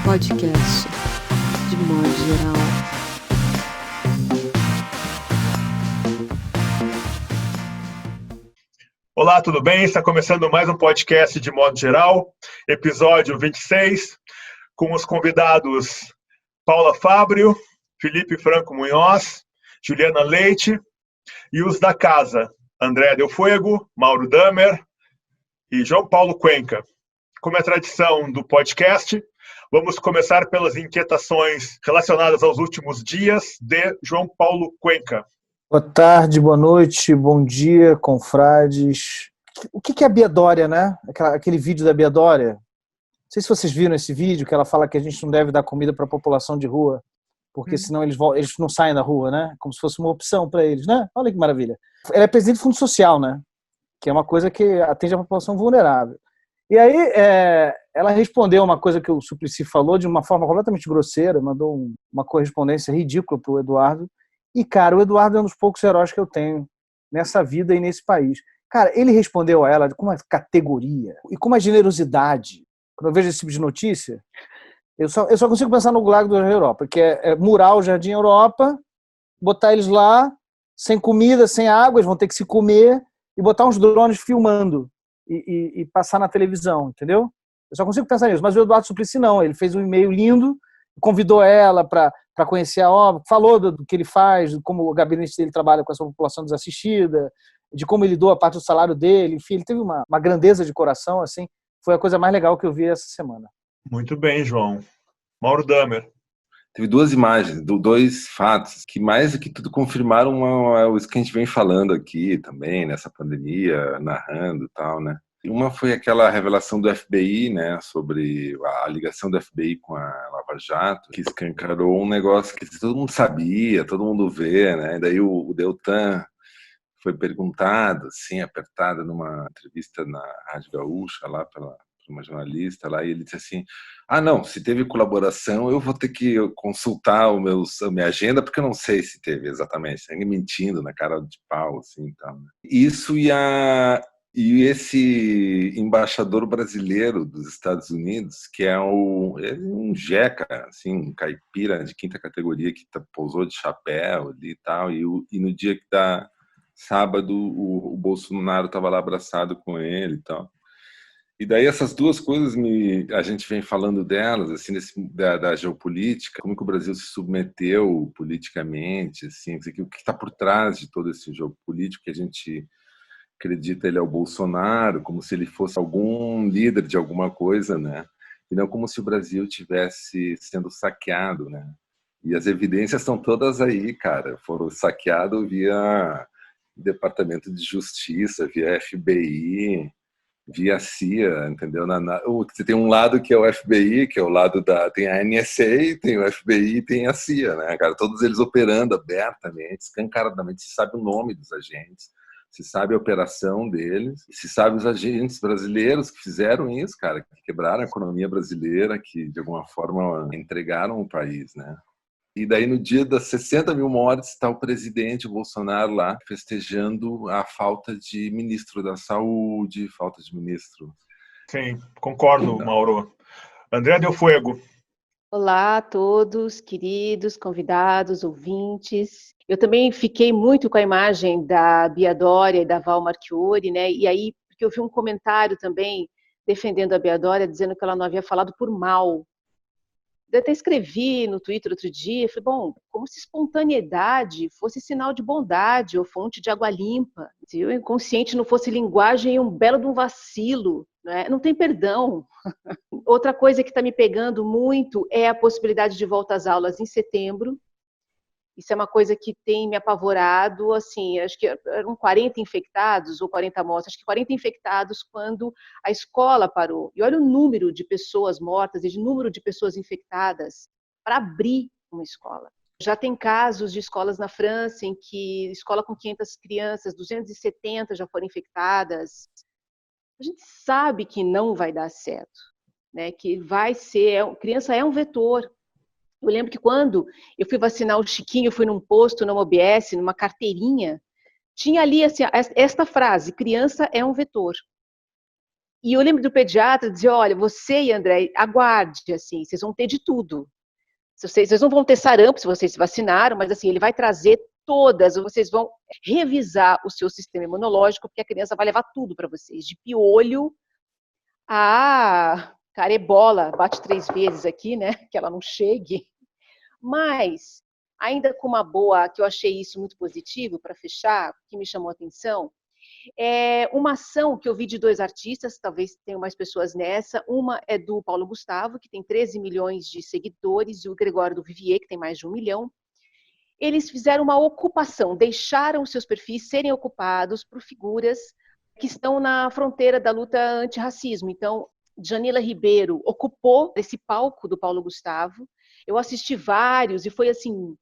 podcast, de modo geral. Olá, tudo bem? Está começando mais um podcast de modo geral, episódio 26, com os convidados Paula Fábio, Felipe Franco Munhoz, Juliana Leite e os da casa, André Del Fuego, Mauro Damer e João Paulo Cuenca. Como é tradição do podcast, vamos começar pelas inquietações relacionadas aos últimos dias de João Paulo Cuenca. Boa tarde, boa noite, bom dia, confrades. O que é a Bia Dória, né? Aquele vídeo da Bia Dória. Não sei se vocês viram esse vídeo, que ela fala que a gente não deve dar comida para a população de rua, porque senão eles não saem da rua, né? Como se fosse uma opção para eles, né? Olha que maravilha. Ela é presidente do Fundo Social, né? Que é uma coisa que atende a população vulnerável. E aí, ela respondeu uma coisa que o Suplicy falou de uma forma completamente grosseira, mandou uma correspondência ridícula para o Eduardo. E, cara, o Eduardo é um dos poucos heróis que eu tenho nessa vida e nesse país. Cara, ele respondeu a ela com uma categoria e com uma generosidade. Quando eu vejo esse tipo de notícia, eu só consigo pensar no Gulag da Europa, que é murar o Jardim Europa, botar eles lá, sem comida, sem água, eles vão ter que se comer, e botar uns drones filmando e passar na televisão, entendeu? Eu só consigo pensar nisso. Mas o Eduardo Suplicy não, ele fez um e-mail lindo, convidou ela para conhecer a obra, falou do que ele faz, de como o gabinete dele trabalha com essa população desassistida, de como ele doa parte do salário dele, enfim, ele teve uma grandeza de coração, assim, foi a coisa mais legal que eu vi essa semana. Muito bem, João. Mauro Damer. Teve duas imagens, dois fatos, que mais do que tudo confirmaram isso que a gente vem falando aqui também, nessa pandemia, narrando e tal, né? Uma foi aquela revelação do FBI, né, sobre a ligação do FBI com a Lava Jato, que escancarou um negócio que todo mundo sabia, todo mundo vê, né? E daí o Deltan foi perguntado, assim, apertado numa entrevista na Rádio Gaúcha, lá por uma jornalista lá, e ele disse assim: não, se teve colaboração, eu vou ter que consultar a minha agenda, porque eu não sei se teve exatamente, ninguém mentindo na cara de pau, assim, e tal. Isso e esse embaixador brasileiro dos Estados Unidos, que é um jeca, assim, um caipira de quinta categoria, que pousou de chapéu ali e tal, e no dia que dá sábado, o Bolsonaro estava lá abraçado com ele e tal. E daí essas duas coisas a gente vem falando delas, assim, da geopolítica, como que o Brasil se submeteu politicamente, assim, o que está por trás de todo esse jogo político que a gente acredita ele é o Bolsonaro, como se ele fosse algum líder de alguma coisa, né? E não como se o Brasil tivesse sendo saqueado, né? E as evidências estão todas aí, cara. Foram saqueados via Departamento de Justiça, via FBI, via CIA, entendeu? Você tem um lado que é o FBI, que é o lado tem a NSA, tem o FBI e tem a CIA, né, cara? Todos eles operando abertamente, escancaradamente, se sabe o nome dos agentes, se sabe a operação deles, se sabe os agentes brasileiros que fizeram isso, cara, que quebraram a economia brasileira, que de alguma forma entregaram o país, né? E daí, no dia das 60 mil mortes, está o presidente Bolsonaro lá festejando a falta de ministro da Saúde, falta de ministro. Sim, concordo, Mauro. André Del Fuego. Olá a todos, queridos convidados, ouvintes. Eu também fiquei muito com a imagem da Bia Dória e da Val Marchiori, né? E aí, porque eu vi um comentário também defendendo a Bia Dória, dizendo que ela não havia falado por mal. Eu até escrevi no Twitter outro dia, falei, bom, como se espontaneidade fosse sinal de bondade ou fonte de água limpa. Se o inconsciente não fosse linguagem, é um belo de um vacilo, né? Não tem perdão. Outra coisa que está me pegando muito é a possibilidade de volta às aulas em setembro. Isso é uma coisa que tem me apavorado, assim, acho que eram 40 infectados ou 40 mortos, acho que 40 infectados quando a escola parou. E olha o número de pessoas mortas e de número de pessoas infectadas para abrir uma escola. Já tem casos de escolas na França em que escola com 500 crianças, 270 já foram infectadas. A gente sabe que não vai dar certo, né? Que vai ser, criança é um vetor. Eu lembro que quando eu fui vacinar o Chiquinho, eu fui num posto, numa OBS, numa carteirinha, tinha ali assim, esta frase, criança é um vetor. E eu lembro do pediatra dizer, olha, você e André, aguarde, assim, vocês vão ter de tudo. Vocês não vão ter sarampo se vocês se vacinaram, mas assim, ele vai trazer todas, vocês vão revisar o seu sistema imunológico, porque a criança vai levar tudo para vocês, de piolho a carebola, bate 3 vezes aqui, né, que ela não chegue. Mas, ainda com uma boa, que eu achei isso muito positivo, para fechar, que me chamou a atenção, é uma ação que eu vi de 2 artistas, talvez tenham mais pessoas nessa. Uma é do Paulo Gustavo, que tem 13 milhões de seguidores, e o Gregório do Vivier, que tem mais de 1 milhão. Eles fizeram uma ocupação, deixaram seus perfis serem ocupados por figuras que estão na fronteira da luta antirracismo. Então, Janila Ribeiro ocupou esse palco do Paulo Gustavo. Eu assisti vários e foi assim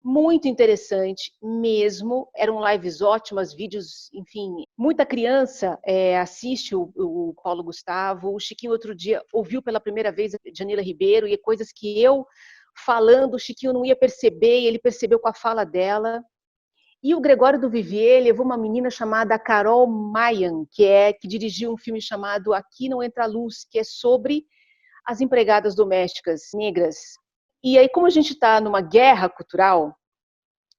muito interessante mesmo. Eram lives ótimas, vídeos, enfim. Muita criança assiste o Paulo Gustavo. O Chiquinho outro dia ouviu pela primeira vez a Janila Ribeiro e coisas que eu falando, o Chiquinho não ia perceber e ele percebeu com a fala dela. E o Gregório do Vivier levou uma menina chamada Carol Mayan, que dirigiu um filme chamado Aqui Não Entra Luz, que é sobre as empregadas domésticas negras. E aí, como a gente está numa guerra cultural,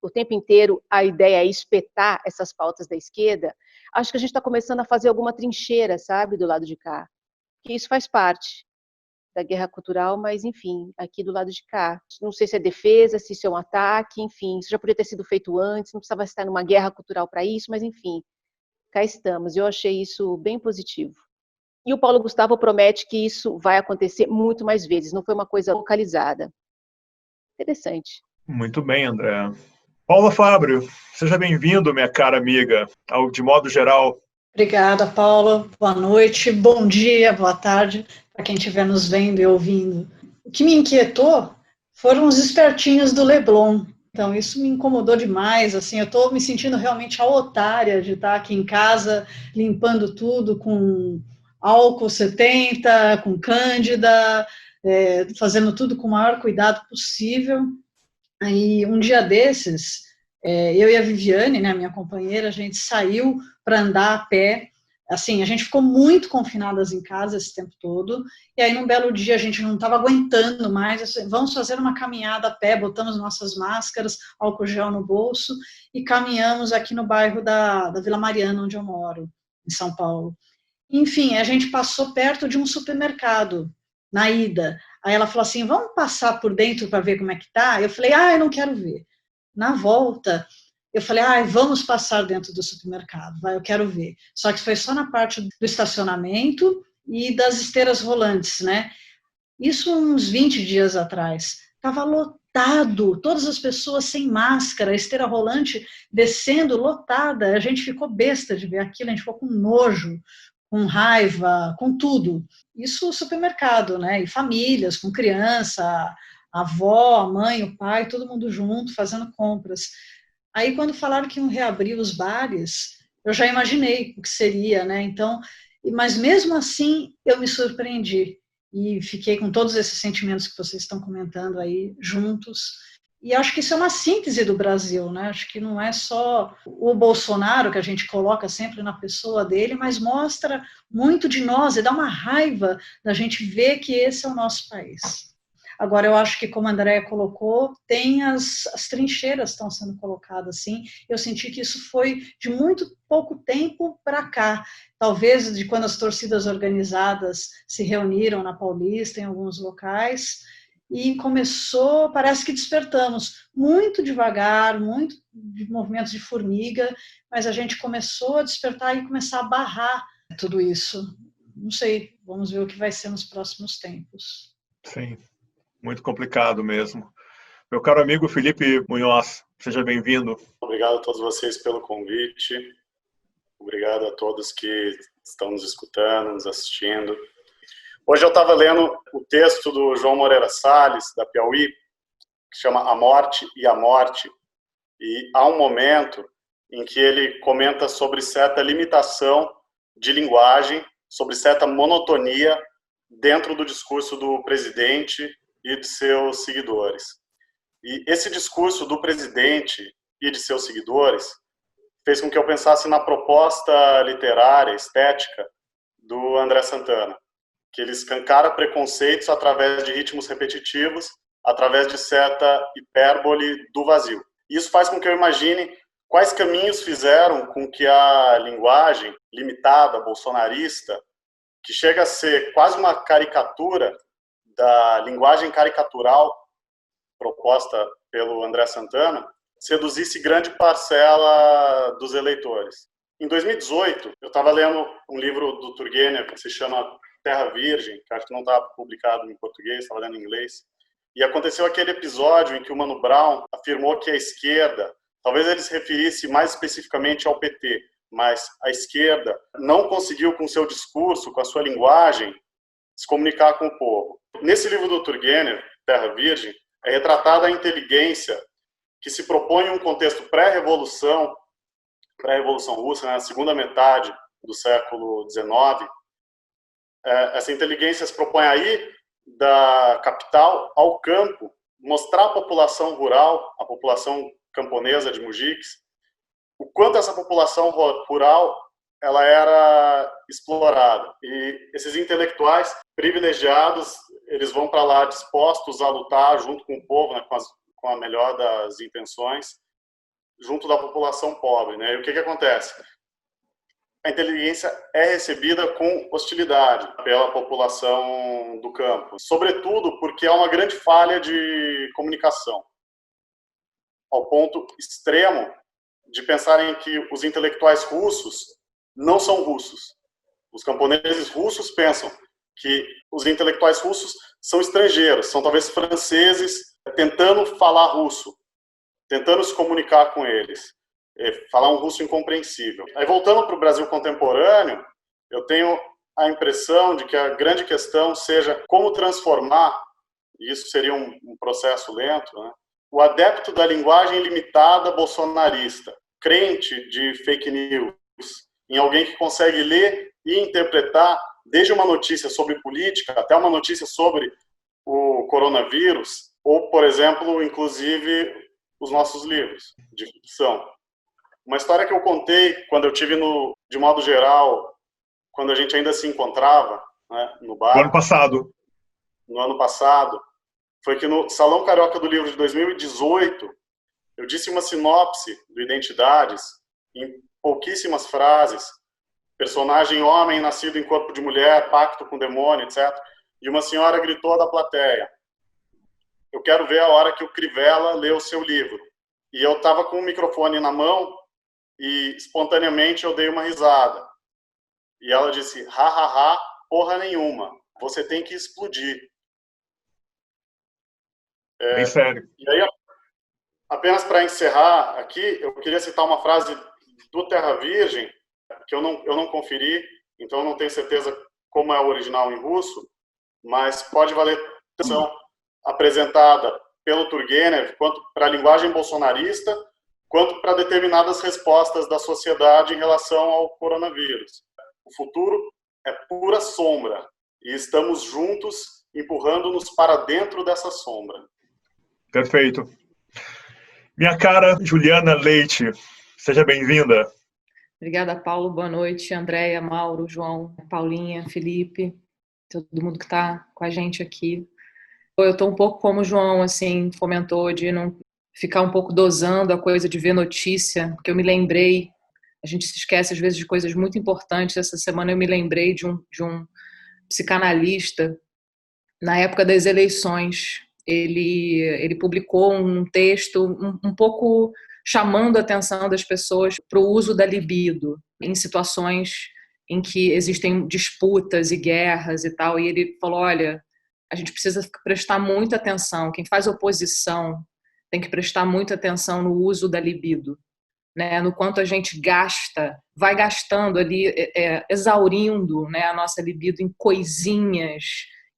o tempo inteiro a ideia é espetar essas pautas da esquerda, acho que a gente está começando a fazer alguma trincheira, sabe, do lado de cá. Que isso faz parte da guerra cultural, mas enfim, aqui do lado de cá. Não sei se é defesa, se isso é um ataque, enfim, isso já podia ter sido feito antes, não precisava estar numa guerra cultural para isso, mas enfim, cá estamos. Eu achei isso bem positivo. E o Paulo Gustavo promete que isso vai acontecer muito mais vezes, não foi uma coisa localizada. Interessante. Muito bem, André. Paula Fábrio, seja bem-vindo, minha cara amiga, ao De Modo Geral. Obrigada, Paula. Boa noite, bom dia, boa tarde, para quem estiver nos vendo e ouvindo. O que me inquietou foram os espertinhos do Leblon. Então, isso me incomodou demais, assim, eu estou me sentindo realmente a otária de estar aqui em casa, limpando tudo com álcool 70, com cândida, fazendo tudo com o maior cuidado possível. Aí, um dia desses, eu e a Viviane, né, minha companheira, a gente saiu para andar a pé. Assim, a gente ficou muito confinadas em casa esse tempo todo, e aí num belo dia a gente não estava aguentando mais, assim, vamos fazer uma caminhada a pé, botamos nossas máscaras, álcool gel no bolso, e caminhamos aqui no bairro da Vila Mariana, onde eu moro, em São Paulo. Enfim, a gente passou perto de um supermercado, na ida. Aí ela falou assim, vamos passar por dentro para ver como é que tá? Eu falei, eu não quero ver. Na volta, eu falei, vamos passar dentro do supermercado, eu quero ver. Só que foi só na parte do estacionamento e das esteiras rolantes, né? Isso uns 20 dias atrás. Estava lotado, todas as pessoas sem máscara, a esteira rolante descendo, lotada. A gente ficou besta de ver aquilo, a gente ficou com nojo, com raiva, com tudo. Isso no supermercado, né? E famílias, com criança, a avó, a mãe, o pai, todo mundo junto, fazendo compras. Aí, quando falaram que iam reabrir os bares, eu já imaginei o que seria, né? Então, mas mesmo assim, eu me surpreendi e fiquei com todos esses sentimentos que vocês estão comentando aí juntos. E acho que isso é uma síntese do Brasil, né? Acho que não é só o Bolsonaro que a gente coloca sempre na pessoa dele, mas mostra muito de nós e dá uma raiva da gente ver que esse é o nosso país. Agora, eu acho que, como a Andréa colocou, tem as trincheiras estão sendo colocadas, assim. Eu senti que isso foi de muito pouco tempo para cá. Talvez de quando as torcidas organizadas se reuniram na Paulista, em alguns locais, e começou, parece que despertamos, muito devagar, muito de movimentos de formiga, mas a gente começou a despertar e começar a barrar tudo isso. Não sei, vamos ver o que vai ser nos próximos tempos. Sim. Muito complicado mesmo. Meu caro amigo Felipe Munhoz, seja bem-vindo. Obrigado a todos vocês pelo convite. Obrigado a todos que estão nos escutando, nos assistindo. Hoje eu estava lendo o texto do João Moreira Salles, da Piauí, que chama A Morte e a Morte. E há um momento em que ele comenta sobre certa limitação de linguagem, sobre certa monotonia dentro do discurso do presidente e de seus seguidores. E esse discurso do presidente e de seus seguidores fez com que eu pensasse na proposta literária, estética, do André Santana, que ele escancara preconceitos através de ritmos repetitivos, através de certa hipérbole do vazio. Isso faz com que eu imagine quais caminhos fizeram com que a linguagem limitada, bolsonarista, que chega a ser quase uma caricatura da linguagem caricatural proposta pelo André Santana, seduzisse grande parcela dos eleitores. Em 2018, eu estava lendo um livro do Turgenev que se chama Terra Virgem, que acho que não está publicado em português, estava lendo em inglês, e aconteceu aquele episódio em que o Mano Brown afirmou que a esquerda, talvez ele se referisse mais especificamente ao PT, mas a esquerda não conseguiu com seu discurso, com a sua linguagem, se comunicar com o povo. Nesse livro do Turgenev, Terra Virgem, é retratada a inteligência que se propõe em um contexto pré-revolução russa, na segunda metade do século XIX. Essa inteligência se propõe aí da capital ao campo, mostrar à população rural, a população camponesa de Mujiques, o quanto essa população rural ela era explorada. E esses intelectuais privilegiados, eles vão para lá dispostos a lutar junto com o povo, né, com a melhor das intenções, junto da população pobre, né? E o que acontece? A inteligência é recebida com hostilidade pela população do campo, sobretudo porque há uma grande falha de comunicação, ao ponto extremo de pensarem que os intelectuais russos não são russos. Os camponeses russos pensam que os intelectuais russos são estrangeiros, são talvez franceses tentando falar russo, tentando se comunicar com eles, falar um russo incompreensível. Aí, voltando para o Brasil contemporâneo, eu tenho a impressão de que a grande questão seja como transformar, e isso seria um processo lento, né, o adepto da linguagem limitada bolsonarista, crente de fake news, em alguém que consegue ler e interpretar desde uma notícia sobre política até uma notícia sobre o coronavírus, ou, por exemplo, inclusive, os nossos livros de ficção. Uma história que eu contei quando eu tive de modo geral, quando a gente ainda se encontrava, né, no bar. No ano passado, foi que no Salão Carioca do Livro de 2018, eu disse uma sinopse do Identidades, em pouquíssimas frases, personagem homem nascido em corpo de mulher, pacto com demônio, etc. E uma senhora gritou da plateia: eu quero ver a hora que o Crivella lê o seu livro. E eu estava com o microfone na mão e, espontaneamente, eu dei uma risada. E ela disse: ha, ha, ha, porra nenhuma, você tem que explodir. Bem sério. E aí, apenas para encerrar aqui, eu queria citar uma frase do Terra Virgem, que eu não conferi, então eu não tenho certeza como é o original em russo, mas pode valer atenção apresentada pelo Turgenev, quanto para a linguagem bolsonarista, quanto para determinadas respostas da sociedade em relação ao coronavírus. O futuro é pura sombra, e estamos juntos empurrando-nos para dentro dessa sombra. Perfeito. Minha cara Juliana Leite, seja bem-vinda. Obrigada, Paulo. Boa noite. Andréia, Mauro, João, Paulinha, Felipe, todo mundo que está com a gente aqui. Eu estou um pouco como o João, assim, fomentou, de não ficar um pouco dosando a coisa de ver notícia, porque eu me lembrei, a gente se esquece às vezes de coisas muito importantes. Essa semana eu me lembrei de um psicanalista, na época das eleições. Ele publicou um texto um pouco chamando a atenção das pessoas para o uso da libido em situações em que existem disputas e guerras e tal. E ele falou: olha, a gente precisa prestar muita atenção. Quem faz oposição tem que prestar muita atenção no uso da libido, né? No quanto a gente vai gastando ali, exaurindo, né, a nossa libido em coisinhas,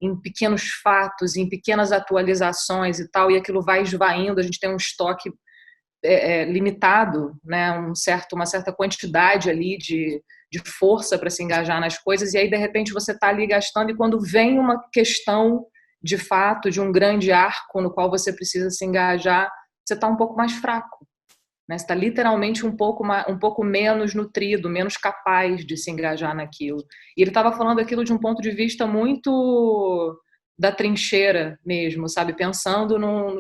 em pequenos fatos, em pequenas atualizações e tal, e aquilo vai esvaindo. A gente tem um estoque limitado, né, uma certa quantidade ali de força para se engajar nas coisas, e aí de repente você está ali gastando, e quando vem uma questão de fato, de um grande arco no qual você precisa se engajar, você está um pouco mais fraco, né? Você está literalmente um pouco menos nutrido, menos capaz de se engajar naquilo. E ele estava falando aquilo de um ponto de vista muito da trincheira mesmo, sabe? Pensando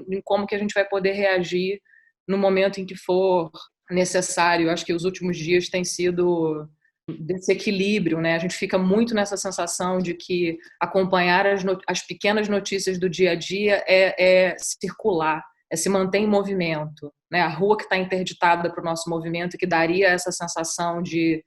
em como que a gente vai poder reagir no momento em que for necessário. Eu acho que os últimos dias têm sido desse equilíbrio, né? A gente fica muito nessa sensação de que acompanhar as pequenas notícias do dia a dia é circular, é se manter em movimento, né? A rua que está interditada para o nosso movimento, que daria essa sensação de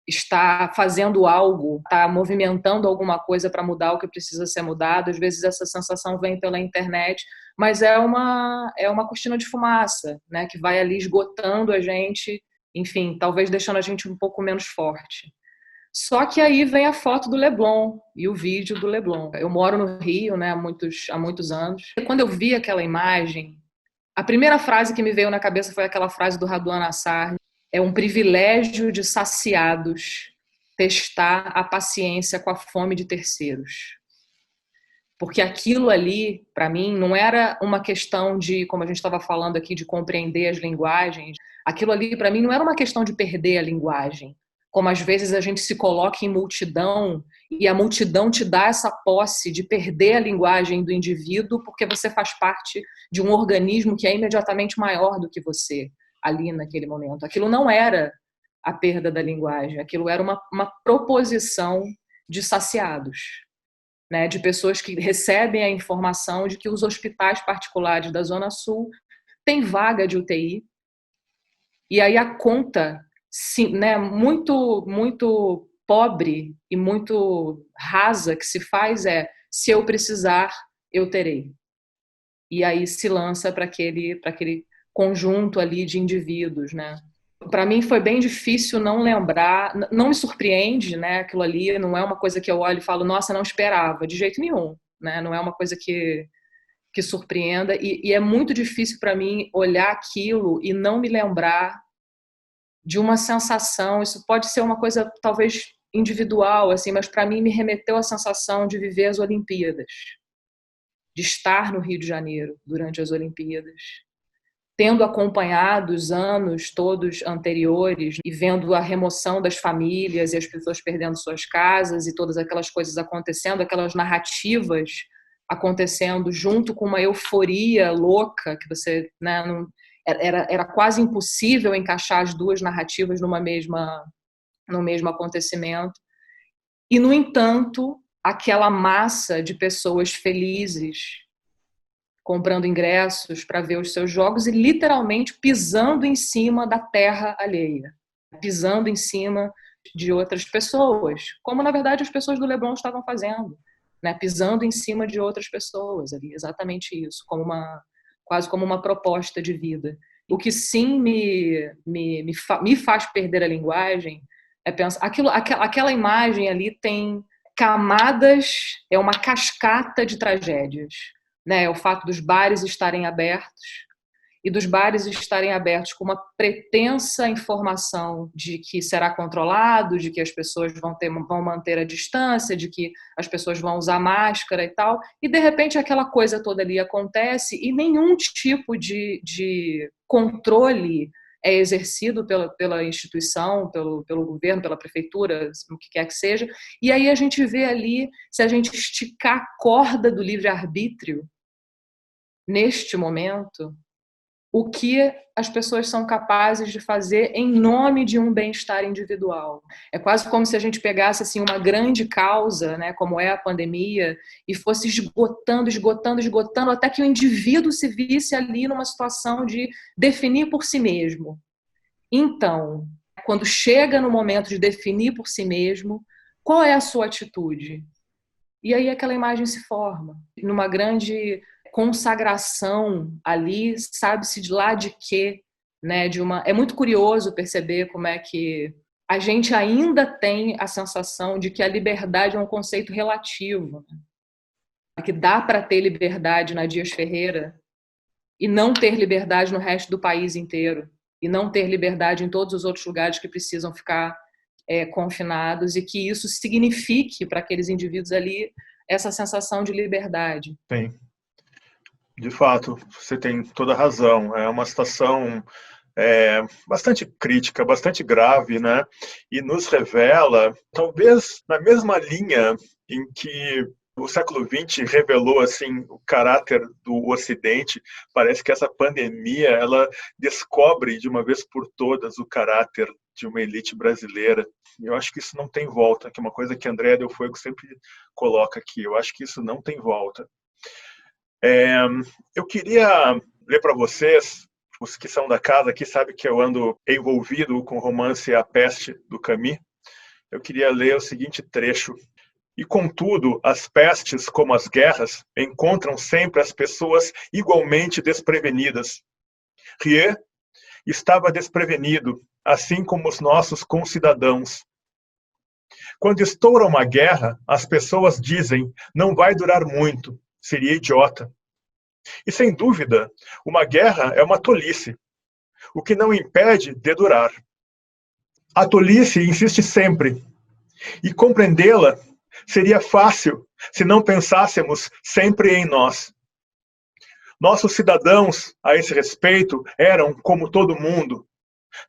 estar fazendo algo, estar movimentando alguma coisa para mudar o que precisa ser mudado. Às vezes essa sensação vem pela internet, mas é uma cortina de fumaça, né? Que vai ali esgotando a gente, enfim, talvez deixando a gente um pouco menos forte. Só que aí vem a foto do Leblon e o vídeo do Leblon. Eu moro no Rio, né, há muitos anos. E quando eu vi aquela imagem, a primeira frase que me veio na cabeça foi aquela frase do Raduan Nassar: é um privilégio de saciados testar a paciência com a fome de terceiros. Porque aquilo ali, para mim, não era uma questão de, como a gente estava falando aqui, de compreender as linguagens. Aquilo ali, para mim, não era uma questão de perder a linguagem. Como às vezes a gente se coloca em multidão e a multidão te dá essa posse de perder a linguagem do indivíduo porque você faz parte de um organismo que é imediatamente maior do que você ali naquele momento. Aquilo não era a perda da linguagem, aquilo era uma proposição de saciados, né, de pessoas que recebem a informação de que os hospitais particulares da Zona Sul têm vaga de UTI, e aí a conta, sim, né, muito pobre e muito rasa que se faz é: se eu precisar, eu terei. E aí se lança para aquele conjunto ali de indivíduos, né? Para mim foi bem difícil não lembrar, não me surpreende, né? Aquilo ali não é uma coisa que eu olho e falo, nossa, não esperava, de jeito nenhum, né? Não é uma coisa que surpreenda, e é muito difícil para mim olhar aquilo e não me lembrar de uma sensação. Isso pode ser uma coisa talvez individual, assim, mas para mim me remeteu à sensação de viver as Olimpíadas, de estar no Rio de Janeiro durante as Olimpíadas, tendo acompanhado os anos todos anteriores e vendo a remoção das famílias e as pessoas perdendo suas casas e todas aquelas coisas acontecendo, aquelas narrativas acontecendo junto com uma euforia louca que você, né, era quase impossível encaixar as duas narrativas no mesmo acontecimento. E, no entanto, aquela massa de pessoas felizes comprando ingressos para ver os seus jogos e literalmente pisando em cima da terra alheia, pisando em cima de outras pessoas, como na verdade as pessoas do Leblon estavam fazendo, né? Pisando em cima de outras pessoas ali, exatamente isso, quase como uma proposta de vida. O que sim me faz perder a linguagem é pensar, aquela imagem ali tem camadas, é uma cascata de tragédias, né? O fato dos bares estarem abertos e dos bares estarem abertos com uma pretensa informação de que será controlado, de que as pessoas vão manter a distância, de que as pessoas vão usar máscara e tal, e de repente aquela coisa toda ali acontece e nenhum tipo de controle é exercido pela instituição, pelo governo, pela prefeitura, o que quer que seja, e aí a gente vê ali, se a gente esticar a corda do livre-arbítrio, neste momento, o que as pessoas são capazes de fazer em nome de um bem-estar individual. É quase como se a gente pegasse assim, uma grande causa, né, como é a pandemia, e fosse esgotando, até que o indivíduo se visse ali numa situação de definir por si mesmo. Então, quando chega no momento de definir por si mesmo, qual é a sua atitude? E aí aquela imagem se forma, numa grande consagração ali, sabe-se de lá de quê, né? É muito curioso perceber como é que a gente ainda tem a sensação de que a liberdade é um conceito relativo, né? Que dá para ter liberdade na Dias Ferreira e não ter liberdade no resto do país inteiro, e não ter liberdade em todos os outros lugares que precisam ficar confinados, e que isso signifique para aqueles indivíduos ali essa sensação de liberdade. Sim. De fato, você tem toda a razão. É uma situação bastante crítica, bastante grave, né? E nos revela, talvez na mesma linha em que o século XX revelou assim o caráter do Ocidente, parece que essa pandemia ela descobre de uma vez por todas o caráter de uma elite brasileira. E eu acho que isso não tem volta, que é uma coisa que André Del Fuego sempre coloca aqui. Eu acho que isso não tem volta. Eu queria ler para vocês, os que são da casa aqui sabem que eu ando envolvido com o romance A Peste, do Camus. Eu queria ler o seguinte trecho. E, contudo, as pestes, como as guerras, encontram sempre as pessoas igualmente desprevenidas. Rie estava desprevenido, assim como os nossos concidadãos. Quando estoura uma guerra, as pessoas dizem, não vai durar muito, seria idiota. E, sem dúvida, uma guerra é uma tolice, o que não impede de durar. A tolice insiste sempre, e compreendê-la seria fácil se não pensássemos sempre em nós. Nossos cidadãos, a esse respeito, eram, como todo mundo,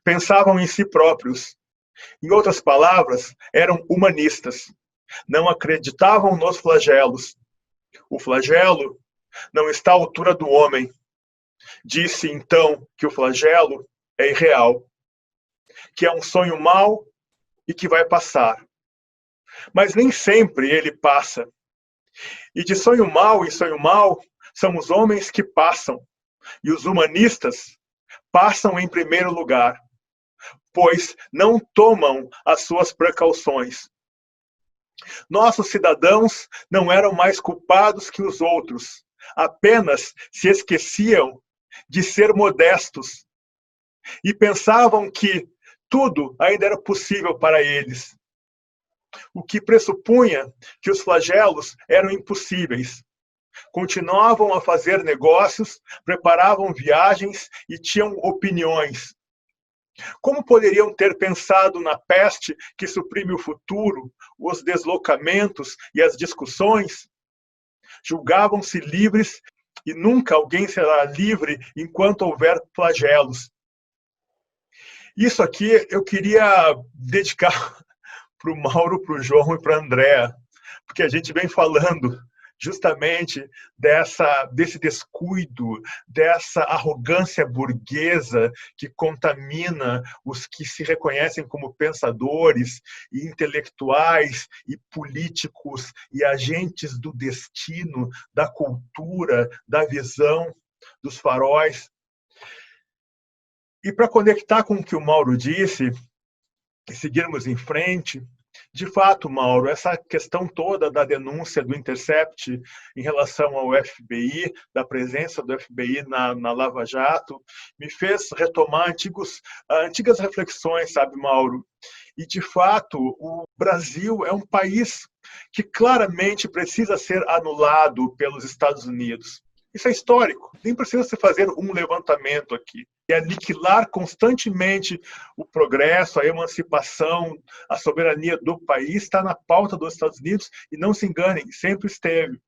pensavam em si próprios. Em outras palavras, eram humanistas. Não acreditavam nos flagelos. O flagelo não está à altura do homem. Disse, então, que o flagelo é irreal, que é um sonho mau e que vai passar. Mas nem sempre ele passa. E de sonho mau em sonho mau, são os homens que passam. E os humanistas passam em primeiro lugar, pois não tomam as suas precauções. Nossos cidadãos não eram mais culpados que os outros, apenas se esqueciam de ser modestos e pensavam que tudo ainda era possível para eles, o que pressupunha que os flagelos eram impossíveis. Continuavam a fazer negócios, preparavam viagens e tinham opiniões. Como poderiam ter pensado na peste que suprime o futuro, os deslocamentos e as discussões? Julgavam-se livres e nunca alguém será livre enquanto houver flagelos. Isso aqui eu queria dedicar para o Mauro, para o João e para a Andréa, porque a gente vem falando justamente desse descuido, dessa arrogância burguesa que contamina os que se reconhecem como pensadores e intelectuais e políticos e agentes do destino, da cultura, da visão, dos faróis. E para conectar com o que o Mauro disse, e seguirmos em frente, de fato, Mauro, essa questão toda da denúncia do Intercept em relação ao FBI, da presença do FBI na Lava Jato, me fez retomar antigas reflexões, sabe, Mauro? E, de fato, o Brasil é um país que claramente precisa ser anulado pelos Estados Unidos. Isso é histórico, nem precisa se fazer um levantamento aqui. E aniquilar constantemente o progresso, a emancipação, a soberania do país está na pauta dos Estados Unidos e não se enganem, sempre esteve.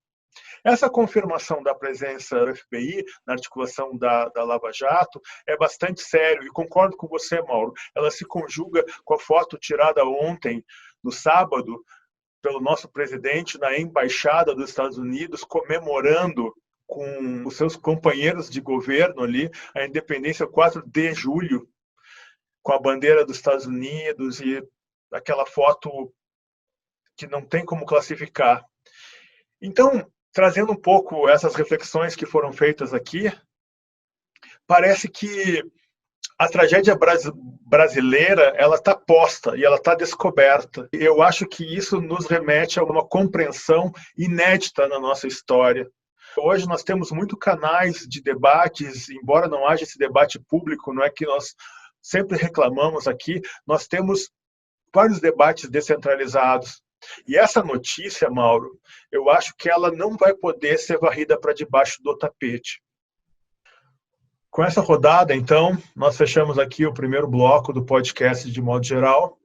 Essa confirmação da presença do FBI na articulação da Lava Jato é bastante sério e concordo com você, Mauro. Ela se conjuga com a foto tirada ontem, no sábado, pelo nosso presidente na embaixada dos Estados Unidos, comemorando com os seus companheiros de governo ali, a independência 4 de julho, com a bandeira dos Estados Unidos e aquela foto que não tem como classificar. Então, trazendo um pouco essas reflexões que foram feitas aqui, parece que a tragédia brasileira ela está posta e ela está descoberta. Eu acho que isso nos remete a uma compreensão inédita na nossa história. Hoje nós temos muitos canais de debates, embora não haja esse debate público, não é que nós sempre reclamamos aqui, nós temos vários debates descentralizados. E essa notícia, Mauro, eu acho que ela não vai poder ser varrida para debaixo do tapete. Com essa rodada, então, nós fechamos aqui o primeiro bloco do podcast de modo geral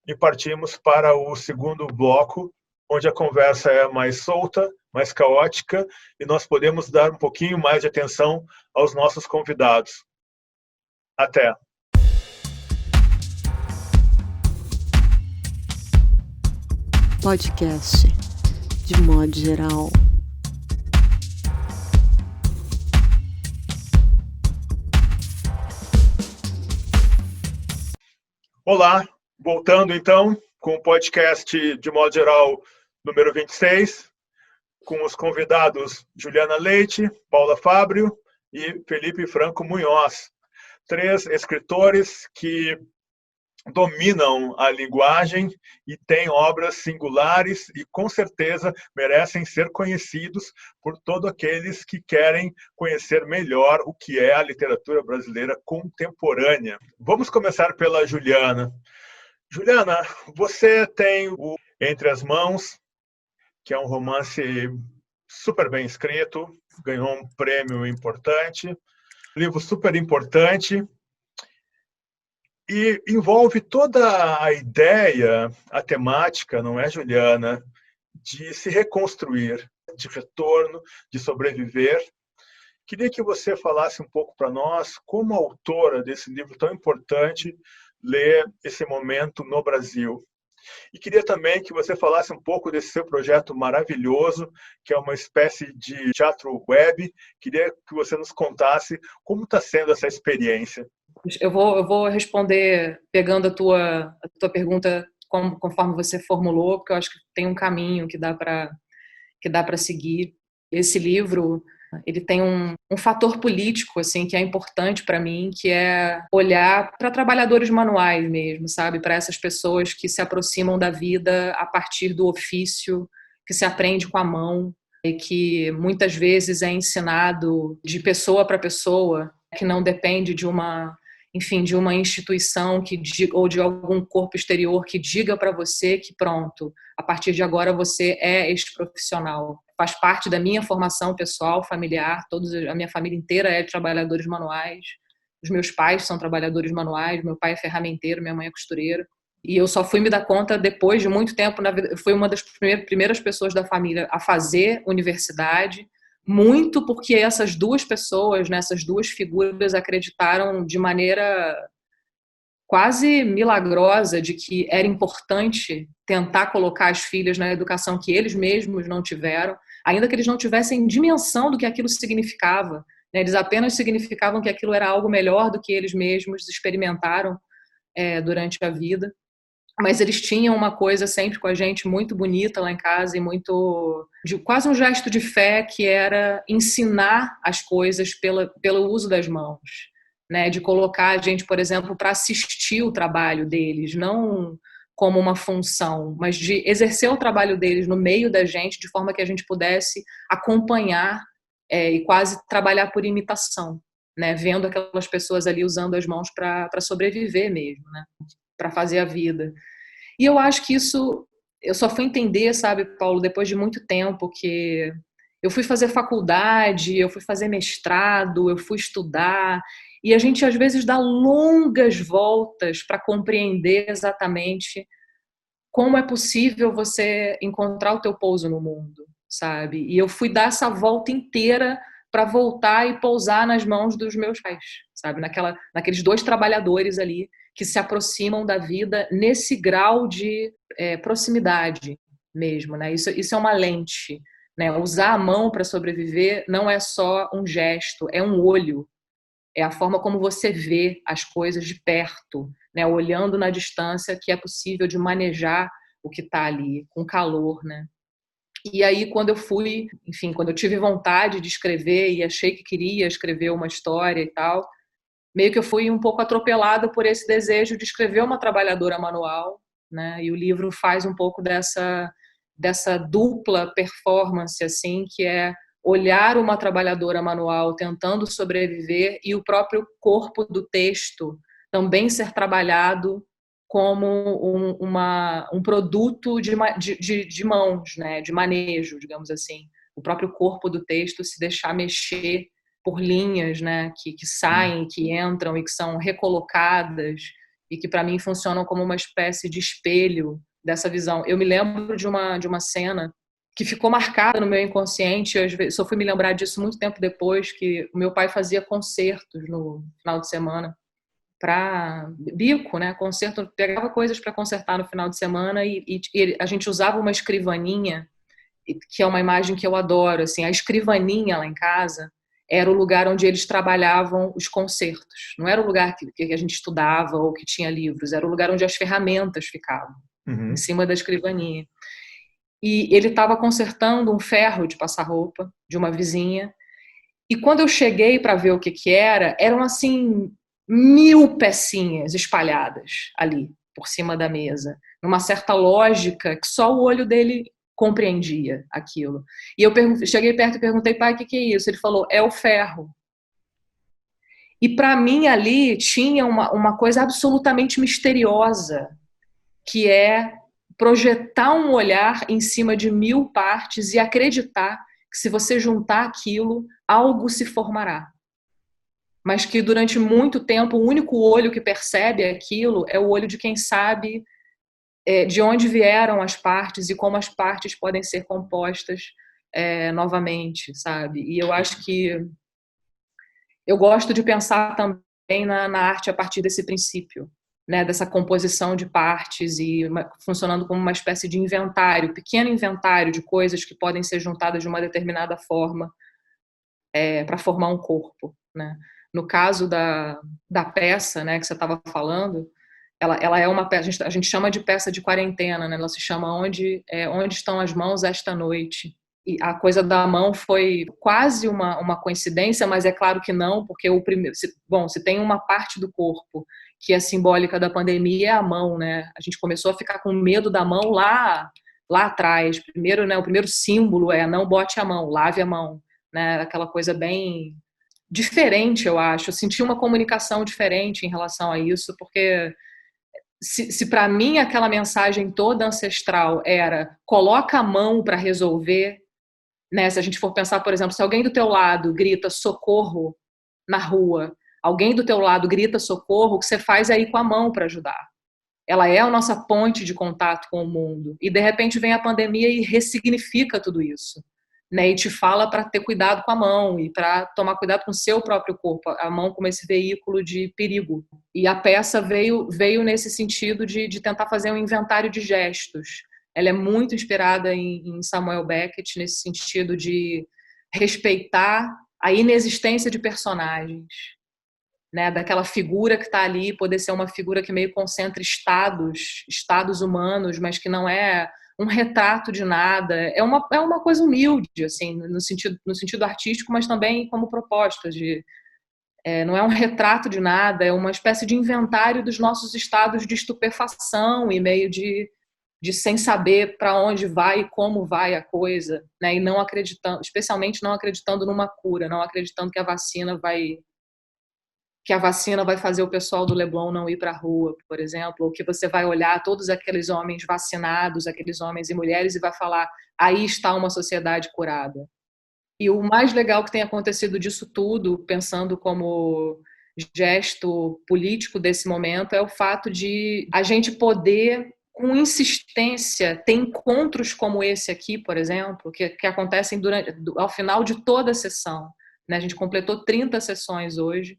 e partimos para o segundo bloco, onde a conversa é mais solta, mais caótica, e nós podemos dar um pouquinho mais de atenção aos nossos convidados. Até! Podcast, de modo geral. Olá, voltando então com o podcast de modo geral número 26, com os convidados Juliana Leite, Paula Fábrio e Felipe Franco Munhoz, 3 escritores que dominam a linguagem e têm obras singulares e com certeza merecem ser conhecidos por todos aqueles que querem conhecer melhor o que é a literatura brasileira contemporânea. Vamos começar pela Juliana. Juliana, você tem o Entre as Mãos, que é um romance super bem escrito, ganhou um prêmio importante, um livro super importante, e envolve toda a ideia, a temática, não é, Juliana, de se reconstruir, de retorno, de sobreviver. Queria que você falasse um pouco para nós, como autora desse livro tão importante, lê esse momento no Brasil. E queria também que você falasse um pouco desse seu projeto maravilhoso, que é uma espécie de teatro web. Queria que você nos contasse como está sendo essa experiência. Eu vou responder pegando a tua pergunta conforme você formulou, porque eu acho que tem um caminho que dá para seguir. Esse livro, ele tem um fator político assim que é importante para mim, que é olhar para trabalhadores manuais mesmo, sabe, para essas pessoas que se aproximam da vida a partir do ofício, que se aprende com a mão e que muitas vezes é ensinado de pessoa para pessoa, que não depende de uma instituição ou de algum corpo exterior que diga para você que pronto, a partir de agora você é este profissional. Faz parte da minha formação pessoal, familiar, a minha família inteira é de trabalhadores manuais, os meus pais são trabalhadores manuais, meu pai é ferramenteiro, minha mãe é costureira, e eu só fui me dar conta depois de muito tempo na vida. Eu fui uma das primeiras pessoas da família a fazer universidade, muito porque essas duas pessoas, né, essas duas figuras acreditaram de maneira quase milagrosa de que era importante tentar colocar as filhas na educação que eles mesmos não tiveram, ainda que eles não tivessem dimensão do que aquilo significava, né, eles apenas significavam que aquilo era algo melhor do que eles mesmos experimentaram durante a vida. Mas eles tinham uma coisa sempre com a gente muito bonita lá em casa e quase um gesto de fé, que era ensinar as coisas pelo uso das mãos, né? De colocar a gente, por exemplo, para assistir o trabalho deles, não como uma função, mas de exercer o trabalho deles no meio da gente, de forma que a gente pudesse acompanhar e quase trabalhar por imitação, né? Vendo aquelas pessoas ali usando as mãos para sobreviver mesmo, né? Para fazer a vida. E eu acho que isso, eu só fui entender, sabe, Paulo, depois de muito tempo, que eu fui fazer faculdade, eu fui fazer mestrado, eu fui estudar, e a gente às vezes dá longas voltas para compreender exatamente como é possível você encontrar o teu pouso no mundo, sabe? E eu fui dar essa volta inteira para voltar e pousar nas mãos dos meus pais, sabe? Naqueles 2 trabalhadores ali que se aproximam da vida nesse grau de proximidade mesmo, né? Isso é uma lente, né? Usar a mão para sobreviver não é só um gesto, é um olho, é a forma como você vê as coisas de perto, né? Olhando na distância, que é possível de manejar o que está ali, com calor, né? E aí, quando eu tive vontade de escrever e achei que queria escrever uma história e tal, meio que eu fui um pouco atropelada por esse desejo de escrever uma trabalhadora manual, né? E o livro faz um pouco dessa dupla performance, assim, que é olhar uma trabalhadora manual tentando sobreviver e o próprio corpo do texto também ser trabalhado como um produto de mãos, né? De manejo, digamos assim. O próprio corpo do texto se deixar mexer por linhas, né? Que saem, que entram e que são recolocadas e que, para mim, funcionam como uma espécie de espelho dessa visão. Eu me lembro de uma cena que ficou marcada no meu inconsciente, eu só fui me lembrar disso muito tempo depois, que o meu pai fazia concertos no final de semana, para bico, né? Conserto, pegava coisas para consertar no final de semana e a gente usava uma escrivaninha, que é uma imagem que eu adoro, assim, a escrivaninha lá em casa era o lugar onde eles trabalhavam os concertos. Não era o lugar que a gente estudava ou que tinha livros, era o lugar onde as ferramentas ficavam, em cima da escrivaninha. E ele estava consertando um ferro de passar roupa de uma vizinha. E quando eu cheguei para ver o que era, eram assim 1000 pecinhas espalhadas ali por cima da mesa, numa certa lógica que só o olho dele compreendia aquilo. E eu cheguei perto e perguntei: pai, o que é isso? Ele falou: é o ferro. E para mim ali tinha uma coisa absolutamente misteriosa, que é projetar um olhar em cima de 1000 partes e acreditar que se você juntar aquilo, algo se formará. Mas que durante muito tempo o único olho que percebe aquilo é o olho de quem sabe de onde vieram as partes e como as partes podem ser compostas novamente, sabe? E eu acho que eu gosto de pensar também na arte a partir desse princípio, né, dessa composição de partes e funcionando como uma espécie de inventário, pequeno inventário de coisas que podem ser juntadas de uma determinada forma para formar um corpo, né? No caso da peça, né, que você estava falando, ela é uma peça, a gente chama de peça de quarentena, né? Ela se chama Onde Estão as Mãos Esta Noite. E a coisa da mão foi quase uma coincidência, mas é claro que não, porque se tem uma parte do corpo que é simbólica da pandemia, é a mão, né? A gente começou a ficar com medo da mão lá atrás. Primeiro, né, o primeiro símbolo é: não bote a mão, lave a mão, né? Aquela coisa bem diferente, eu acho. Eu senti uma comunicação diferente em relação a isso, porque se para mim aquela mensagem toda ancestral era: coloca a mão para resolver, né? Se a gente for pensar, por exemplo, se alguém do teu lado grita socorro na rua, alguém do teu lado grita socorro, o que você faz é ir com a mão para ajudar. Ela é a nossa ponte de contato com o mundo. E de repente vem a pandemia e ressignifica tudo isso, né? E te fala para ter cuidado com a mão e para tomar cuidado com o seu próprio corpo, a mão como esse veículo de perigo. E a peça veio nesse sentido de tentar fazer um inventário de gestos. Ela é muito inspirada em Samuel Beckett, nesse sentido de respeitar a inexistência de personagens, né? Daquela figura que está ali, poder ser uma figura que meio concentra estados humanos, mas que não é um retrato de nada. É uma coisa humilde, assim, no sentido artístico, mas também como proposta não é um retrato de nada, é uma espécie de inventário dos nossos estados de estupefação e meio de sem saber para onde vai e como vai a coisa, né? E não acreditando, especialmente não acreditando numa cura, não acreditando que a vacina vai fazer o pessoal do Leblon não ir para a rua, por exemplo, ou que você vai olhar todos aqueles homens vacinados, aqueles homens e mulheres, e vai falar: aí está uma sociedade curada. E o mais legal que tem acontecido disso tudo, pensando como gesto político desse momento, é o fato de a gente poder, com insistência, ter encontros como esse aqui, por exemplo, que acontecem ao final de toda a sessão, né? A gente completou 30 sessões hoje,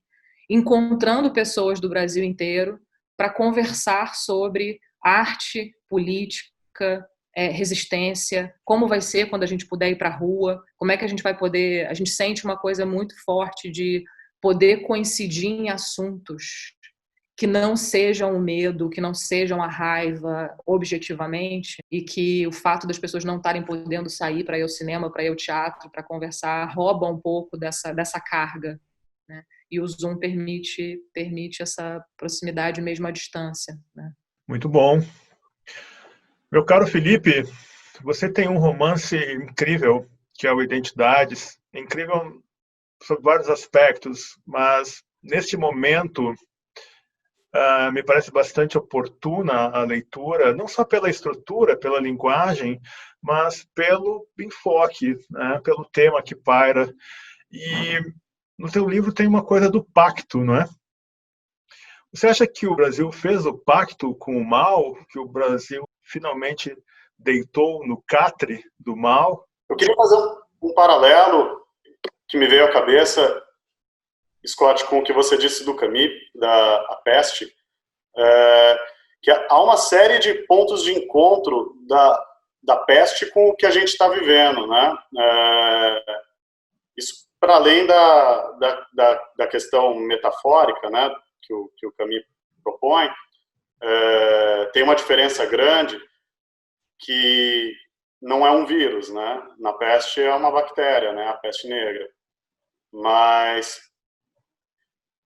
encontrando pessoas do Brasil inteiro para conversar sobre arte, política, resistência, como vai ser quando a gente puder ir para a rua, como é que a gente vai poder... A gente sente uma coisa muito forte de poder coincidir em assuntos que não sejam o medo, que não sejam a raiva objetivamente, e que o fato das pessoas não estarem podendo sair para ir ao cinema, para ir ao teatro, para conversar, rouba um pouco dessa carga, né? E o Zoom permite essa proximidade mesmo à distância, né? Muito bom. Meu caro Felipe, você tem um romance incrível, que é o Identidades, incrível sob vários aspectos, mas neste momento me parece bastante oportuna a leitura, não só pela estrutura, pela linguagem, mas pelo enfoque, né, pelo tema que paira. E no teu livro tem uma coisa do pacto, não é? Você acha que o Brasil fez o pacto com o mal? Que o Brasil finalmente deitou no catre do mal? Eu queria fazer um paralelo que me veio à cabeça Scott, com o que você disse do Camus, da peste, que há uma série de pontos de encontro da peste com o que a gente está vivendo, né? Isso para além da questão metafórica, né, que o Camus propõe, tem uma diferença grande que não é um vírus, né? Na peste é uma bactéria, né? A peste negra. Mas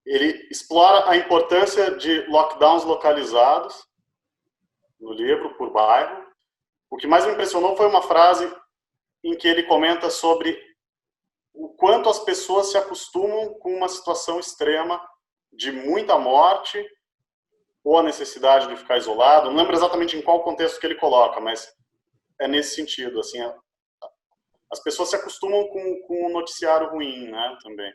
ele explora a importância de lockdowns localizados no livro, por bairro. O que mais me impressionou foi uma frase em que ele comenta sobre o quanto as pessoas se acostumam com uma situação extrema de muita morte ou a necessidade de ficar isolado. Não lembro exatamente em qual contexto que ele coloca, mas é nesse sentido. Assim, as pessoas se acostumam com um noticiário ruim, né, também.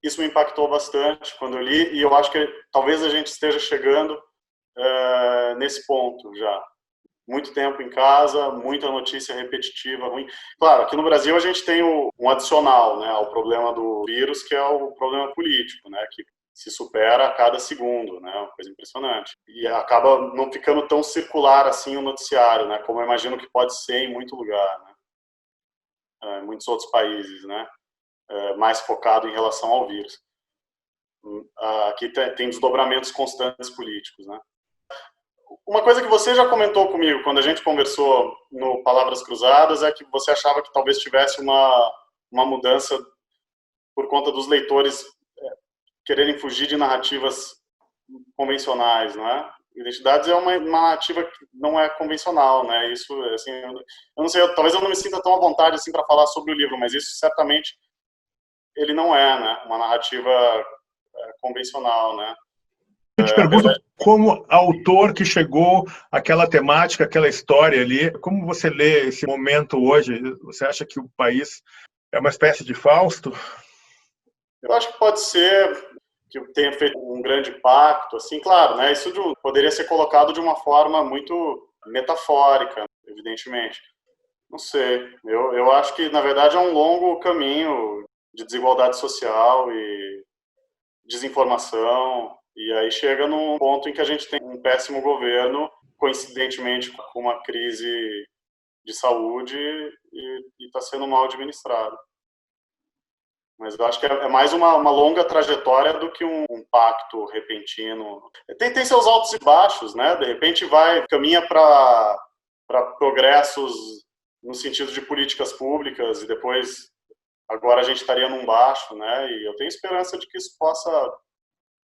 Isso me impactou bastante quando eu li, e eu acho que talvez a gente esteja chegando nesse ponto já. Muito tempo em casa, muita notícia repetitiva, ruim. Claro, aqui no Brasil a gente tem um adicional, né, ao problema do vírus, que é o problema político, né, que se supera a cada segundo, né, uma coisa impressionante. E acaba não ficando tão circular assim o noticiário, né, como eu imagino que pode ser em muito lugar, né, em muitos outros países, né, mais focado em relação ao vírus. Aqui tem desdobramentos constantes políticos, né. Uma coisa que você já comentou comigo quando a gente conversou no Palavras Cruzadas é que você achava que talvez tivesse uma mudança por conta dos leitores quererem fugir de narrativas convencionais, né? Identidades é uma narrativa que não é convencional, né? Isso, assim, eu não sei, talvez eu não me sinta tão à vontade assim para falar sobre o livro, mas isso certamente ele não é, né? Uma narrativa convencional, né? Eu te pergunto, como autor que chegou àquela temática, àquela história ali, como você lê esse momento hoje? Você acha que o país é uma espécie de Fausto? Eu acho que pode ser que tenha feito um grande impacto, assim, claro, né? Isso poderia ser colocado de uma forma muito metafórica, evidentemente. Não sei. Eu acho que, na verdade, é um longo caminho de desigualdade social e desinformação. E aí chega num ponto em que a gente tem um péssimo governo, coincidentemente com uma crise de saúde, e está sendo mal administrado. Mas eu acho que é mais uma longa trajetória do que um impacto repentino. Tem seus altos e baixos, né? De repente caminha para progressos no sentido de políticas públicas, e depois agora a gente estaria num baixo, né? E eu tenho esperança de que isso possa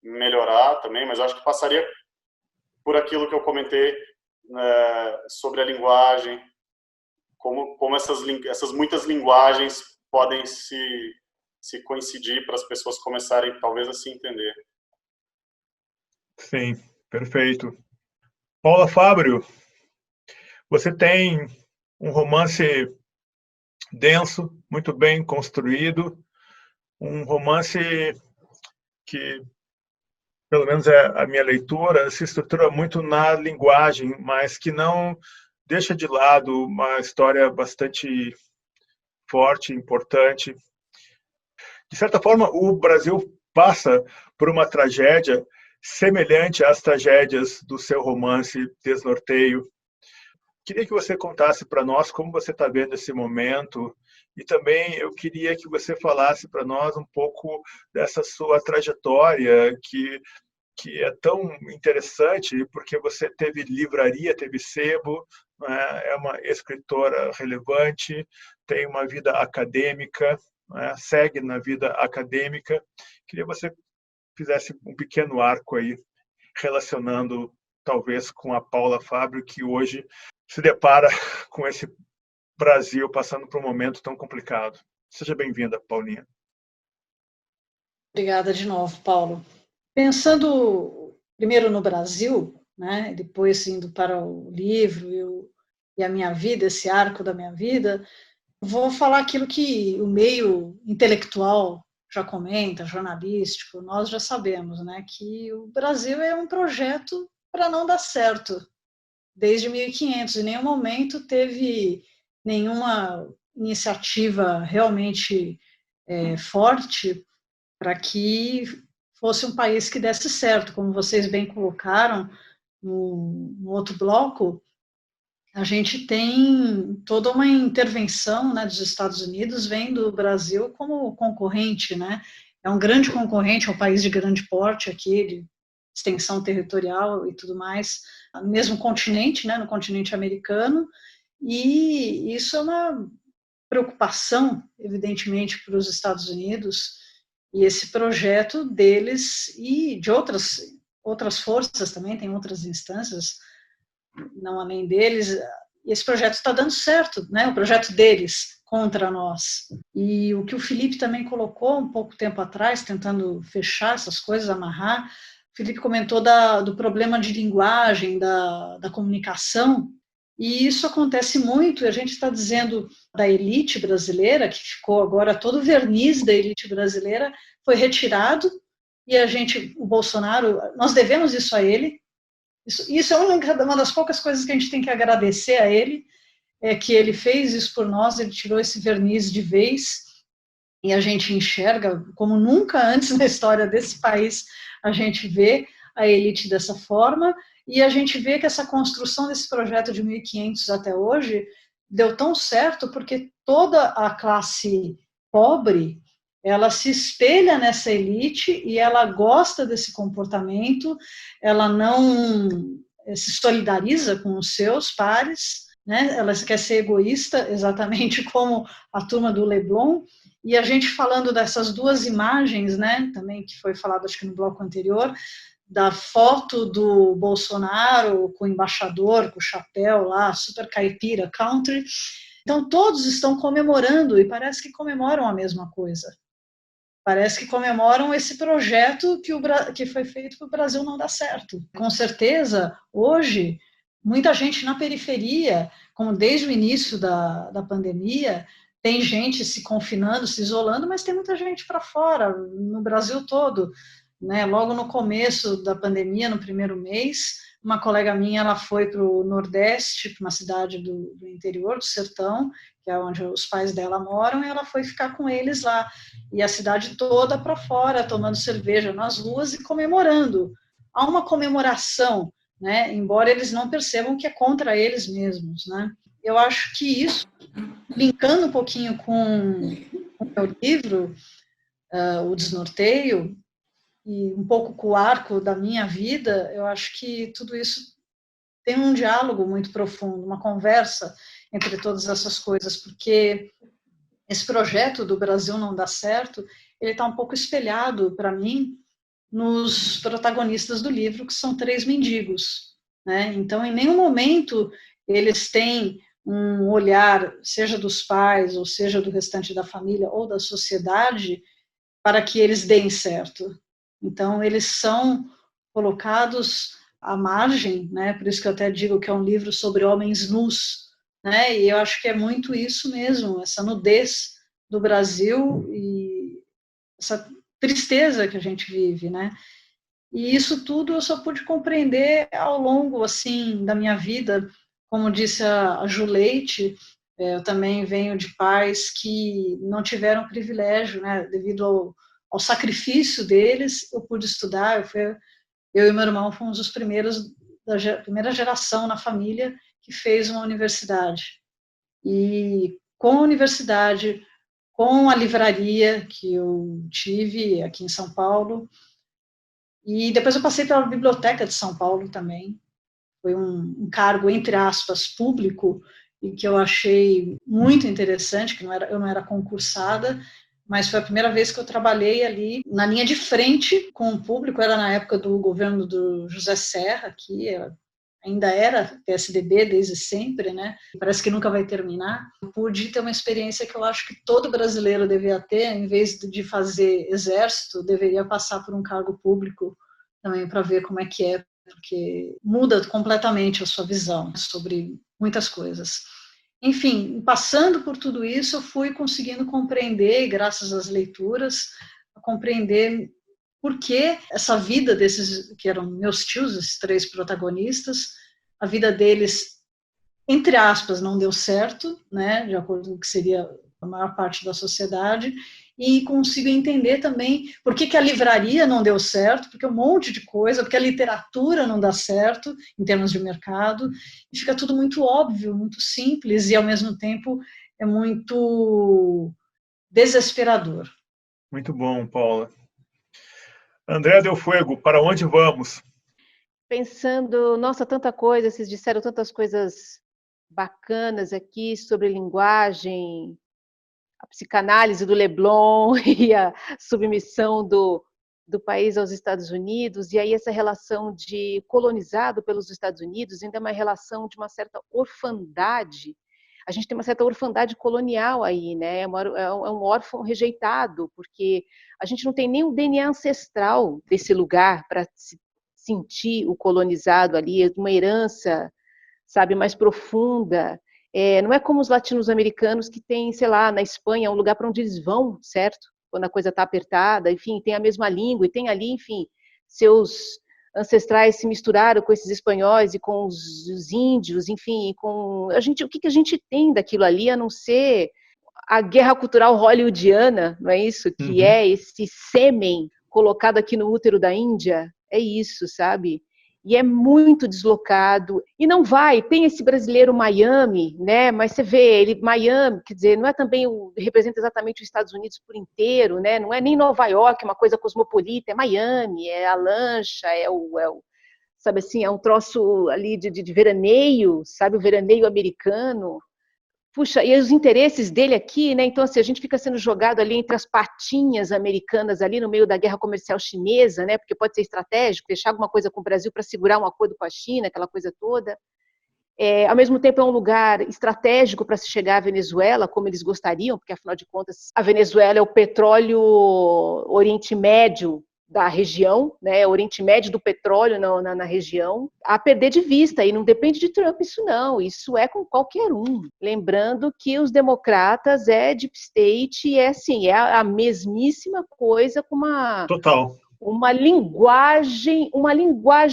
melhorar também, mas eu acho que passaria por aquilo que eu comentei, né, sobre a linguagem, como essas muitas linguagens podem se coincidir para as pessoas começarem talvez a se entender. Sim, perfeito. Paula Fábrio, você tem um romance denso, muito bem construído, um romance que, pelo menos é a minha leitura, se estrutura muito na linguagem, mas que não deixa de lado uma história bastante forte, importante. De certa forma, o Brasil passa por uma tragédia semelhante às tragédias do seu romance Desnorteio. Queria que você contasse para nós como você está vendo esse momento, e também eu queria que você falasse para nós um pouco dessa sua trajetória que é tão interessante, porque você teve livraria, teve sebo, né? É uma escritora relevante, tem uma vida acadêmica, né? Segue na vida acadêmica. Queria que você fizesse um pequeno arco aí, relacionando talvez com a Paula Fábrio, que hoje se depara com esse Brasil passando por um momento tão complicado. Seja bem-vinda, Paulinha. Obrigada de novo, Paulo. Pensando primeiro no Brasil, né, depois indo para o livro e a minha vida, esse arco da minha vida, vou falar aquilo que o meio intelectual já comenta, jornalístico, nós já sabemos, né, que o Brasil é um projeto para não dar certo. Desde 1500, em nenhum momento teve nenhuma iniciativa realmente forte para que fosse um país que desse certo. Como vocês bem colocaram no outro bloco, a gente tem toda uma intervenção, né, dos Estados Unidos, vendo o Brasil como concorrente, né? É um grande concorrente, é um país de grande porte aqui, de extensão territorial e tudo mais, no mesmo continente, né, no continente americano, e isso é uma preocupação, evidentemente, para os Estados Unidos, e esse projeto deles e de outras forças também, tem outras instâncias, não além deles, e esse projeto está dando certo, né? O projeto deles contra nós. E o que o Felipe também colocou um pouco tempo atrás, tentando fechar essas coisas, amarrar, o Felipe comentou do problema de linguagem, da comunicação, e isso acontece muito, e a gente está dizendo da elite brasileira, que ficou agora, todo o verniz da elite brasileira foi retirado, e o Bolsonaro, nós devemos isso a ele. Isso é uma das poucas coisas que a gente tem que agradecer a ele, é que ele fez isso por nós, ele tirou esse verniz de vez, e a gente enxerga, como nunca antes na história desse país, a gente vê a elite dessa forma, e a gente vê que essa construção desse projeto de 1500 até hoje deu tão certo, porque toda a classe pobre, ela se espelha nessa elite e ela gosta desse comportamento, ela não se solidariza com os seus pares, né? Ela quer ser egoísta, exatamente como a turma do Leblon. E a gente falando dessas duas imagens, né, também que foi falado acho que no bloco anterior, da foto do Bolsonaro com o embaixador, com o chapéu lá, super caipira, country. Então todos estão comemorando e parece que comemoram a mesma coisa. Parece que comemoram esse projeto que foi feito para o Brasil não dar certo. Com certeza, hoje, muita gente na periferia, como desde o início da pandemia, tem gente se confinando, se isolando, mas tem muita gente para fora, no Brasil todo. Né? Logo no começo da pandemia, no primeiro mês, uma colega minha ela foi para o Nordeste, para uma cidade do interior, do sertão, que é onde os pais dela moram, e ela foi ficar com eles lá. E a cidade toda para fora, tomando cerveja nas ruas e comemorando. Há uma comemoração, né? Embora eles não percebam que é contra eles mesmos. Né? Eu acho que isso, linkando um pouquinho com o meu livro, O Desnorteio, e um pouco com o arco da minha vida, eu acho que tudo isso tem um diálogo muito profundo, uma conversa entre todas essas coisas, porque esse projeto do Brasil não dá certo, ele está um pouco espelhado, para mim, nos protagonistas do livro, que são 3 mendigos. Né? Então, em nenhum momento eles têm um olhar, seja dos pais, ou seja do restante da família, ou da sociedade, para que eles deem certo. Então, eles são colocados à margem, né? Por isso que eu até digo que é um livro sobre homens nus, né? E eu acho que é muito isso mesmo, essa nudez do Brasil e essa tristeza que a gente vive, né? E isso tudo eu só pude compreender ao longo, assim, da minha vida. Como disse a Ju Leite, eu também venho de pais que não tiveram privilégio, né? Devido ao sacrifício deles, eu pude estudar, eu e meu irmão fomos os primeiros, da primeira geração na família que fez uma universidade. E com a universidade, com a livraria que eu tive aqui em São Paulo, e depois eu passei pela Biblioteca de São Paulo também, foi um cargo, entre aspas, público, e que eu achei muito interessante, que eu não era concursada, mas foi a primeira vez que eu trabalhei ali na linha de frente com o público, era na época do governo do José Serra, que ainda era PSDB desde sempre, né? Parece que nunca vai terminar. Eu pude ter uma experiência que eu acho que todo brasileiro deveria ter, em vez de fazer exército, deveria passar por um cargo público também para ver como é que é, porque muda completamente a sua visão sobre muitas coisas. Enfim, passando por tudo isso, eu fui conseguindo compreender, graças às leituras, compreender por que essa vida desses, que eram meus tios, esses 3 protagonistas, a vida deles, entre aspas, não deu certo, né, de acordo com o que seria a maior parte da sociedade, e consigo entender também por que a livraria não deu certo, porque um monte de coisa, porque a literatura não dá certo em termos de mercado, e fica tudo muito óbvio, muito simples, e ao mesmo tempo é muito desesperador. Muito bom, Paula. André Del Fuego, para onde vamos? Pensando, nossa, tanta coisa, vocês disseram tantas coisas bacanas aqui sobre linguagem, a psicanálise do Leblon e a submissão do país aos Estados Unidos, e aí essa relação de colonizado pelos Estados Unidos ainda é uma relação de uma certa orfandade. A gente tem uma certa orfandade colonial aí, né? É um órfão rejeitado, porque a gente não tem nem o DNA ancestral desse lugar para se sentir o colonizado ali, é uma herança, sabe, mais profunda. Não é como os latino-americanos que têm, sei lá, na Espanha, um lugar para onde eles vão, certo? Quando a coisa está apertada, enfim, tem a mesma língua e tem ali, enfim, seus ancestrais se misturaram com esses espanhóis e com os índios, enfim, com o que a gente tem daquilo ali, a não ser a guerra cultural hollywoodiana, não é isso? Que é esse sêmen colocado aqui no útero da Índia, é isso, sabe? E é muito deslocado, e não vai, tem esse brasileiro Miami, né? Mas você vê, ele Miami, quer dizer, não é também, representa exatamente os Estados Unidos por inteiro, né? Não é nem Nova York, uma coisa cosmopolita, é Miami, é a lancha, sabe assim, é um troço ali de veraneio, sabe, o veraneio americano. Puxa, e os interesses dele aqui, né? Então, assim, a gente fica sendo jogado ali entre as patinhas americanas, ali no meio da guerra comercial chinesa, né? Porque pode ser estratégico, deixar alguma coisa com o Brasil para segurar um acordo com a China, aquela coisa toda. Ao mesmo tempo, é um lugar estratégico para se chegar à Venezuela, como eles gostariam, porque, afinal de contas, a Venezuela é o petróleo Oriente Médio da região, né, Oriente Médio do petróleo na região, a perder de vista, e não depende de Trump isso não, isso é com qualquer um. Lembrando que os democratas é deep state, e assim, é a mesmíssima coisa com uma linguagem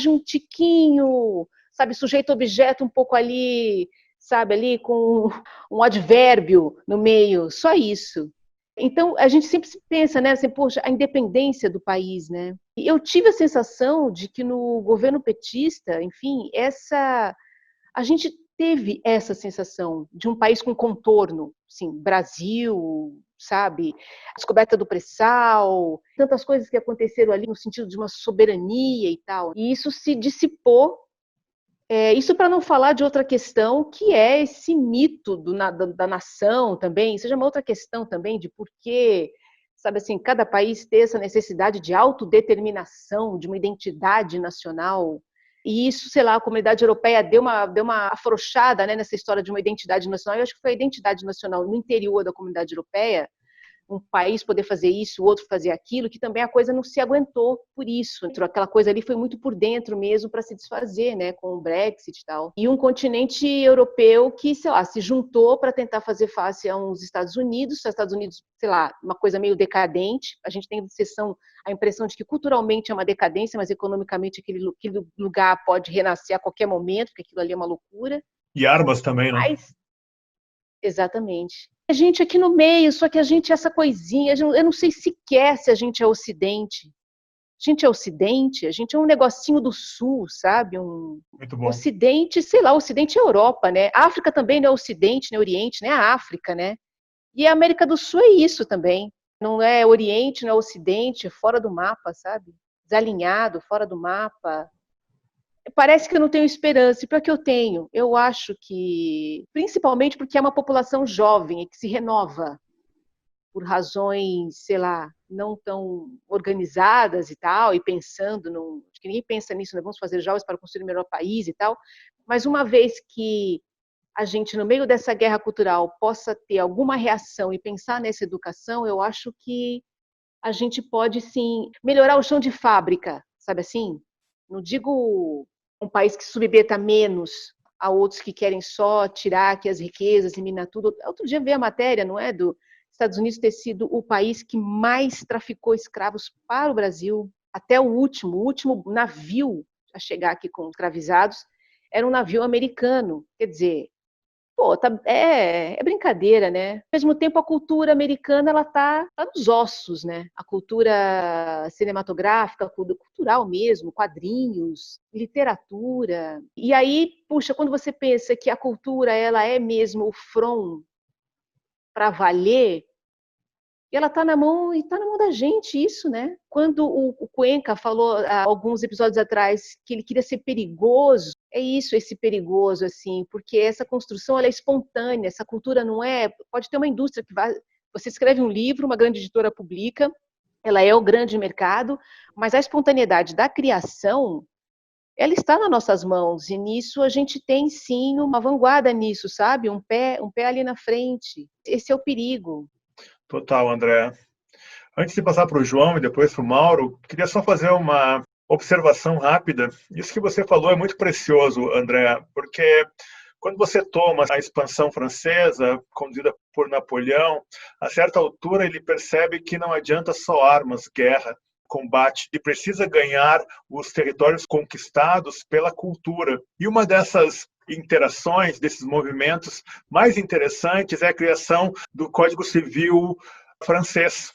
um tiquinho, sabe, sujeito-objeto um pouco ali, sabe, ali com um advérbio no meio, só isso. Então, a gente sempre se pensa, né, assim, poxa, a independência do país, né? E eu tive a sensação de que no governo petista, enfim, a gente teve essa sensação de um país com contorno, assim, Brasil, sabe? A descoberta do pré-sal, tantas coisas que aconteceram ali no sentido de uma soberania e tal. E isso se dissipou. Isso para não falar de outra questão, que é esse mito da nação também, seja uma outra questão também de por que, sabe assim, cada país ter essa necessidade de autodeterminação, de uma identidade nacional. E isso, sei lá, a comunidade europeia deu uma afrouxada, né, nessa história de uma identidade nacional. Eu acho que foi a identidade nacional no interior da comunidade europeia, um país poder fazer isso, o outro fazer aquilo, que também a coisa não se aguentou por isso. Aquela coisa ali foi muito por dentro mesmo para se desfazer, né, com o Brexit e tal. E um continente europeu que, sei lá, se juntou para tentar fazer face a uns Estados Unidos, sei lá, uma coisa meio decadente. A gente tem a impressão de que culturalmente é uma decadência, mas economicamente aquele lugar pode renascer a qualquer momento, porque aquilo ali é uma loucura. E armas também, né? Exatamente. A gente aqui no meio, só que a gente é essa coisinha, eu não sei sequer se a gente é Ocidente. A gente é Ocidente, a gente é um negocinho do Sul, sabe? Muito bom. Ocidente, sei lá, Ocidente é Europa, né? A África também não é Ocidente, nem Oriente, né? A África, né? E a América do Sul é isso também. Não é Oriente, não é Ocidente, é fora do mapa, sabe? Desalinhado, fora do mapa. Parece que eu não tenho esperança, e pior que eu tenho. Eu acho que, principalmente porque é uma população jovem e que se renova por razões, sei lá, não tão organizadas e tal, e pensando, acho que ninguém pensa nisso, né? Vamos fazer jovens para construir um melhor país e tal, mas uma vez que a gente, no meio dessa guerra cultural, possa ter alguma reação e pensar nessa educação, eu acho que a gente pode, sim, melhorar o chão de fábrica, sabe assim? Não digo um país que submeta menos a outros que querem só tirar aqui as riquezas, eliminar tudo. Outro dia veio a matéria, não é, dos Estados Unidos ter sido o país que mais traficou escravos para o Brasil, até o último navio a chegar aqui com escravizados era um navio americano. Quer dizer, Pô, é brincadeira, né? Ao mesmo tempo, a cultura americana, ela tá nos ossos, né? A cultura cinematográfica, cultural mesmo, quadrinhos, literatura. E aí, puxa, quando você pensa que a cultura, ela é mesmo o front para valer, e ela está na mão da gente isso, né? Quando o Cuenca falou há alguns episódios atrás que ele queria ser perigoso, é isso, esse perigoso, assim, porque essa construção ela é espontânea, essa cultura não é. Pode ter uma indústria que vai. Você escreve um livro, uma grande editora publica, ela é o grande mercado, mas a espontaneidade da criação, ela está nas nossas mãos, e nisso a gente tem sim uma vanguarda nisso, sabe? Um pé ali na frente. Esse é o perigo. Total, André. Antes de passar para o João e depois para o Mauro, queria só fazer uma observação rápida. Isso que você falou é muito precioso, André, porque quando você toma a expansão francesa, conduzida por Napoleão, a certa altura ele percebe que não adianta só armas, guerra, combate, ele precisa ganhar os territórios conquistados pela cultura. E uma dessas interações, desses movimentos mais interessantes é a criação do Código Civil francês,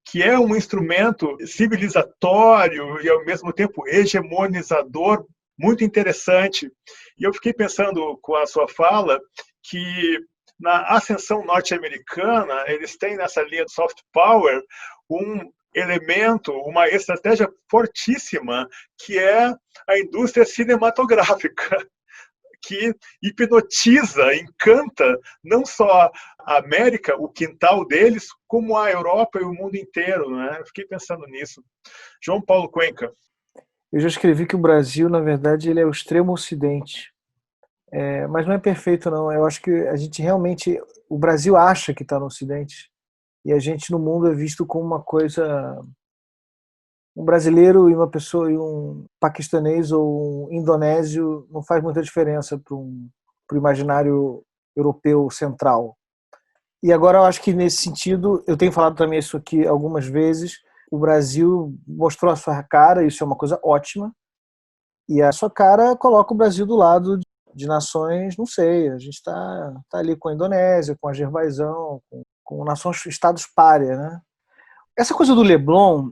que é um instrumento civilizatório e, ao mesmo tempo, hegemonizador, muito interessante. E eu fiquei pensando, com a sua fala, que na ascensão norte-americana, eles têm nessa linha de soft power um elemento, uma estratégia fortíssima, que é a indústria cinematográfica, que hipnotiza, encanta não só a América, o quintal deles, como a Europa e o mundo inteiro, né? Eu fiquei pensando nisso. João Paulo Cuenca. Eu já escrevi que o Brasil, na verdade, ele é o extremo ocidente. Mas não é perfeito, não. Eu acho que a gente realmente... O Brasil acha que está no ocidente, e a gente no mundo é visto como uma coisa... Um brasileiro e uma pessoa, e um paquistanês ou um indonésio não faz muita diferença para o imaginário europeu central. E agora eu acho que nesse sentido, eu tenho falado também isso aqui algumas vezes, o Brasil mostrou a sua cara, isso é uma coisa ótima, e a sua cara coloca o Brasil do lado de nações, não sei, a gente está ali com a Indonésia, com a Azerbaijão, com nações, estados pária, né? Essa coisa do Leblon,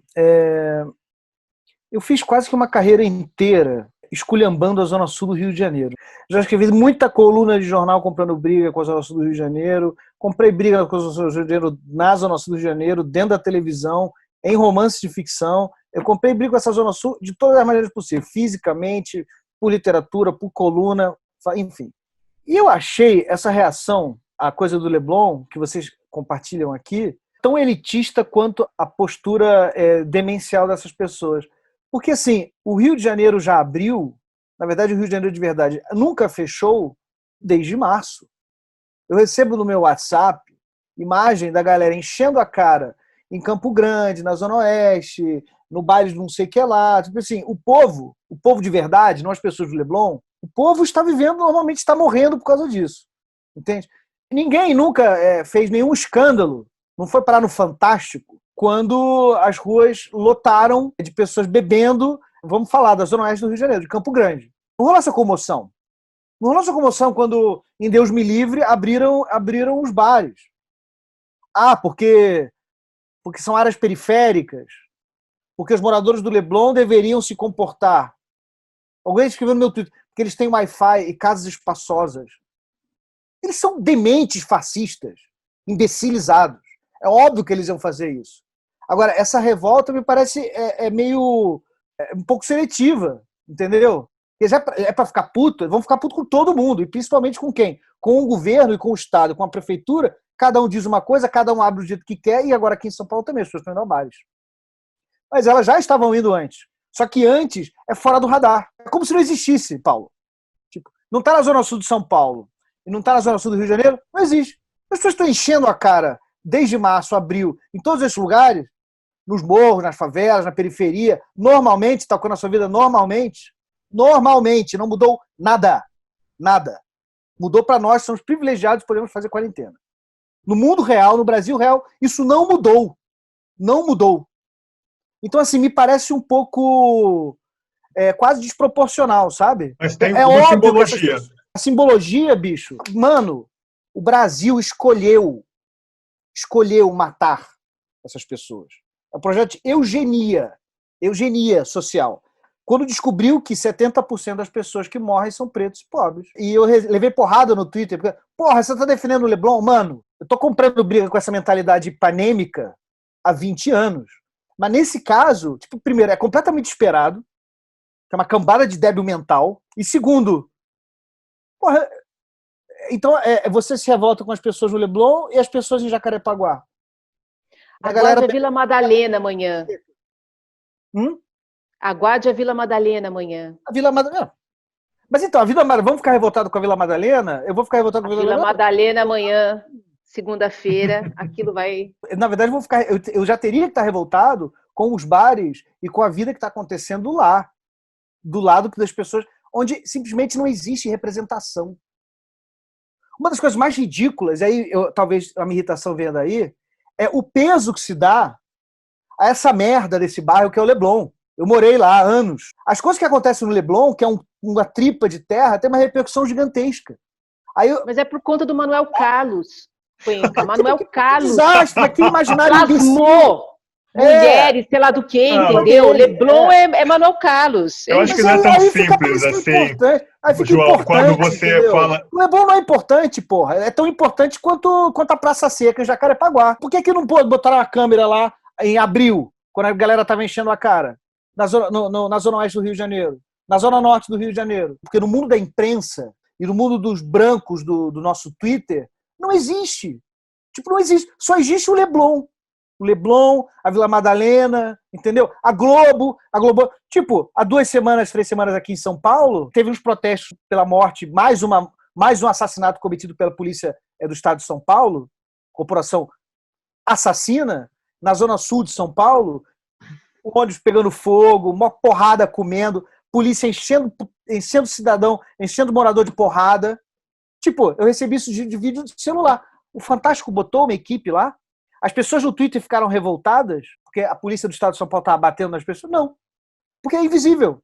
eu fiz quase que uma carreira inteira esculhambando a Zona Sul do Rio de Janeiro. Já escrevi muita coluna de jornal comprando briga com a Zona Sul do Rio de Janeiro, comprei briga com a Zona Sul do Rio de Janeiro na Zona Sul do Rio de Janeiro, dentro da televisão, em romances de ficção. Eu comprei briga com essa Zona Sul de todas as maneiras possíveis, fisicamente, por literatura, por coluna, enfim. E eu achei essa reação à coisa do Leblon, que vocês compartilham aqui, tão elitista quanto a postura demencial dessas pessoas. Porque, assim, o Rio de Janeiro já abriu, na verdade, o Rio de Janeiro de verdade nunca fechou desde março. Eu recebo no meu WhatsApp imagem da galera enchendo a cara em Campo Grande, na Zona Oeste, no baile de não sei o que lá. Tipo assim, o povo de verdade, não as pessoas do Leblon, o povo está vivendo, normalmente está morrendo por causa disso. Entende? Ninguém nunca fez nenhum escândalo, não foi parar no Fantástico, quando as ruas lotaram de pessoas bebendo, vamos falar da Zona Oeste do Rio de Janeiro, de Campo Grande. Não rolou essa comoção. Não rolou essa comoção quando, em Deus me livre, abriram os bares. Porque são áreas periféricas, porque os moradores do Leblon deveriam se comportar. Alguém escreveu no meu Twitter que eles têm Wi-Fi e casas espaçosas. Eles são dementes fascistas, imbecilizados. É óbvio que eles iam fazer isso. Agora, essa revolta me parece meio um pouco seletiva, entendeu? Porque já é para ficar puto, vão ficar puto com todo mundo, e principalmente com quem? Com o governo e com o Estado, com a prefeitura, cada um diz uma coisa, cada um abre o jeito que quer, e agora aqui em São Paulo também, as pessoas estão indo a bares. Mas elas já estavam indo antes. Só que antes é fora do radar. É como se não existisse, Paulo. Tipo, não está na Zona Sul de São Paulo e não está na Zona Sul do Rio de Janeiro, não existe. As pessoas estão enchendo a cara desde março, abril, em todos esses lugares, nos morros, nas favelas, na periferia, normalmente, está com a sua vida normalmente, não mudou nada. Nada. Mudou para nós, somos privilegiados, podemos fazer quarentena. No mundo real, no Brasil real, isso não mudou. Não mudou. Então, assim, me parece um pouco quase desproporcional, sabe? Mas tem uma simbologia. A simbologia, bicho, mano, o Brasil escolheu matar essas pessoas. É um projeto de eugenia social. Quando descobriu que 70% das pessoas que morrem são pretos e pobres. E eu levei porrada no Twitter, porque, porra, você tá defendendo o Leblon? Mano, eu tô comprando briga com essa mentalidade panêmica há 20 anos. Mas nesse caso, tipo, primeiro, é completamente esperado, que é uma cambada de débil mental. E segundo, porra, então você se revolta com as pessoas no Leblon e as pessoas em Jacarepaguá. Aguarde a Vila Madalena amanhã. Hum? Aguarde a Vila Madalena amanhã. A Vila Madalena. Mas então, a Vila Madalena, vamos ficar revoltado com a Vila Madalena? Eu vou ficar revoltado com a Vila Madalena amanhã, segunda-feira, aquilo vai... Na verdade, eu já teria que estar revoltado com os bares e com a vida que está acontecendo lá. Do lado das pessoas, onde simplesmente não existe representação. Uma das coisas mais ridículas, e aí talvez a minha irritação venha daí, é o peso que se dá a essa merda desse bairro que é o Leblon. Eu morei lá há anos. As coisas que acontecem no Leblon, que é uma tripa de terra, tem uma repercussão gigantesca. Mas é por conta do Manuel Carlos. Manuel Carlos. Desastre, aquele imaginário plasmou mulheres, sei lá do que, entendeu? Leblon é Manuel Carlos. Eu acho que não é tão simples assim. João, quando você fala... O Leblon não é importante, porra. É tão importante quanto a Praça Seca em Jacarepaguá. Por que não pôde botar uma câmera lá em abril, quando a galera tava enchendo a cara? Na zona oeste do Rio de Janeiro. Na zona norte do Rio de Janeiro. Porque no mundo da imprensa e no mundo dos brancos do nosso Twitter, não existe. Tipo, não existe. Só existe o Leblon. O Leblon, a Vila Madalena, entendeu? A Globo. Tipo, há 3 semanas aqui em São Paulo, teve uns protestos pela morte, mais um assassinato cometido pela polícia do estado de São Paulo, corporação assassina, na zona sul de São Paulo, ônibus pegando fogo, uma porrada comendo, polícia enchendo cidadão, enchendo morador de porrada. Tipo, eu recebi isso de vídeo de celular. O Fantástico botou uma equipe lá. As pessoas no Twitter ficaram revoltadas porque a polícia do estado de São Paulo estava batendo nas pessoas? Não. Porque é invisível.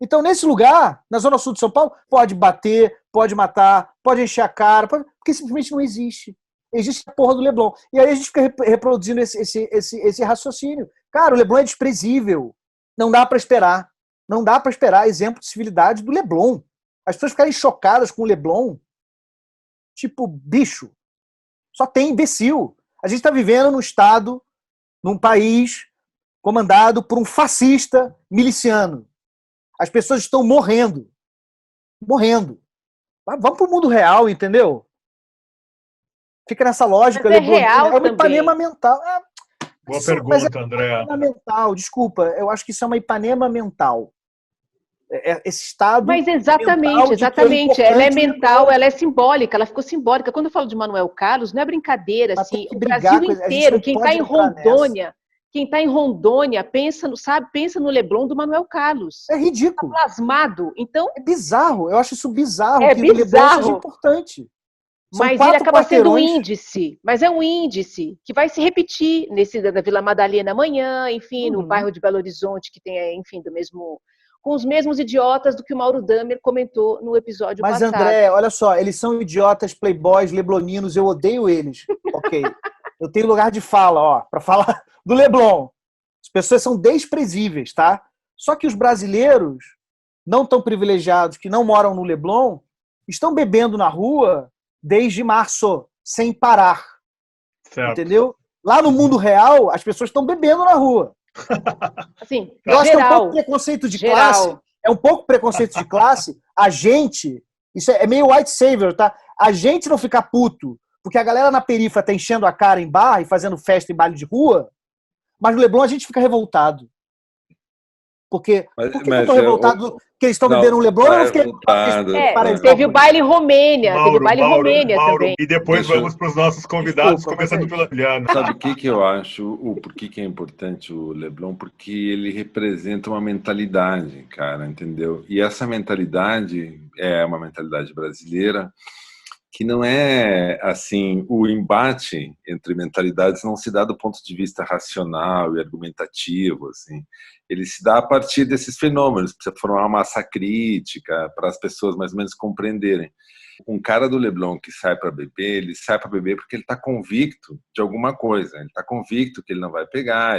Então, nesse lugar, na zona sul de São Paulo, pode bater, pode matar, pode encher a cara, porque simplesmente não existe. Existe a porra do Leblon. E aí a gente fica reproduzindo esse raciocínio. Cara, o Leblon é desprezível. Não dá para esperar. Não dá para esperar exemplo de civilidade do Leblon. As pessoas ficarem chocadas com o Leblon. Tipo, bicho. Só tem imbecil. A gente está vivendo num estado, num país comandado por um fascista miliciano. As pessoas estão morrendo. Morrendo. Vamos para o mundo real, entendeu? Fica nessa lógica. Mas é real uma Ipanema mental. Boa pergunta, André. Mental, desculpa. Eu acho que isso é uma Ipanema mental. Esse estado. Mas exatamente. Ela é mental, ela é simbólica, ela ficou simbólica. Quando eu falo de Manuel Carlos, não é brincadeira, assim, o Brasil inteiro, quem está em Rondônia, pensa no Leblon do Manuel Carlos. É ridículo. Tá plasmado. Então, é bizarro, eu acho isso bizarro. É que bizarro. O Leblon seja importante. Mas ele acaba sendo um índice. Mas é um índice que vai se repetir nesse da Vila Madalena amanhã, enfim, no bairro de Belo Horizonte, que tem, enfim, com os mesmos idiotas do que o Mauro Damer comentou no episódio passado. Mas, André, olha só, eles são idiotas, playboys, lebloninos, eu odeio eles. Ok. Eu tenho lugar de fala, ó, para falar do Leblon. As pessoas são desprezíveis, tá? Só que os brasileiros, não tão privilegiados, que não moram no Leblon, estão bebendo na rua desde março, sem parar. Certo. Entendeu? Lá no mundo real, as pessoas estão bebendo na rua. Assim, eu acho que é um pouco preconceito de classe. É um pouco preconceito de classe. A gente, isso é meio white savior, tá? A gente não ficar puto, porque a galera na perifa tá enchendo a cara em bar e fazendo festa em baile de rua, mas no Leblon a gente fica revoltado. Por que eu tô revoltado que eles estão bebendo um Leblon? Eu não fiquei revoltado. Teve o baile Romênia. Mauro, também. E depois vamos para os nossos convidados, começando pela Juliana. Sabe o que eu acho? Por que é importante o Leblon? Porque ele representa uma mentalidade, cara, entendeu? E essa mentalidade é uma mentalidade brasileira que não é assim, o embate entre mentalidades não se dá do ponto de vista racional e argumentativo, assim. Ele se dá a partir desses fenômenos, precisa formar uma massa crítica para as pessoas mais ou menos compreenderem. Um cara do Leblon que sai para beber, ele sai para beber porque ele está convicto de alguma coisa, ele está convicto que ele não vai pegar,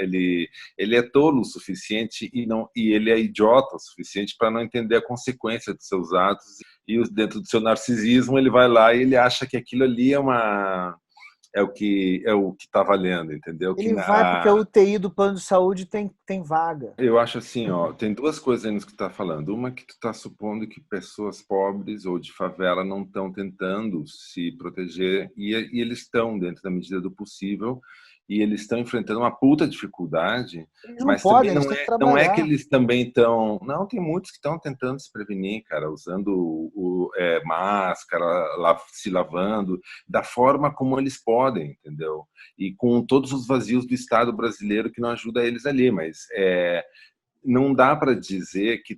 ele é tolo o suficiente e ele é idiota o suficiente para não entender a consequência dos seus atos, e dentro do seu narcisismo ele vai lá e ele acha que aquilo ali é o que está valendo, entendeu? Ele vai porque a UTI do plano de saúde tem vaga. Eu acho assim, tem duas coisas aí no que tu está falando. Uma, que tu está supondo que pessoas pobres ou de favela não estão tentando se proteger, e eles estão, dentro da medida do possível, e eles estão enfrentando uma puta dificuldade, Eles não mas podem, também eles têm que não é trabalhar. que eles também estão... Não, tem muitos que estão tentando se prevenir, cara, usando máscara, se lavando, da forma como eles podem, entendeu? E com todos os vazios do Estado brasileiro que não ajuda eles ali, mas não dá para dizer que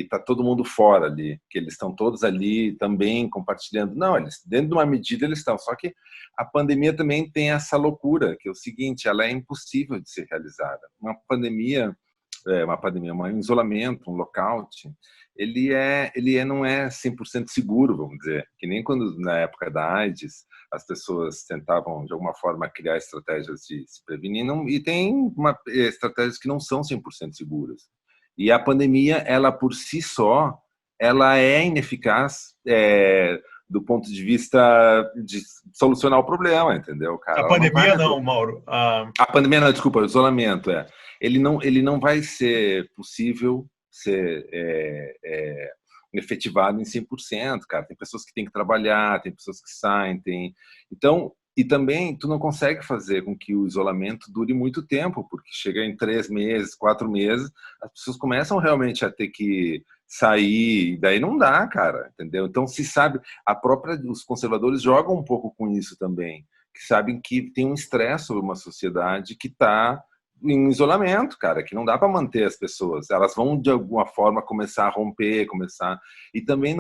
tá todo mundo fora ali, que eles estão todos ali também compartilhando. Não, eles, dentro de uma medida, eles estão. Só que a pandemia também tem essa loucura, que é o seguinte, ela é impossível de ser realizada. Um isolamento, um lockout, ele não é 100% seguro, vamos dizer. Que nem quando, na época da AIDS, as pessoas tentavam, de alguma forma, criar estratégias de se prevenir, e tem estratégias que não são 100% seguras. E a pandemia, ela por si só, ela é ineficaz do ponto de vista de solucionar o problema, entendeu, cara? A pandemia não, Mauro. A pandemia não, desculpa, o isolamento, ele não vai ser possível ser efetivado em 100%, cara. Tem pessoas que têm que trabalhar, tem pessoas que saem, Então, e também tu não consegue fazer com que o isolamento dure muito tempo, porque chega em 3 meses, 4 meses, as pessoas começam realmente a ter que sair, e daí não dá, cara, entendeu? Então, se sabe, os conservadores jogam um pouco com isso também, que sabem que tem um estresse sobre uma sociedade que está em isolamento, cara, que não dá para manter as pessoas. Elas vão, de alguma forma, começar a romper, e também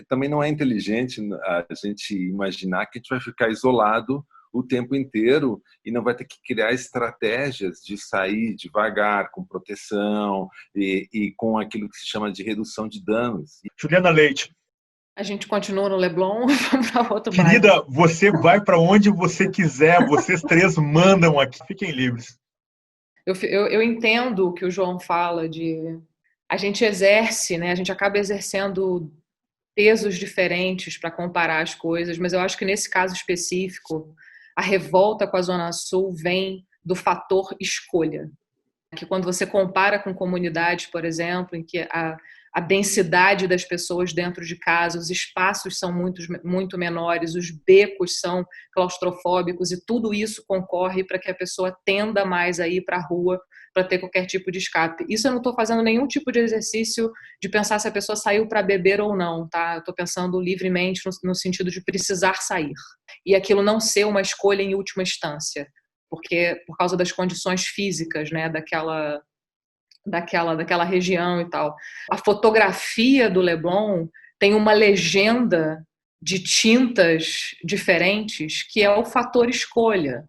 também não é inteligente a gente imaginar que a gente vai ficar isolado o tempo inteiro e não vai ter que criar estratégias de sair devagar, com proteção e com aquilo que se chama de redução de danos. Juliana Leite. A gente continua no Leblon, vamos para outro bairro. Querida, você vai para onde você quiser, vocês três mandam aqui, fiquem livres. Eu entendo o que o João fala a gente exerce, né? A gente acaba exercendo pesos diferentes para comparar as coisas, mas eu acho que nesse caso específico, a revolta com a Zona Sul vem do fator escolha. Que quando você compara com comunidades, por exemplo, em que a densidade das pessoas dentro de casa, os espaços são muito menores, os becos são claustrofóbicos e tudo isso concorre para que a pessoa tenda mais a ir para a rua para ter qualquer tipo de escape. Isso eu não estou fazendo nenhum tipo de exercício de pensar se a pessoa saiu para beber ou não, tá? Eu estou pensando livremente no sentido de precisar sair. E aquilo não ser uma escolha em última instância, porque por causa das condições físicas, né, daquela região e tal. A fotografia do Leblon tem uma legenda de tintas diferentes, que é o fator escolha,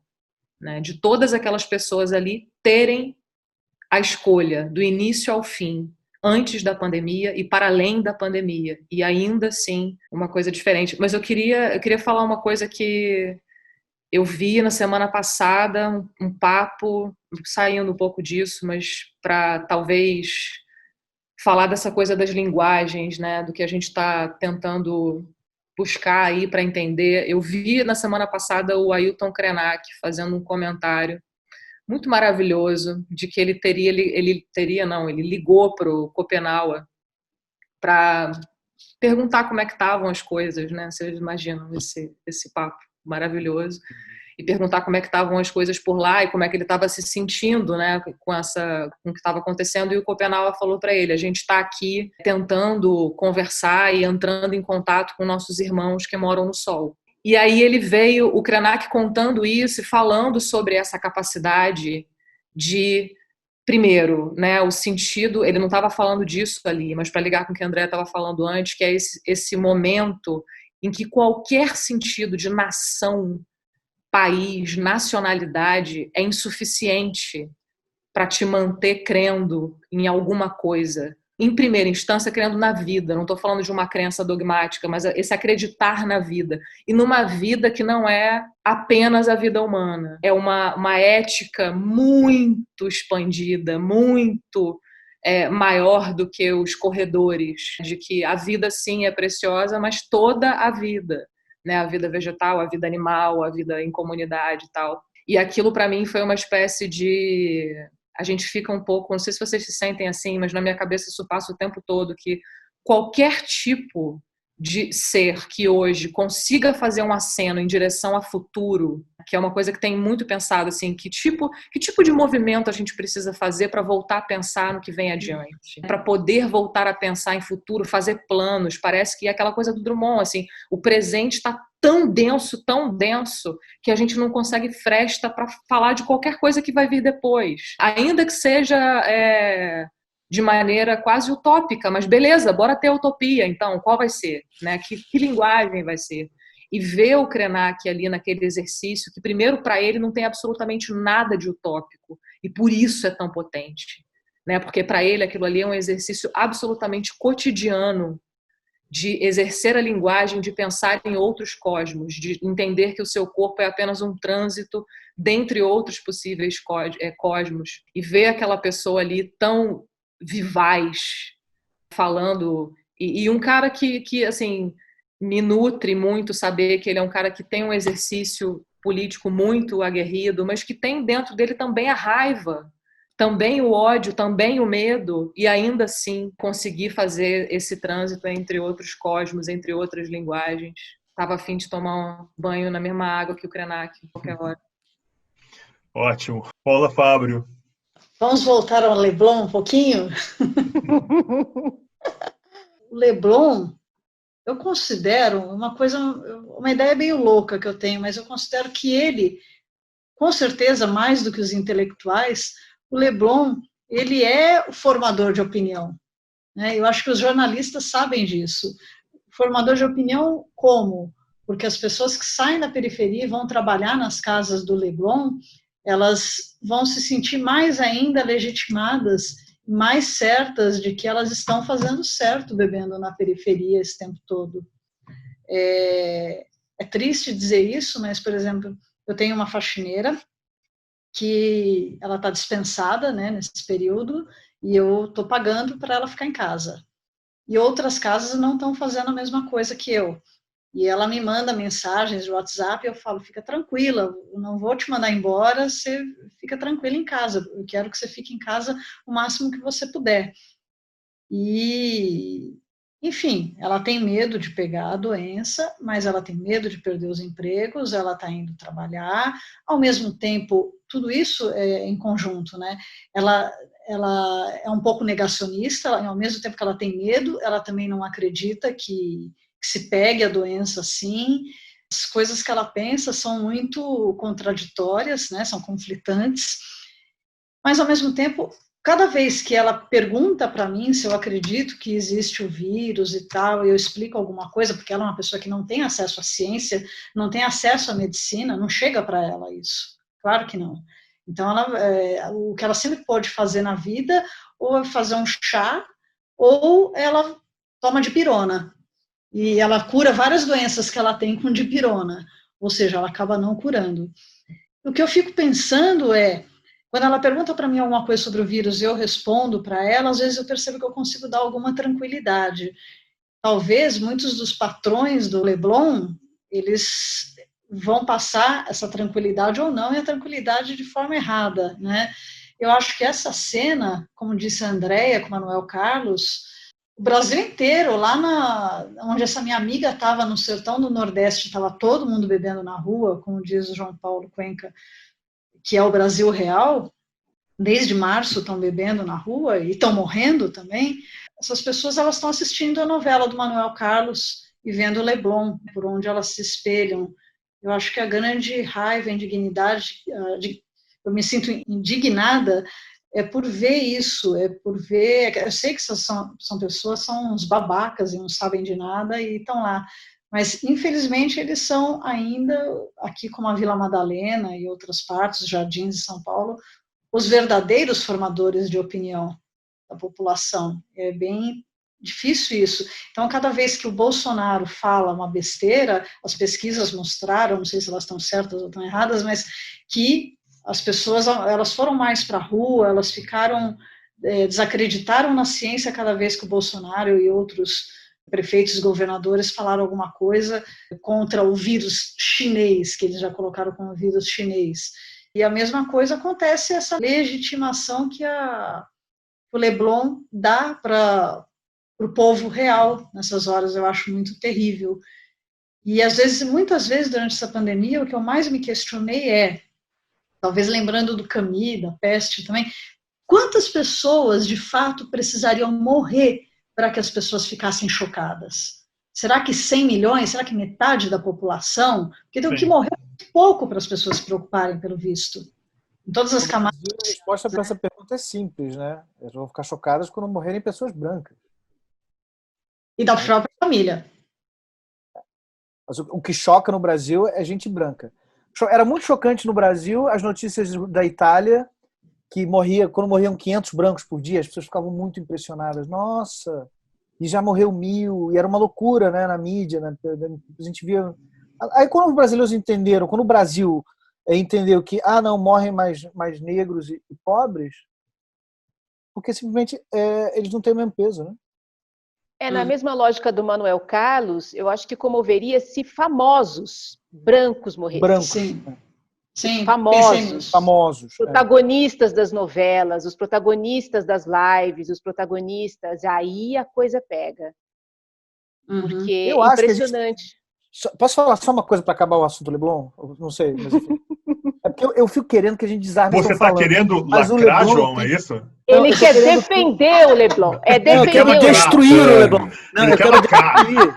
né, de todas aquelas pessoas ali terem a escolha do início ao fim, antes da pandemia e para além da pandemia, e ainda assim uma coisa diferente. Mas eu queria falar uma coisa que eu vi na semana passada, um papo, saindo um pouco disso, mas para talvez falar dessa coisa das linguagens, né, do que a gente está tentando buscar aí para entender. Eu vi na semana passada o Ailton Krenak fazendo um comentário muito maravilhoso de que ele ligou para o Copenhague para perguntar como é que estavam as coisas, né? Vocês imaginam esse papo maravilhoso, e perguntar como é que estavam as coisas por lá e como é que ele estava se sentindo, né, com o que estava acontecendo. E o Copenhague falou para ele: a gente está aqui tentando conversar e entrando em contato com nossos irmãos que moram no Sol. E aí ele veio, o Krenak, contando isso e falando sobre essa capacidade de, primeiro, né, o sentido, ele não estava falando disso ali, mas para ligar com o que a André estava falando antes, que é esse momento em que qualquer sentido de nação, país, nacionalidade é insuficiente para te manter crendo em alguma coisa. Em primeira instância, crendo na vida. Não estou falando de uma crença dogmática, mas esse acreditar na vida. E numa vida que não é apenas a vida humana. É uma ética muito expandida, muito maior do que os corredores. De que a vida, sim, é preciosa, mas toda a vida. Né? A vida vegetal, a vida animal, a vida em comunidade e tal. E aquilo, para mim, foi uma espécie de... A gente fica um pouco, não sei se vocês se sentem assim, mas na minha cabeça isso passa o tempo todo, que qualquer tipo de ser que hoje consiga fazer um aceno em direção ao futuro, que é uma coisa que tem muito pensado, assim, que tipo de movimento a gente precisa fazer para voltar a pensar no que vem adiante, para poder voltar a pensar em futuro, fazer planos. Parece que é aquela coisa do Drummond, assim, o presente está tão denso, que a gente não consegue fresta para falar de qualquer coisa que vai vir depois. Ainda que seja de maneira quase utópica, mas beleza, bora ter utopia, então, qual vai ser? Né? Que linguagem vai ser? E ver o Krenak ali naquele exercício, que primeiro para ele não tem absolutamente nada de utópico, e por isso é tão potente. Né? Porque para ele aquilo ali é um exercício absolutamente cotidiano, de exercer a linguagem, de pensar em outros cosmos, de entender que o seu corpo é apenas um trânsito dentre outros possíveis cosmos, e ver aquela pessoa ali tão vivaz, falando, e um cara que assim, me nutre muito saber que ele é um cara que tem um exercício político muito aguerrido, mas que tem dentro dele também a raiva, também o ódio, também o medo, e ainda assim conseguir fazer esse trânsito entre outros cosmos, entre outras linguagens. Estava a fim de tomar um banho na mesma água que o Krenak, qualquer hora. Ótimo. Paula Fábio. Vamos voltar ao Leblon um pouquinho? O Leblon, eu considero uma ideia meio louca que eu tenho, mas eu considero que ele, com certeza, mais do que os intelectuais, o Leblon, ele é o formador de opinião. Né? Eu acho que os jornalistas sabem disso. Formador de opinião como? Porque as pessoas que saem da periferia e vão trabalhar nas casas do Leblon, elas vão se sentir mais ainda legitimadas, mais certas de que elas estão fazendo certo bebendo na periferia esse tempo todo. É triste dizer isso, mas, por exemplo, eu tenho uma faxineira que ela está dispensada, né, nesse período, e eu estou pagando para ela ficar em casa. E outras casas não estão fazendo a mesma coisa que eu. E ela me manda mensagens de WhatsApp e eu falo, fica tranquila, eu não vou te mandar embora, você fica tranquila em casa, eu quero que você fique em casa o máximo que você puder. E, enfim, ela tem medo de pegar a doença, mas ela tem medo de perder os empregos, ela está indo trabalhar, ao mesmo tempo, tudo isso é em conjunto, né? Ela é um pouco negacionista, ao mesmo tempo que ela tem medo, ela também não acredita que se pegue a doença assim. As coisas que ela pensa são muito contraditórias, né? São conflitantes, mas ao mesmo tempo, cada vez que ela pergunta para mim se eu acredito que existe o vírus e tal, e eu explico alguma coisa, porque ela é uma pessoa que não tem acesso à ciência, não tem acesso à medicina, não chega para ela isso. Claro que não. Então, o que ela sempre pode fazer na vida, ou é fazer um chá, ou ela toma dipirona. E ela cura várias doenças que ela tem com dipirona, ou seja, ela acaba não curando. O que eu fico pensando é, quando ela pergunta para mim alguma coisa sobre o vírus e eu respondo para ela, às vezes eu percebo que eu consigo dar alguma tranquilidade. Talvez muitos dos patrões do Leblon, eles vão passar essa tranquilidade ou não, e a tranquilidade de forma errada, né? Eu acho que essa cena, como disse a Andréia, com o Manuel Carlos, o Brasil inteiro, lá onde essa minha amiga estava, no sertão do Nordeste, estava todo mundo bebendo na rua, como diz o João Paulo Cuenca, que é o Brasil real, desde março estão bebendo na rua e estão morrendo também. Essas pessoas, elas estão assistindo a novela do Manuel Carlos e vendo o Leblon, por onde elas se espelham. Eu acho que a grande raiva, a indignidade, eu me sinto indignada, é por ver isso, é por ver... Eu sei que são pessoas, são uns babacas e não sabem de nada e estão lá, Mas, infelizmente, eles são ainda, aqui como a Vila Madalena e outras partes, Jardins de São Paulo, os verdadeiros formadores de opinião da população. É bem difícil isso. Então, cada vez que o Bolsonaro fala uma besteira, as pesquisas mostraram, não sei se elas estão certas ou estão erradas, mas que as pessoas, elas foram mais para a rua, elas ficaram, desacreditaram na ciência cada vez que o Bolsonaro e outros prefeitos e governadores falaram alguma coisa contra o vírus chinês, que eles já colocaram como vírus chinês. E a mesma coisa acontece, essa legitimação que o Leblon dá para o povo real nessas horas, eu acho muito terrível. E às vezes, muitas vezes durante essa pandemia, o que eu mais me questionei talvez lembrando do Camus, da peste também, quantas pessoas de fato precisariam morrer para que as pessoas ficassem chocadas? Será que 100 milhões? Será que metade da população? Porque tem que morrer muito pouco para as pessoas se preocuparem, pelo visto. Em todas as camadas. A resposta para essa pergunta é simples, né? Elas vão ficar chocadas quando morrerem pessoas brancas. E da própria família. Mas o que choca no Brasil é gente branca. Era muito chocante no Brasil as notícias da Itália, que quando morriam 500 brancos por dia, as pessoas ficavam muito impressionadas. Nossa, e já morreu 1000, e era uma loucura, né, na mídia, né? A gente via. Aí quando os brasileiros entenderam, quando o Brasil entendeu que, não, morrem mais negros e pobres, porque simplesmente eles não têm o mesmo peso, né? Na mesma lógica do Manuel Carlos, eu acho que comoveria se famosos brancos morressem. Brancos. Sim, famosos. Protagonistas das novelas, os protagonistas das lives, os protagonistas, aí a coisa pega. Porque eu é impressionante. Posso falar só uma coisa para acabar o assunto Leblon? Não sei, mas enfim. É porque eu fico querendo que a gente desarme. Você está querendo lacrar, João, é isso? Ele quer defender o Leblon. Eu quero destruir o Leblon. Não, eu quero destruir.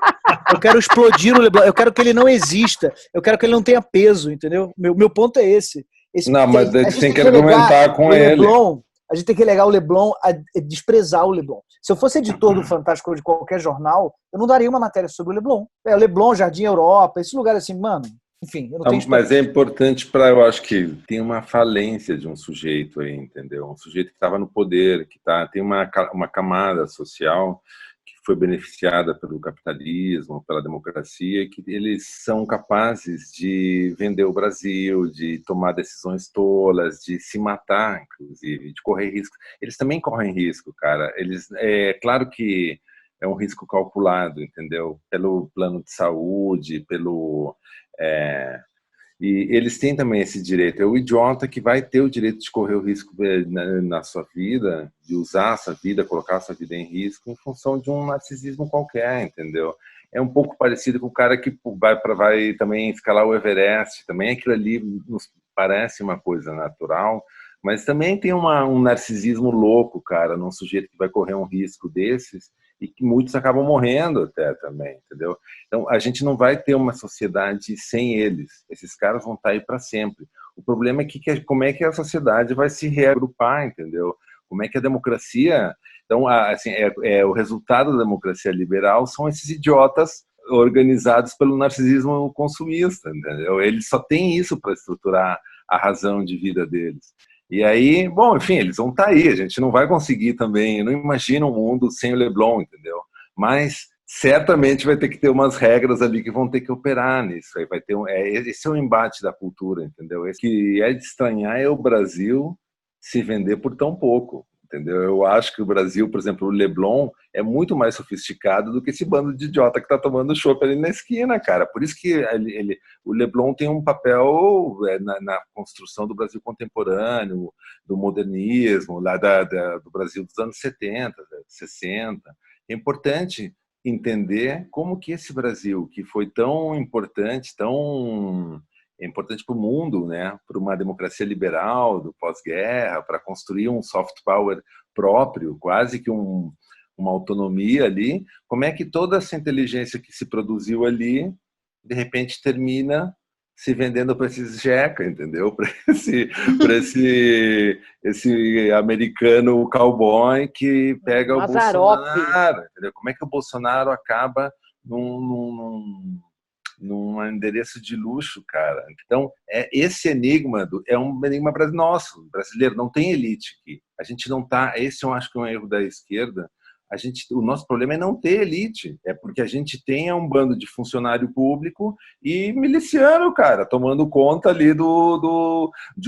Eu quero explodir o Leblon. Eu quero que ele não exista. Eu quero que ele não tenha peso, entendeu? Meu ponto é esse. Não, mas a gente tem que argumentar com ele. Leblon, a gente tem que relegar o Leblon a desprezar o Leblon. Se eu fosse editor do Fantástico ou de qualquer jornal, eu não daria uma matéria sobre o Leblon. O Leblon, Jardim Europa, esse lugar assim, mano. Enfim, eu não tenho. Mas é importante eu acho que tem uma falência de um sujeito aí, entendeu? Um sujeito que estava no poder, que tem uma camada social que foi beneficiada pelo capitalismo, pela democracia, que eles são capazes de vender o Brasil, de tomar decisões tolas, de se matar, inclusive, de correr risco. Eles também correm risco, cara. Claro que é um risco calculado, entendeu? Pelo plano de saúde, e eles têm também esse direito. É o idiota que vai ter o direito de correr o risco na sua vida, de usar a sua vida, colocar a sua vida em risco em função de um narcisismo qualquer, entendeu? É um pouco parecido com o cara que vai também escalar o Everest. Também aquilo ali nos parece uma coisa natural, mas também tem um narcisismo louco, cara, num sujeito que vai correr um risco desses e que muitos acabam morrendo até também, entendeu? Então, a gente não vai ter uma sociedade sem eles. Esses caras vão estar aí para sempre. O problema é como é que a sociedade vai se reagrupar, entendeu? Como é que a democracia... Então, assim, o resultado da democracia liberal são esses idiotas organizados pelo narcisismo consumista, entendeu? Eles só têm isso para estruturar a razão de vida deles. E aí, bom, enfim, eles vão estar aí, a gente não vai conseguir também, eu não imagino um mundo sem o Leblon, entendeu? Mas certamente vai ter que ter umas regras ali que vão ter que operar nisso, aí vai ter esse é o embate da cultura, entendeu? Esse que é de estranhar é o Brasil se vender por tão pouco, entendeu? Eu acho que o Brasil, por exemplo, o Leblon é muito mais sofisticado do que esse bando de idiota que tá tomando chopp ali na esquina, cara. Por isso que o Leblon tem um papel na construção do Brasil contemporâneo, do modernismo, lá do Brasil dos anos 70, 60. É importante entender como que esse Brasil, que foi tão importante, é importante para o mundo, né? Para uma democracia liberal do pós-guerra, para construir um soft power próprio, quase que uma autonomia ali. Como é que toda essa inteligência que se produziu ali, de repente termina se vendendo para esses jeca, entendeu? Para esse americano cowboy que pega o Bolsonaro, entendeu? Como é que o Bolsonaro acaba num endereço de luxo, cara. Então, esse enigma é um enigma nosso, brasileiro, não tem elite aqui. A gente não tá, esse eu acho que é um erro da esquerda. O nosso problema é não ter elite, é porque a gente tem um bando de funcionário público e miliciano, cara, tomando conta ali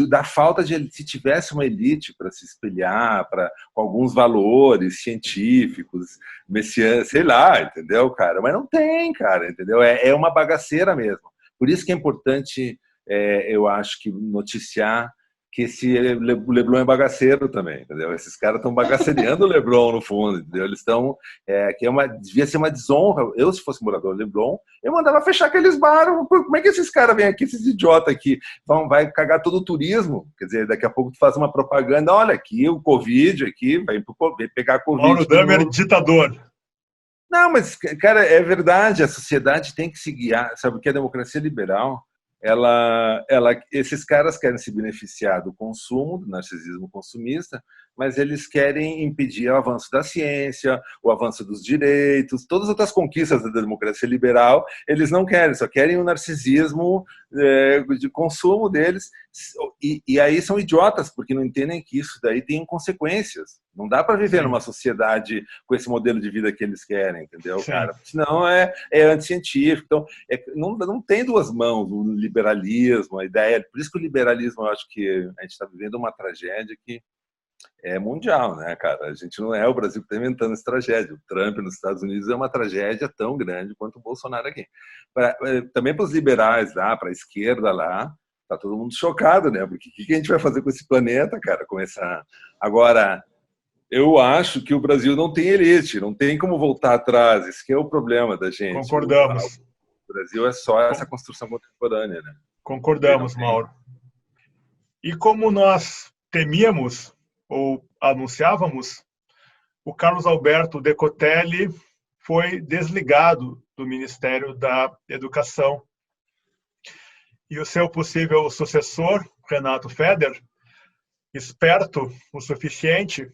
da falta de elite. Se tivesse uma elite para se espelhar, com alguns valores científicos, messianos, sei lá, entendeu, cara? Mas não tem, cara, entendeu? É uma bagaceira mesmo. Por isso que é importante, eu acho que noticiar que o Leblon é bagaceiro também, entendeu? Esses caras estão bagaceiriando o Leblon, no fundo, entendeu? Eles estão... devia ser uma desonra. Eu, se fosse morador do Leblon, eu mandava fechar aqueles bares. Como é que esses caras vêm aqui, esses idiotas aqui? Vai cagar todo o turismo? Quer dizer, daqui a pouco tu faz uma propaganda, olha aqui, o Covid aqui, vai pegar a Covid. Mauro Damer, ditador. Não, mas, cara, é verdade, a sociedade tem que se guiar, sabe, que a democracia liberal, esses caras querem se beneficiar do consumo, do narcisismo consumista, mas eles querem impedir o avanço da ciência, o avanço dos direitos, todas as outras conquistas da democracia liberal, eles não querem, só querem o narcisismo de consumo deles, e aí são idiotas, porque não entendem que isso daí tem consequências. Não dá para viver numa sociedade com esse modelo de vida que eles querem, entendeu, Sim. cara? Senão é anticientífico. Então, não tem duas mãos o liberalismo, a ideia. Por isso que o liberalismo, eu acho que a gente está vivendo uma tragédia que é mundial, né, cara? A gente não é o Brasil que está inventando essa tragédia. O Trump nos Estados Unidos é uma tragédia tão grande quanto o Bolsonaro aqui. Também para os liberais lá, para a esquerda lá, tá todo mundo chocado, né? Porque o que a gente vai fazer com esse planeta, cara? Começar agora. Eu acho que o Brasil não tem elite, não tem como voltar atrás. Esse que é o problema da gente. Concordamos. O Brasil é só essa construção contemporânea, né? Concordamos, Mauro. E como nós temíamos ou anunciávamos, o Carlos Alberto Decotelli foi desligado do Ministério da Educação. E o seu possível sucessor, Renato Feder, esperto o suficiente,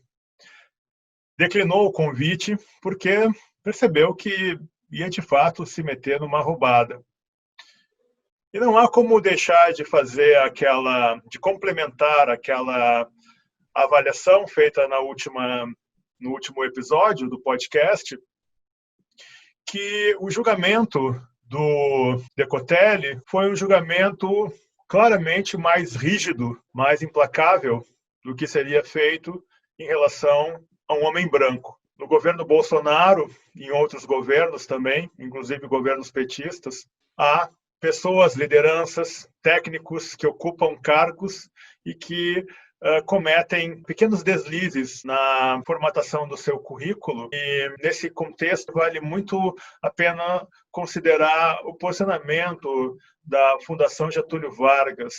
declinou o convite porque percebeu que ia de fato se meter numa roubada. E não há como deixar de fazer de complementar aquela avaliação feita no último episódio do podcast, que o julgamento do Decotelli foi um julgamento claramente mais rígido, mais implacável do que seria feito em relação a um homem branco. No governo Bolsonaro e em outros governos também, inclusive governos petistas, há pessoas, lideranças, técnicos que ocupam cargos e que cometem pequenos deslizes na formatação do seu currículo. E nesse contexto vale muito a pena considerar o posicionamento da Fundação Getúlio Vargas,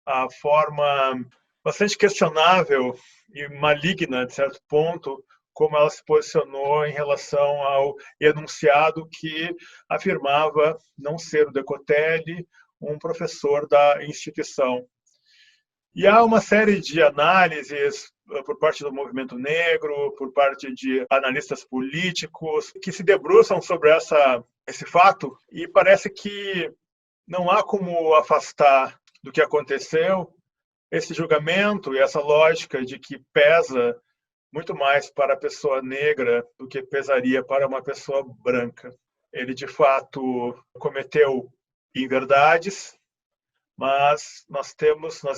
a forma bastante questionável e maligna, de certo ponto, como ela se posicionou em relação ao enunciado que afirmava não ser o Decotelli um professor da instituição. E há uma série de análises por parte do movimento negro, por parte de analistas políticos, que se debruçam sobre esse fato, e parece que não há como afastar do que aconteceu esse julgamento e essa lógica de que pesa muito mais para a pessoa negra do que pesaria para uma pessoa branca. Ele, de fato, cometeu inverdades, mas nós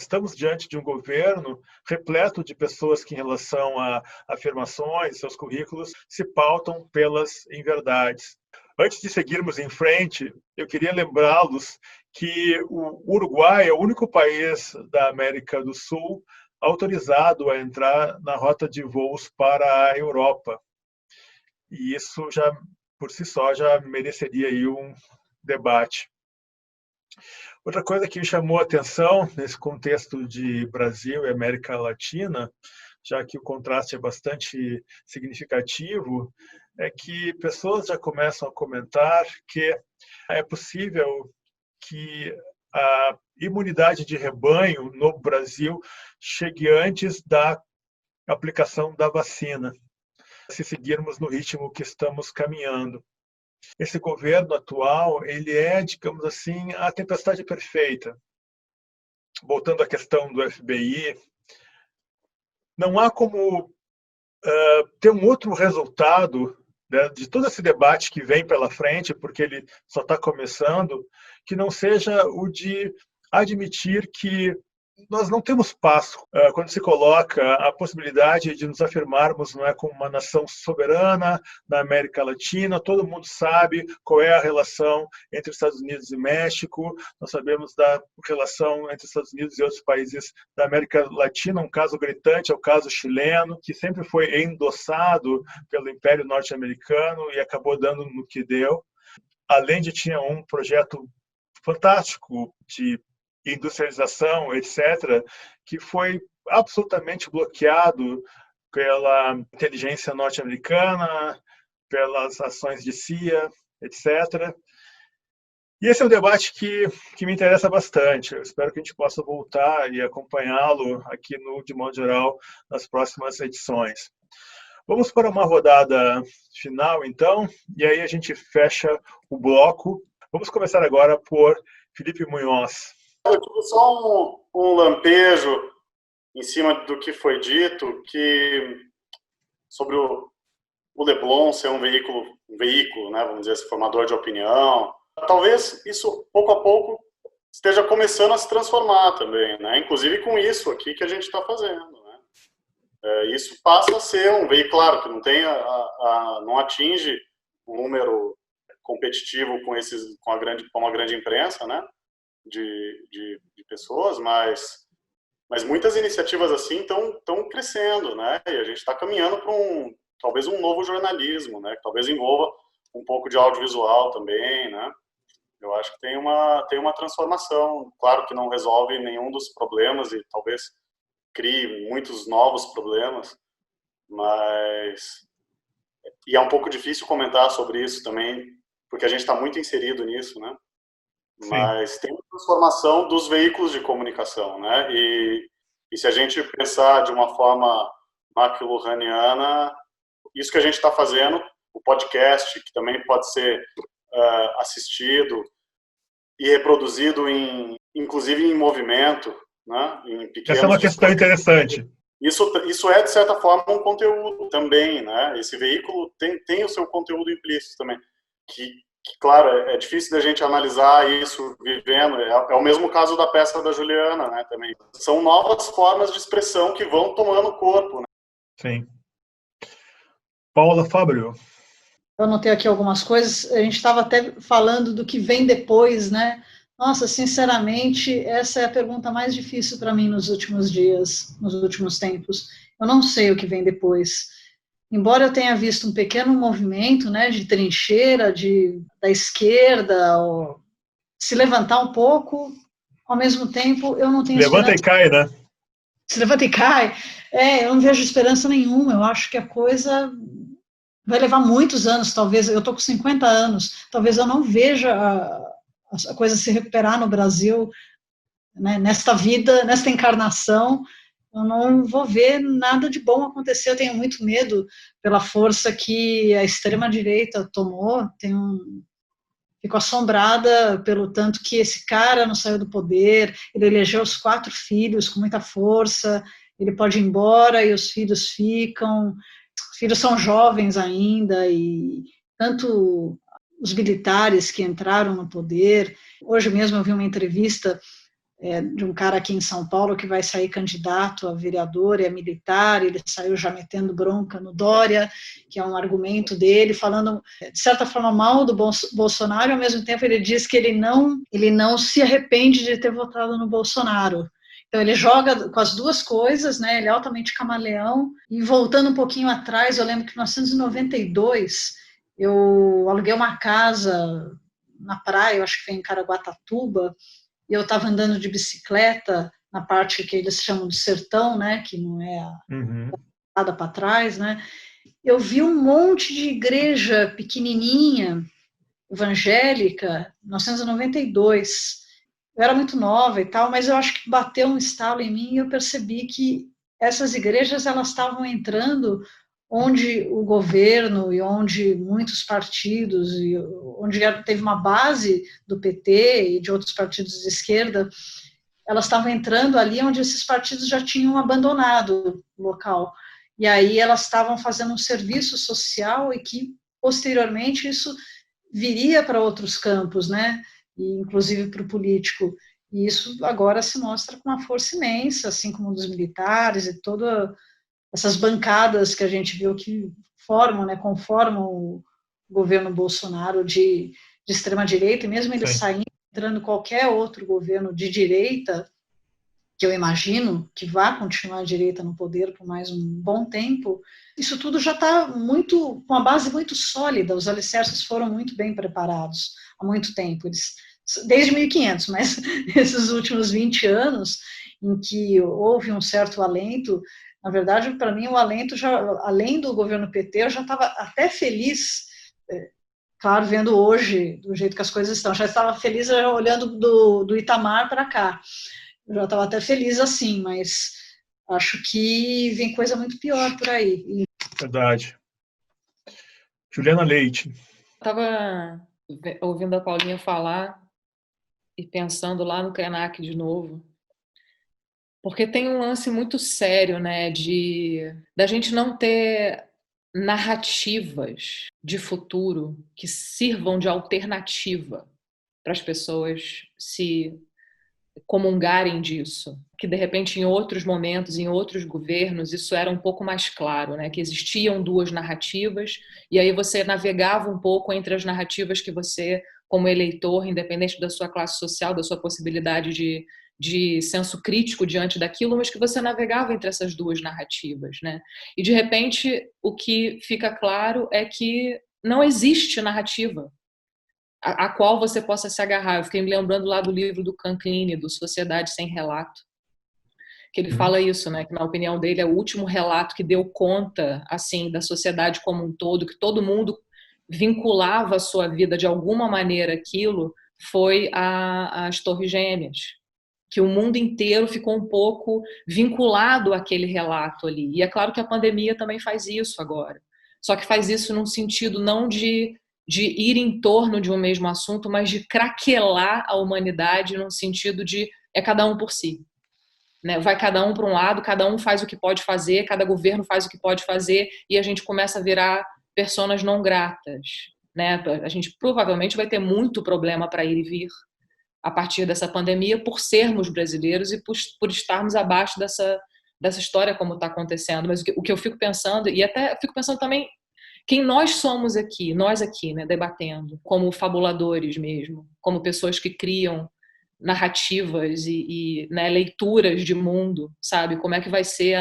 estamos diante de um governo repleto de pessoas que, em relação a afirmações, seus currículos, se pautam pelas inverdades. Antes de seguirmos em frente, eu queria lembrá-los que o Uruguai é o único país da América do Sul autorizado a entrar na rota de voos para a Europa. E isso já, por si só, já mereceria aí um debate. Outra coisa que me chamou a atenção nesse contexto de Brasil e América Latina, já que o contraste é bastante significativo, é que pessoas já começam a comentar que é possível que a imunidade de rebanho no Brasil chegue antes da aplicação da vacina, se seguirmos no ritmo que estamos caminhando. esse governo atual, ele é, digamos assim, a tempestade perfeita. Voltando à questão do FBI, não há como ter um outro resultado, né, de todo esse debate que vem pela frente, porque ele só está começando, que não seja o de admitir que nós não temos passo quando se coloca a possibilidade de nos afirmarmos, não é, como uma nação soberana na América Latina. Todo mundo sabe qual é a relação entre Estados Unidos e México. Nós sabemos da relação entre Estados Unidos e outros países da América Latina. Um caso gritante é o caso chileno, que sempre foi endossado pelo Império Norte-Americano e acabou dando no que deu. Além de tinha um projeto fantástico de industrialização, etc., que foi absolutamente bloqueado pela inteligência norte-americana, pelas ações de CIA, etc. E esse é um debate que me interessa bastante. Eu espero que a gente possa voltar e acompanhá-lo aqui no De Modo Geral nas próximas edições. Vamos para uma rodada final, então, e aí a gente fecha o bloco. Vamos começar agora por Felipe Munhoz. Eu tive só um lampejo em cima do que foi dito, que sobre o Leblon ser um veículo, né, vamos dizer assim, formador de opinião. Talvez isso, pouco a pouco, esteja começando a se transformar também, né? Inclusive com isso aqui que a gente está fazendo, né? Isso passa a ser um veículo, claro, que não tem não atinge um número competitivo com uma grande imprensa, né? De pessoas, mas muitas iniciativas assim estão crescendo, né? E a gente está caminhando para talvez um novo jornalismo, né? Que talvez envolva um pouco de audiovisual também, né? Eu acho que tem uma transformação. Claro que não resolve nenhum dos problemas e talvez crie muitos novos problemas, e é um pouco difícil comentar sobre isso também, porque a gente está muito inserido nisso, né? Mas tem uma transformação dos veículos de comunicação, né? E se a gente pensar de uma forma McLuhaniana, isso que a gente está fazendo, o podcast, que também pode ser assistido e reproduzido, inclusive em movimento, né? Em pequenos. Essa é uma questão interessante. Isso é, de certa forma, um conteúdo também, né? Esse veículo tem o seu conteúdo implícito também, que claro, é difícil da gente analisar isso vivendo. É o mesmo caso da peça da Juliana, né, também. São novas formas de expressão que vão tomando corpo, né? Sim. Paula Fábrio. Eu anotei aqui algumas coisas. A gente estava até falando do que vem depois, né? Nossa, sinceramente, essa é a pergunta mais difícil para mim nos últimos dias, nos últimos tempos. Eu não sei o que vem depois. Embora eu tenha visto um pequeno movimento, né, de trincheira da esquerda, se levantar um pouco, ao mesmo tempo eu não tenho esperança. Levanta e cai, né? Se levanta e cai. Eu não vejo esperança nenhuma. Eu acho que a coisa vai levar muitos anos, talvez. Eu estou com 50 anos, talvez eu não veja a coisa se recuperar no Brasil, né, nesta vida, nesta encarnação. Eu não vou ver nada de bom acontecer. Eu tenho muito medo pela força que a extrema-direita tomou. Fico assombrada pelo tanto que esse cara não saiu do poder. Ele elegeu os 4 filhos com muita força. Ele pode ir embora e os filhos ficam. Os filhos são jovens ainda e tanto os militares que entraram no poder. Hoje mesmo eu vi uma entrevista de um cara aqui em São Paulo que vai sair candidato a vereador, é militar, ele saiu já metendo bronca no Dória, que é um argumento dele, falando, de certa forma, mal do Bolsonaro, e ao mesmo tempo ele diz que ele não se arrepende de ter votado no Bolsonaro. Então ele joga com as duas coisas, né? Ele é altamente camaleão. E voltando um pouquinho atrás, eu lembro que em 1992, eu aluguei uma casa na praia, eu acho que foi em Caraguatatuba, e eu estava andando de bicicleta na parte que eles chamam de sertão, né, que não é nada para trás, né, eu vi um monte de igreja pequenininha, evangélica, 1992, eu era muito nova e tal, mas eu acho que bateu um estalo em mim e eu percebi que essas igrejas, elas estavam entrando onde o governo e onde muitos partidos, e onde teve uma base do PT e de outros partidos de esquerda, elas estavam entrando ali onde esses partidos já tinham abandonado o local. E aí elas estavam fazendo um serviço social e que, posteriormente, isso viria para outros campos, né? E, inclusive para o político. E isso agora se mostra com uma força imensa, assim como dos militares e todas essas bancadas que a gente viu que formam, né, conformam o governo Bolsonaro de extrema-direita, e mesmo ele saindo, entrando qualquer outro governo de direita, que eu imagino que vai continuar a direita no poder por mais um bom tempo, isso tudo já está com uma base muito sólida, os alicerces foram muito bem preparados há muito tempo, desde 1500, mas esses últimos 20 anos, em que houve um certo alento, na verdade, para mim, o alento, além do governo PT, eu já estava até feliz, claro, vendo hoje, do jeito que as coisas estão, já estava feliz olhando do Itamar para cá. Eu já estava até feliz assim, mas acho que vem coisa muito pior por aí. Verdade. Juliana Leite. Estava ouvindo a Paulinha falar e pensando lá no Krenak de novo, porque tem um lance muito sério, né, da gente não ter narrativas de futuro que sirvam de alternativa para as pessoas se comungarem disso, que de repente em outros momentos, em outros governos, isso era um pouco mais claro, né? Que existiam duas narrativas e aí você navegava um pouco entre as narrativas que você, como eleitor, independente da sua classe social, da sua possibilidade de senso crítico diante daquilo, mas que você navegava entre essas duas narrativas, né? E de repente o que fica claro é que não existe narrativa a qual você possa se agarrar. Eu fiquei me lembrando lá do livro do Canclini, do Sociedade Sem Relato, que ele fala isso, né? Que na opinião dele é o último relato que deu conta, assim, da sociedade como um todo, que todo mundo vinculava a sua vida de alguma maneira aquilo, foi as Torres Gêmeas, que o mundo inteiro ficou um pouco vinculado àquele relato ali. E é claro que a pandemia também faz isso agora, só que faz isso num sentido não de ir em torno de um mesmo assunto, mas de craquelar a humanidade num sentido de cada um por si. Né? Vai cada um para um lado, cada um faz o que pode fazer, cada governo faz o que pode fazer e a gente começa a virar personas não gratas. Né? A gente provavelmente vai ter muito problema para ir e vir a partir dessa pandemia por sermos brasileiros e por estarmos abaixo dessa história como está acontecendo. Mas o que eu fico pensando, e até fico pensando também quem nós somos aqui, nós aqui, né, debatendo, como fabuladores mesmo, como pessoas que criam narrativas e né, leituras de mundo, sabe? Como é que vai ser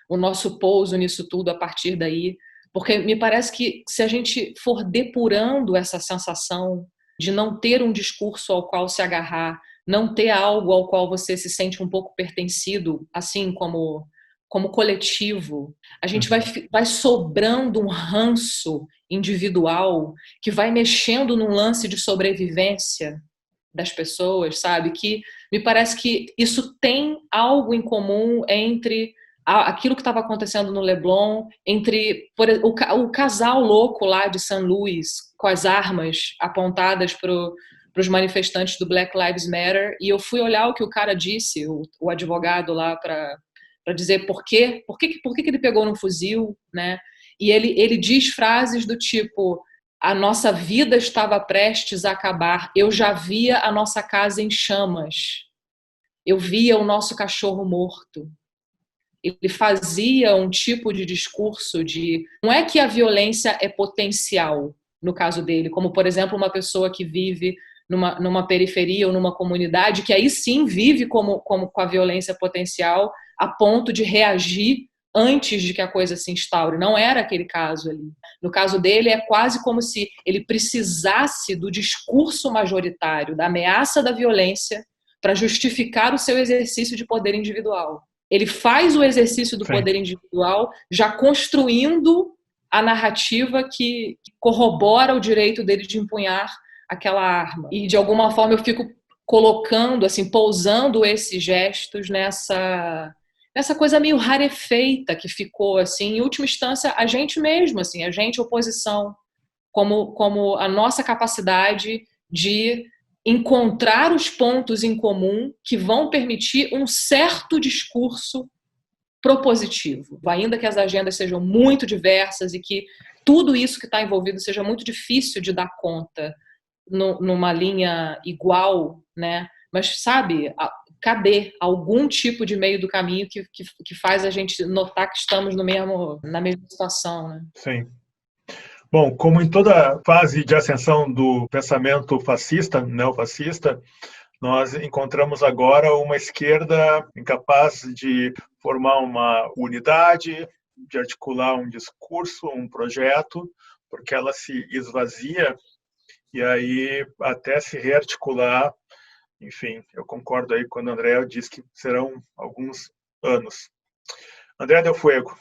o nosso pouso nisso tudo a partir daí? Porque me parece que se a gente for depurando essa sensação de não ter um discurso ao qual se agarrar, não ter algo ao qual você se sente um pouco pertencido, assim como coletivo, a gente vai sobrando um ranço individual que vai mexendo num lance de sobrevivência das pessoas, sabe? Que me parece que isso tem algo em comum entre aquilo que estava acontecendo no Leblon, entre o casal louco lá de São Luís, com as armas apontadas para os manifestantes do Black Lives Matter, e eu fui olhar o que o cara disse, o advogado lá, para dizer por que ele pegou num fuzil, né? E ele diz frases do tipo: a nossa vida estava prestes a acabar, eu já via a nossa casa em chamas, eu via o nosso cachorro morto. Ele fazia um tipo de discurso de... Não é que a violência é potencial, no caso dele, como, por exemplo, uma pessoa que vive numa periferia ou numa comunidade, que aí sim vive com a violência potencial a ponto de reagir antes de que a coisa se instaure. Não era aquele caso ali. No caso dele, é quase como se ele precisasse do discurso majoritário, da ameaça da violência, para justificar o seu exercício de poder individual. Ele faz o exercício do poder individual já construindo a narrativa que corrobora o direito dele de empunhar aquela arma. E, de alguma forma, eu fico colocando, assim, pousando esses gestos essa coisa meio rarefeita que ficou, assim, em última instância, a gente mesmo, assim, a gente, oposição, como a nossa capacidade de encontrar os pontos em comum que vão permitir um certo discurso propositivo, ainda que as agendas sejam muito diversas e que tudo isso que está envolvido seja muito difícil de dar conta numa linha igual, né? Mas, sabe, caber algum tipo de meio do caminho que faz a gente notar que estamos na mesma situação, né? Sim. Bom, como em toda fase de ascensão do pensamento fascista, neofascista, nós encontramos agora uma esquerda incapaz de formar uma unidade, de articular um discurso, um projeto, porque ela se esvazia e aí até se rearticular. Enfim, eu concordo aí quando o André diz que serão alguns anos. André Del Fuego.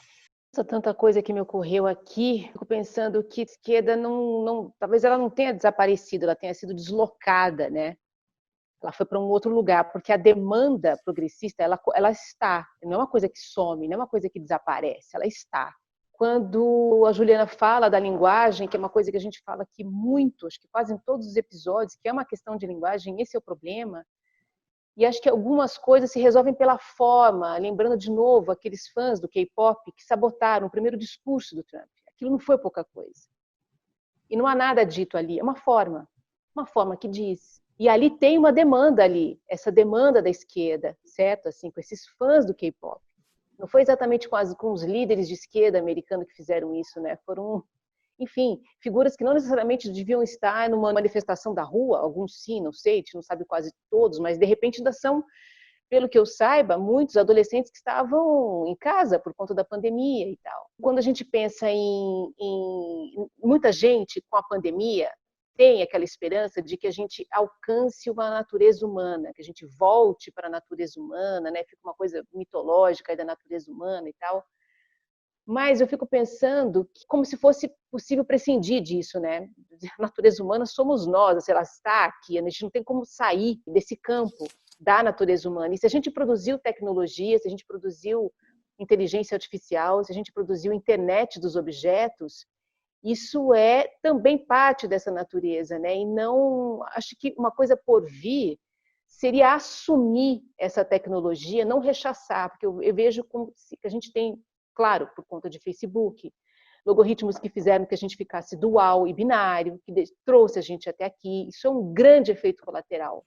Tanta coisa que me ocorreu aqui, fico pensando que a esquerda talvez ela não tenha desaparecido, ela tenha sido deslocada, né? Ela foi para um outro lugar, porque a demanda progressista, ela está, não é uma coisa que some, não é uma coisa que desaparece, ela está. Quando a Juliana fala da linguagem, que é uma coisa que a gente fala aqui muito, acho que quase em todos os episódios, que é uma questão de linguagem, esse é o problema. E acho que algumas coisas se resolvem pela forma, lembrando de novo aqueles fãs do K-pop que sabotaram o primeiro discurso do Trump. Aquilo não foi pouca coisa. E não há nada dito ali, é uma forma que diz. E ali tem uma demanda ali, essa demanda da esquerda, certo? Assim, com esses fãs do K-pop. Não foi exatamente com os líderes de esquerda americanos que fizeram isso, né? Foram, enfim, figuras que não necessariamente deviam estar numa manifestação da rua, alguns sim, não sei, a gente não sabe quase todos, mas de repente ainda são, pelo que eu saiba, muitos adolescentes que estavam em casa por conta da pandemia e tal. Quando a gente pensa em muita gente com a pandemia, tem aquela esperança de que a gente alcance uma natureza humana, que a gente volte para a natureza humana, né? Fica uma coisa mitológica aí da natureza humana e tal. Mas eu fico pensando como se fosse possível prescindir disso, né? A natureza humana somos nós, ela está aqui, a gente não tem como sair desse campo da natureza humana. E se a gente produziu tecnologia, se a gente produziu inteligência artificial, se a gente produziu internet dos objetos, isso é também parte dessa natureza, né? E não, acho que uma coisa por vir seria assumir essa tecnologia, não rechaçar, porque eu vejo como que a gente tem, claro, por conta de Facebook, logaritmos que fizeram que a gente ficasse dual e binário, que trouxe a gente até aqui. Isso é um grande efeito colateral.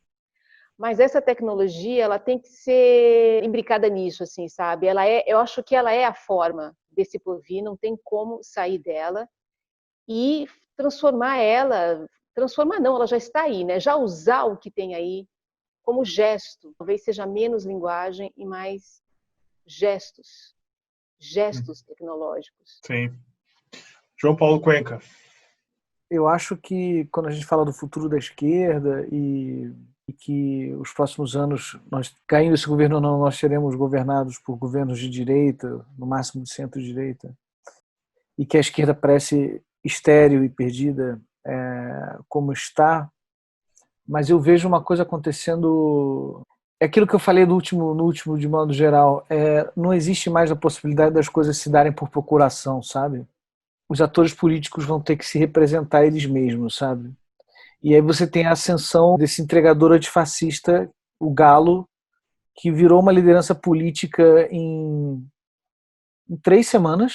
Mas essa tecnologia, ela tem que ser imbricada nisso, assim, sabe? Eu acho que ela é a forma desse porvir, não tem como sair dela e transformar não, ela já está aí, né? Já usar o que tem aí como gesto, talvez seja menos linguagem e mais gestos tecnológicos. Sim. João Paulo Cuenca. Eu acho que quando a gente fala do futuro da esquerda e que os próximos anos, nós caindo esse governo ou não, nós seremos governados por governos de direita, no máximo de centro-direita, e que a esquerda parece estéril e perdida como está, mas eu vejo uma coisa acontecendo. É aquilo que eu falei no último de modo geral, não existe mais a possibilidade das coisas se darem por procuração, sabe? Os atores políticos vão ter que se representar eles mesmos, sabe? E aí você tem a ascensão desse entregador antifascista, o Galo, que virou uma liderança política em 3 semanas.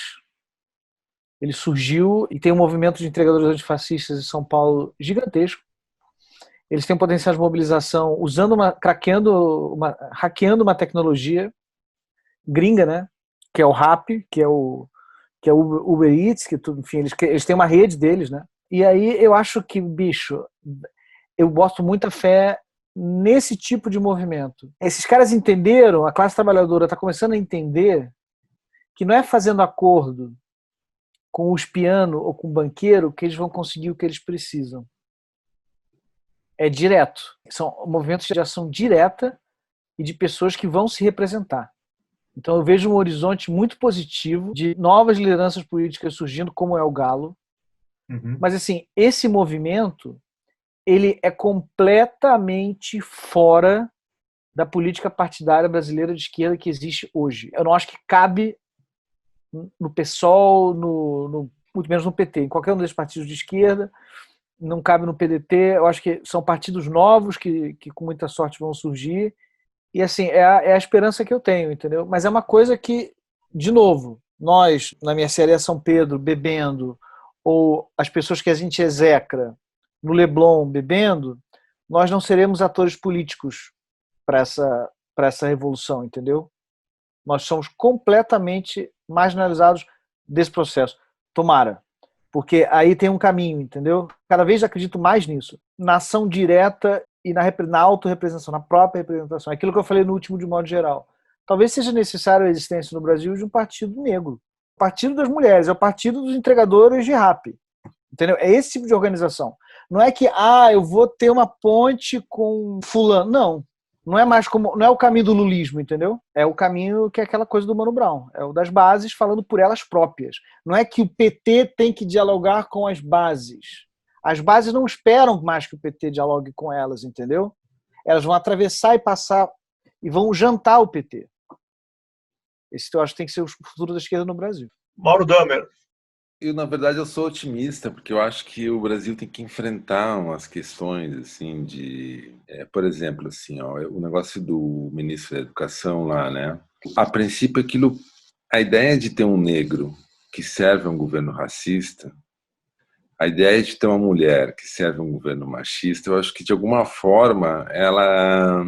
Ele surgiu e tem um movimento de entregadores antifascistas em São Paulo gigantesco. Eles têm um potencial de mobilização hackeando uma tecnologia gringa, né? Que é o Rappi, que é o Uber Eats, enfim, eles têm uma rede deles, né? E aí eu acho que, bicho, eu boto muita fé nesse tipo de movimento. Esses caras entenderam, a classe trabalhadora está começando a entender que não é fazendo acordo com o espiano ou com o banqueiro que eles vão conseguir o que eles precisam. É direto. São movimentos de ação direta e de pessoas que vão se representar. Então eu vejo um horizonte muito positivo de novas lideranças políticas surgindo, como é o Galo. Uhum. Mas assim, esse movimento ele é completamente fora da política partidária brasileira de esquerda que existe hoje. Eu não acho que cabe no PSOL, muito menos no PT, em qualquer um desses partidos de esquerda, não cabe no PDT. Eu acho que são partidos novos que com muita sorte vão surgir. E assim, é a esperança que eu tenho, entendeu? Mas é uma coisa que, de novo, nós, na minha série São Pedro, bebendo, ou as pessoas que a gente execra no Leblon bebendo, nós não seremos atores políticos para essa revolução, entendeu? Nós somos completamente marginalizados desse processo. Tomara. Porque aí tem um caminho, entendeu? Cada vez acredito mais nisso. Na ação direta e na autorrepresentação, na própria representação. Aquilo que eu falei no último, de modo geral. Talvez seja necessário a existência no Brasil de um partido negro. O partido das mulheres, é o partido dos entregadores de rap. Entendeu? É esse tipo de organização. Não é que, eu vou ter uma ponte com fulano. Não. Não é mais como, não é o caminho do lulismo, entendeu? É o caminho que é aquela coisa do Mano Brown. É o das bases falando por elas próprias. Não é que o PT tem que dialogar com as bases. As bases não esperam mais que o PT dialogue com elas, entendeu? Elas vão atravessar e passar e vão jantar o PT. Esse eu acho que tem que ser o futuro da esquerda no Brasil. Mauro Damer. Na verdade, eu sou otimista, porque eu acho que o Brasil tem que enfrentar umas questões, assim, por exemplo, assim, o negócio do ministro da Educação lá, né? A princípio, a ideia de ter um negro que serve a um governo racista, a ideia de ter uma mulher que serve a um governo machista, eu acho que, de alguma forma, ela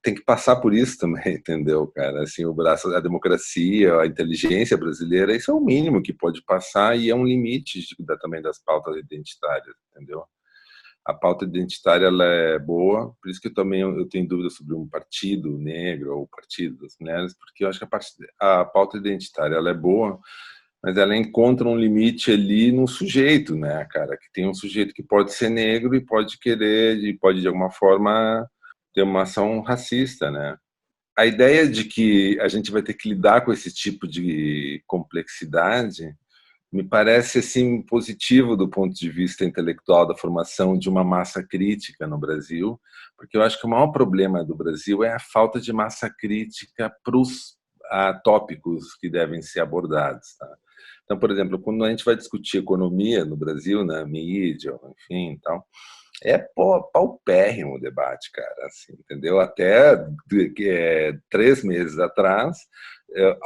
tem que passar por isso também, entendeu, cara? Assim, a democracia, a inteligência brasileira, isso é o mínimo que pode passar e é um limite também das pautas identitárias, entendeu? A pauta identitária, ela é boa, por isso que eu tenho dúvida sobre um partido negro ou o partido das mulheres, porque eu acho que a pauta identitária, ela é boa, mas ela encontra um limite ali no sujeito, né, cara? Que tem um sujeito que pode ser negro e pode de alguma forma ter uma ação racista, né? A ideia de que a gente vai ter que lidar com esse tipo de complexidade me parece assim positivo do ponto de vista intelectual da formação de uma massa crítica no Brasil, porque eu acho que o maior problema do Brasil é a falta de massa crítica para os tópicos que devem ser abordados, tá? Então, por exemplo, quando a gente vai discutir economia no Brasil, na mídia, enfim, tal, é paupérrimo o debate, cara, assim, entendeu? Até 3 meses atrás,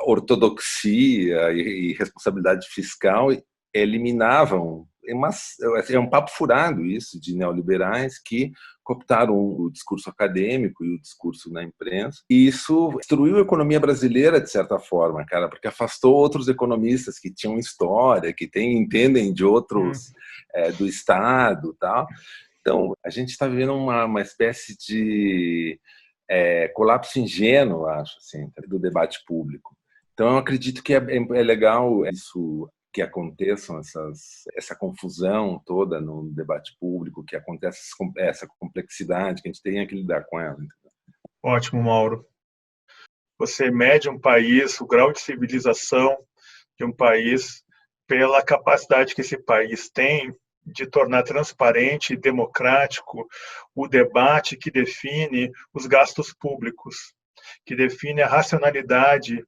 ortodoxia e responsabilidade fiscal eliminavam. É um papo furado isso, de neoliberais que cooptaram o discurso acadêmico e o discurso na imprensa. E isso destruiu a economia brasileira, de certa forma, cara, porque afastou outros economistas que tinham história, que entendem de outros, do Estado e tal. Então, a gente está vivendo uma espécie de colapso ingênuo, acho, assim, do debate público. Então, eu acredito que é legal isso, que aconteçam essa confusão toda no debate público, que acontece essa complexidade, que a gente tenha que lidar com ela. Entendeu? Ótimo, Mauro. Você mede um país, o grau de civilização de um país, pela capacidade que esse país tem de tornar transparente e democrático o debate que define os gastos públicos, que define a racionalidade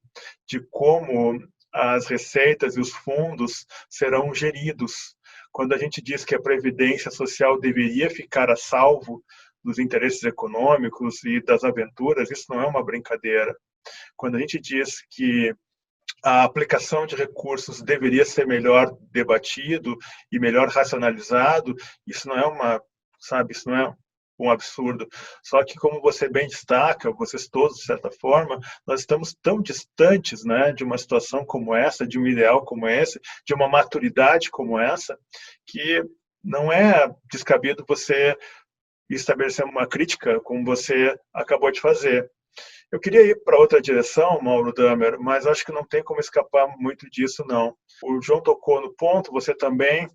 de como as receitas e os fundos serão geridos. Quando a gente diz que a Previdência Social deveria ficar a salvo dos interesses econômicos e das aventuras, isso não é uma brincadeira. Quando a gente diz que a aplicação de recursos deveria ser melhor debatido e melhor racionalizado, isso não é isso não é um absurdo. Só que, como você bem destaca, vocês todos, de certa forma, nós estamos tão distantes, né, de uma situação como essa, de um ideal como esse, de uma maturidade como essa, que não é descabido você estabelecer uma crítica como você acabou de fazer. Eu queria ir para outra direção, Mauro Damer, mas acho que não tem como escapar muito disso, não. O João tocou no ponto, você também.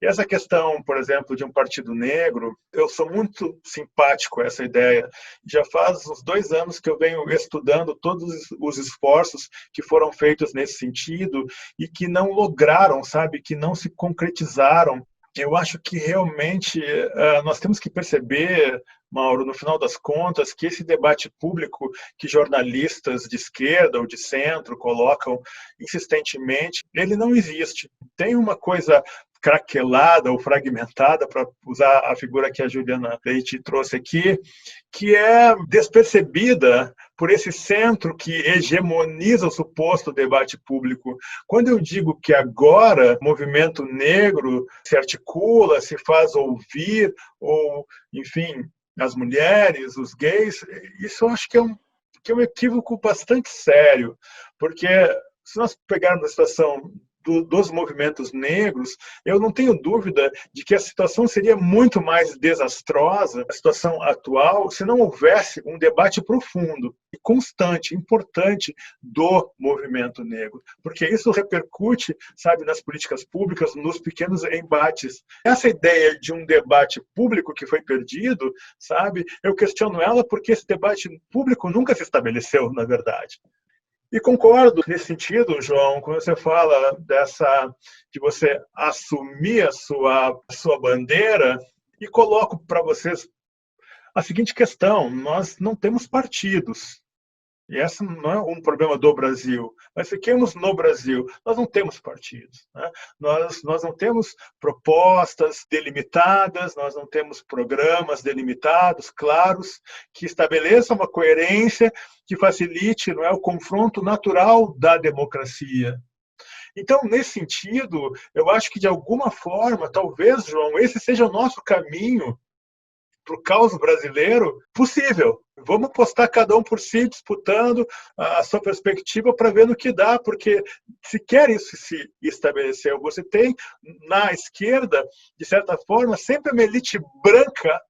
E essa questão, por exemplo, de um partido negro, eu sou muito simpático a essa ideia. Já faz uns 2 anos que eu venho estudando todos os esforços que foram feitos nesse sentido e que não lograram, sabe, que não se concretizaram Eu acho que realmente nós temos que perceber, Mauro, no final das contas, que esse debate público que jornalistas de esquerda ou de centro colocam insistentemente, ele não existe. Tem uma coisa craquelada ou fragmentada, para usar a figura que a Juliana Leite trouxe aqui, que é despercebida por esse centro que hegemoniza o suposto debate público. Quando eu digo que agora o movimento negro se articula, se faz ouvir, ou, enfim, as mulheres, os gays, isso eu acho que é um equívoco bastante sério, porque se nós pegarmos a situação dos movimentos negros, eu não tenho dúvida de que a situação seria muito mais desastrosa, a situação atual, se não houvesse um debate profundo e constante, importante do movimento negro, porque isso repercute, sabe, nas políticas públicas, nos pequenos embates. Essa ideia de um debate público que foi perdido, sabe, eu questiono ela porque esse debate público nunca se estabeleceu, na verdade. E concordo nesse sentido, João, quando você fala de você assumir a sua bandeira, e coloco para vocês a seguinte questão: nós não temos partidos. E esse não é um problema do Brasil. Mas fiquemos no Brasil. Nós não temos partidos. Né? Nós não temos propostas delimitadas, nós não temos programas delimitados, claros, que estabeleçam uma coerência, que facilite, não é, o confronto natural da democracia. Então, nesse sentido, eu acho que, de alguma forma, talvez, João, esse seja o nosso caminho para o caos brasileiro possível. Vamos postar cada um por si, disputando a sua perspectiva para ver no que dá, porque se quer isso se estabelecer, você tem na esquerda, de certa forma, sempre uma elite branca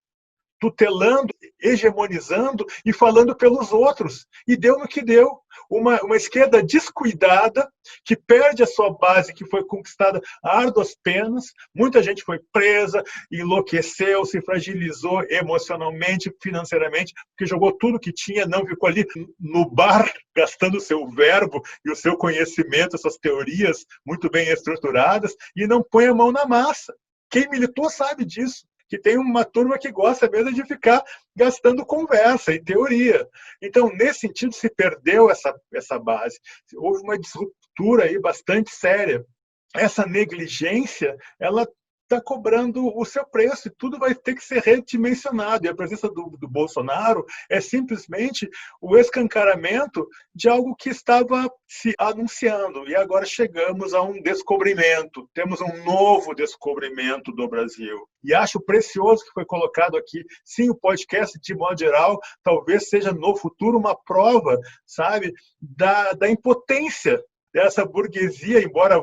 tutelando, hegemonizando e falando pelos outros. E deu no que deu. Uma esquerda descuidada, que perde a sua base, que foi conquistada a árduas penas. Muita gente foi presa, enlouqueceu, se fragilizou emocionalmente, financeiramente, porque jogou tudo que tinha, não ficou ali no bar, gastando o seu verbo e o seu conhecimento, suas teorias muito bem estruturadas, e não põe a mão na massa. Quem militou sabe disso, que tem uma turma que gosta mesmo de ficar gastando conversa e teoria. Então, nesse sentido, se perdeu essa base. Houve uma disruptura aí bastante séria. Essa negligência, ela está cobrando o seu preço e tudo vai ter que ser redimensionado. E a presença do Bolsonaro é simplesmente o escancaramento de algo que estava se anunciando. E agora chegamos a um descobrimento. Temos um novo descobrimento do Brasil. E acho precioso que foi colocado aqui. Sim, o podcast, de modo geral, talvez seja no futuro uma prova, sabe, da impotência dessa burguesia, embora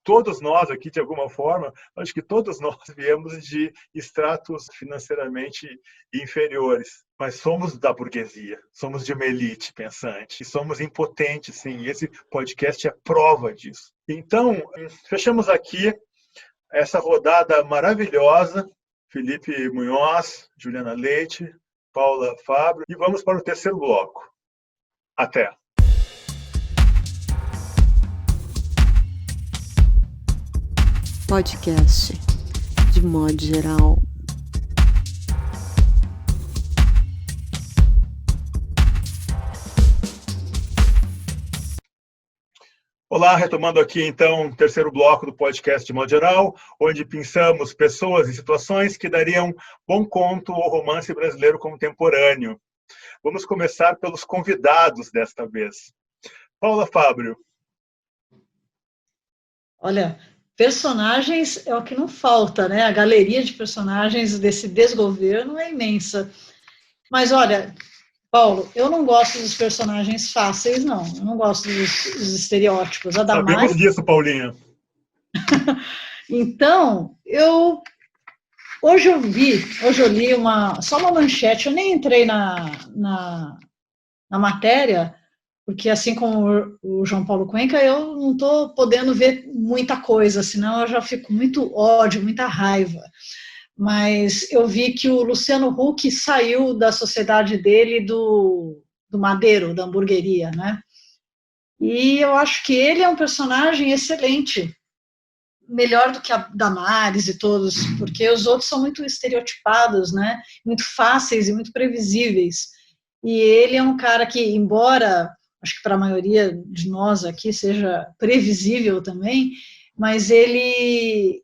todos nós aqui, de alguma forma, acho que todos nós viemos de estratos financeiramente inferiores, mas somos da burguesia, somos de uma elite pensante, e somos impotentes, sim, e esse podcast é prova disso. Então, fechamos aqui essa rodada maravilhosa, Felipe Munhoz, Juliana Leite, Paula Fábrio, e vamos para o terceiro bloco. Até! Podcast, de modo geral. Olá, retomando aqui então o terceiro bloco do podcast de modo geral, onde pensamos pessoas e situações que dariam bom conto ao romance brasileiro contemporâneo. Vamos começar pelos convidados desta vez. Paula Fábrio. Olha, personagens é o que não falta, né? A galeria de personagens desse desgoverno é imensa. Mas, olha, Paulo, eu não gosto dos personagens fáceis, não. Eu não gosto dos estereótipos. A Damares... Sabemos disso, Paulinha. Então, hoje eu li só uma manchete, eu nem entrei na matéria, porque assim como o João Paulo Cuenca, eu não estou podendo ver muita coisa, senão eu já fico muito ódio, muita raiva. Mas eu vi que o Luciano Huck saiu da sociedade dele do Madeiro, da hamburgueria, né? E eu acho que ele é um personagem excelente. melhor do que a Damares e todos, porque os outros são muito estereotipados, né? Muito fáceis e muito previsíveis. E ele é um cara que, embora, acho que para a maioria de nós aqui seja previsível também, mas ele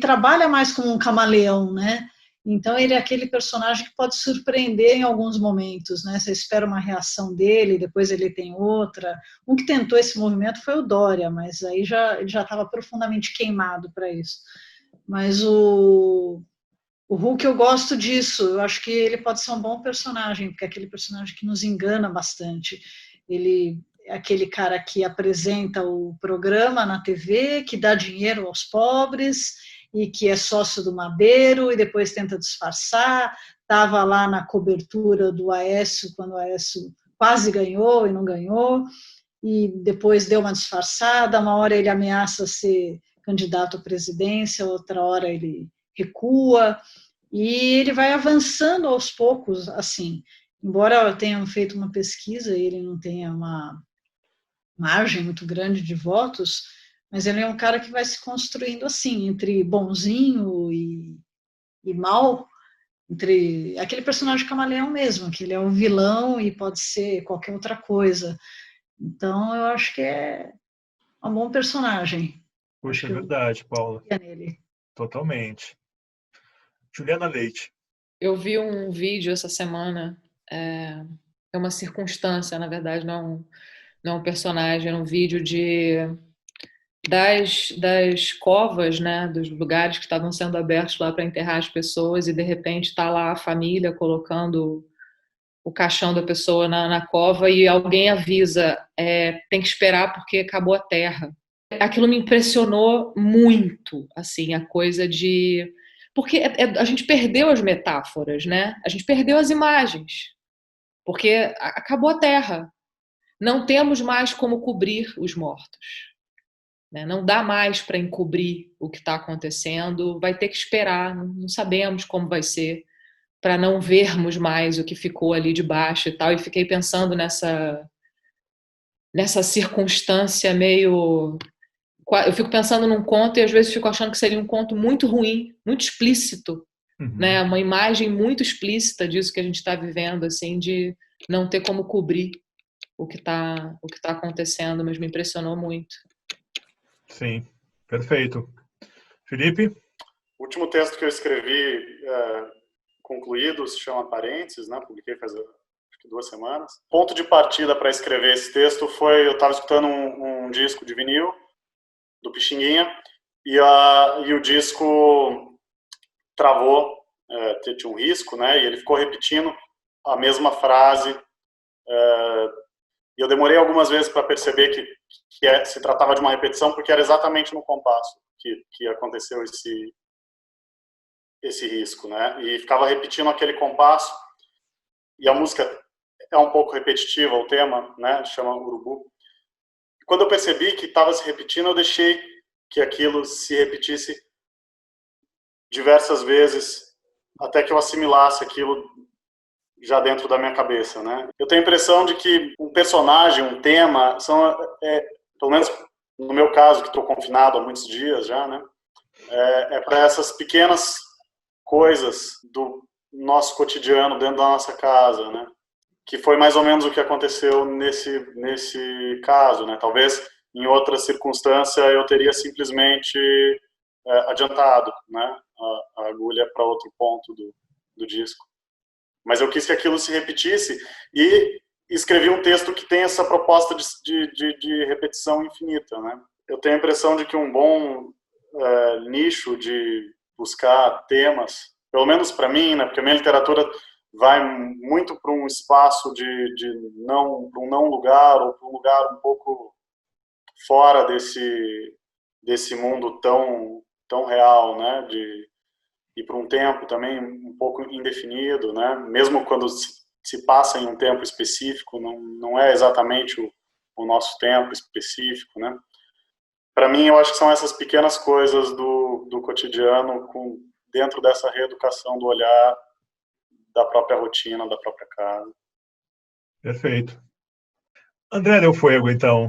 trabalha mais como um camaleão, né? Então ele é aquele personagem que pode surpreender em alguns momentos, né? Você espera uma reação dele, depois ele tem outra. Um que tentou esse movimento foi o Dória, mas aí ele já estava profundamente queimado para isso. Mas o Hulk, eu gosto disso. Eu acho que ele pode ser um bom personagem, porque é aquele personagem que nos engana bastante. Ele é aquele cara que apresenta o programa na TV, que dá dinheiro aos pobres e que é sócio do Madeiro e depois tenta disfarçar. Estava lá na cobertura do Aécio, quando o Aécio quase ganhou e não ganhou, e depois deu uma disfarçada. Uma hora ele ameaça ser candidato à presidência, outra hora ele recua, e ele vai avançando aos poucos, assim. Embora tenham feito uma pesquisa e ele não tenha uma margem muito grande de votos, mas ele é um cara que vai se construindo assim, entre bonzinho e mal, entre aquele personagem camaleão mesmo, que ele é um vilão e pode ser qualquer outra coisa. Então, eu acho que é um bom personagem. Puxa, é verdade, Paula. Nele. Totalmente. Juliana Leite. Eu vi um vídeo essa semana, é uma circunstância, na verdade, não é um personagem, é um vídeo das covas, né, dos lugares que estavam sendo abertos lá para enterrar as pessoas, e de repente está lá a família colocando o caixão da pessoa na cova e alguém avisa, tem que esperar porque acabou a terra. Aquilo me impressionou muito, assim, a coisa de... Porque a gente perdeu as metáforas, né? A gente perdeu as imagens, porque acabou a terra. Não temos mais como cobrir os mortos. Não dá mais para encobrir o que está acontecendo, vai ter que esperar, não sabemos como vai ser, para não vermos mais o que ficou ali debaixo e tal. E fiquei pensando nessa circunstância meio... Eu fico pensando num conto e às vezes fico achando que seria um conto muito ruim, muito explícito, né? Uma imagem muito explícita disso que a gente está vivendo, assim, de não ter como cobrir o que tá acontecendo, mas me impressionou muito. Sim, perfeito. Felipe? O último texto que eu escrevi concluído se chama Parênteses, né? Publiquei faz acho que 2 semanas. Ponto de partida para escrever esse texto foi, eu estava escutando um disco de vinil do Pixinguinha e o disco travou, tinha um risco, né? E ele ficou repetindo a mesma frase. E eu demorei algumas vezes para perceber que se tratava de uma repetição, porque era exatamente no compasso que aconteceu esse risco, né? E ficava repetindo aquele compasso, e a música é um pouco repetitiva, o tema, né? Chama Urubu. E quando eu percebi que estava se repetindo, eu deixei que aquilo se repetisse diversas vezes, até que eu assimilasse aquilo já dentro da minha cabeça, né? Eu tenho a impressão de que um personagem, um tema, pelo menos no meu caso, que estou confinado há muitos dias já, né? Para essas pequenas coisas do nosso cotidiano dentro da nossa casa, né? Que foi mais ou menos o que aconteceu nesse caso, né? Talvez em outra circunstância eu teria simplesmente adiantado, né? A agulha para outro ponto do disco. Mas eu quis que aquilo se repetisse e escrevi um texto que tem essa proposta de repetição infinita, né? Eu tenho a impressão de que um bom nicho de buscar temas, pelo menos para mim, né? Porque a minha literatura vai muito para um espaço de não lugar, ou para um lugar um pouco fora desse mundo tão real, né? E por um tempo também um pouco indefinido, né? Mesmo quando se passa em um tempo específico, não é exatamente o nosso tempo específico, né? Para mim, eu acho que são essas pequenas coisas do cotidiano dentro dessa reeducação do olhar da própria rotina, da própria casa. Perfeito. André Del Fuego, então.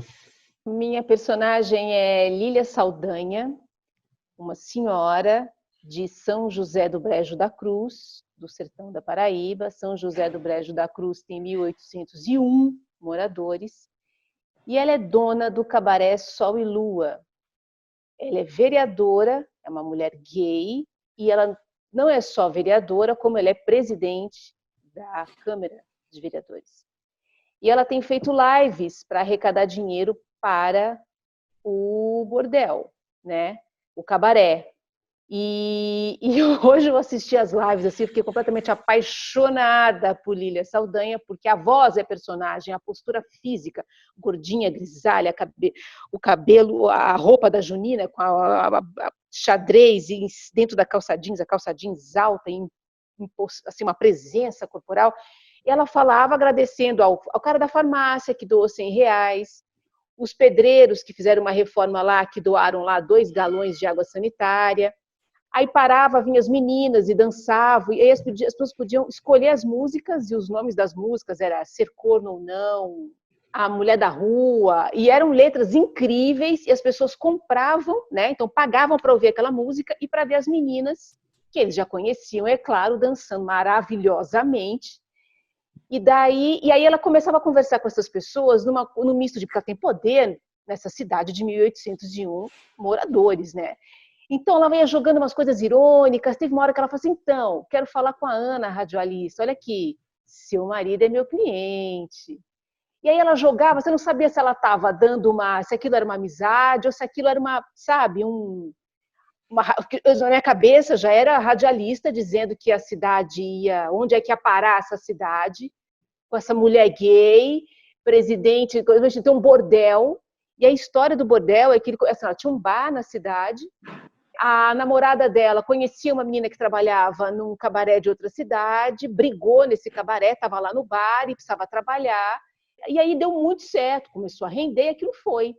Minha personagem é Lília Saldanha. uma senhora de São José do Brejo da Cruz, do sertão da Paraíba. São José do Brejo da Cruz tem 1.801 moradores. E ela é dona do cabaré Sol e Lua. Ela é vereadora, é uma mulher gay, e ela não é só vereadora, como ela é presidente da Câmara de Vereadores. E ela tem feito lives para arrecadar dinheiro para o bordel, né? O cabaré. E hoje eu assisti as lives, assim, fiquei completamente apaixonada por Lília Saldanha, porque a voz é personagem, a postura física, gordinha, grisalha, o cabelo, a roupa da Junina, com a xadrez dentro da calça jeans alta, assim, uma presença corporal. E ela falava agradecendo ao cara da farmácia que doou R$100, os pedreiros que fizeram uma reforma lá, que doaram lá 2 galões de água sanitária. Aí parava, vinham as meninas e dançavam, e aí as pessoas podiam escolher as músicas, e os nomes das músicas era Ser Corno ou Não, A Mulher da Rua, e eram letras incríveis, e as pessoas compravam, né? Então pagavam para ouvir aquela música e para ver as meninas, que eles já conheciam, é claro, dançando maravilhosamente. E aí ela começava a conversar com essas pessoas num misto de, porque ela tem poder nessa cidade de 1.801 moradores, né? Então, ela ia jogando umas coisas irônicas. Teve uma hora que ela falou assim, então, quero falar com a Ana, a radialista. Olha aqui, seu marido é meu cliente. E aí ela jogava, você não sabia se ela estava dando se aquilo era uma amizade ou se aquilo era uma, sabe, na minha cabeça já era radialista dizendo que a cidade ia, onde é que ia parar essa cidade, com essa mulher gay, presidente, tem um bordel. E a história do bordel é que assim, ela tinha um bar na cidade. A namorada dela conhecia uma menina que trabalhava num cabaré de outra cidade, brigou nesse cabaré, estava lá no bar e precisava trabalhar. E aí deu muito certo, começou a render, aquilo foi.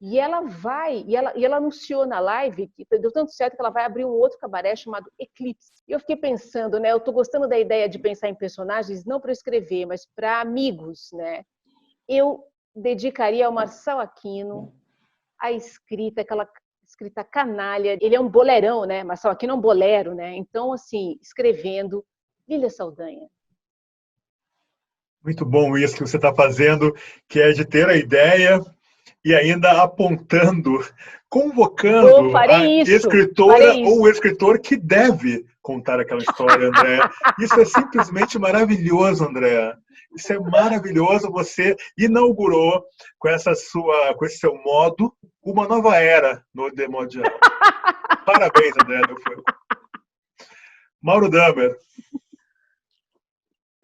E ela anunciou na live que deu tanto certo que ela vai abrir um outro cabaré chamado Eclipse. E eu fiquei pensando, né? Eu estou gostando da ideia de pensar em personagens, não para escrever, mas para amigos, né? Eu dedicaria ao Marçal Aquino a escrita, aquela escrita canalha. Ele é um bolerão, né? Marçal Aquino é um bolero, né? Então, assim, escrevendo Lília Saldanha. Muito bom isso que você está fazendo, que é de ter a ideia e ainda apontando, convocando a escritora ou o escritor que deve contar aquela história, André. Isso é simplesmente maravilhoso, André. Isso é maravilhoso. Você inaugurou com esse seu modo uma nova era no The Modo Geral. Parabéns, André. Mauro Damer.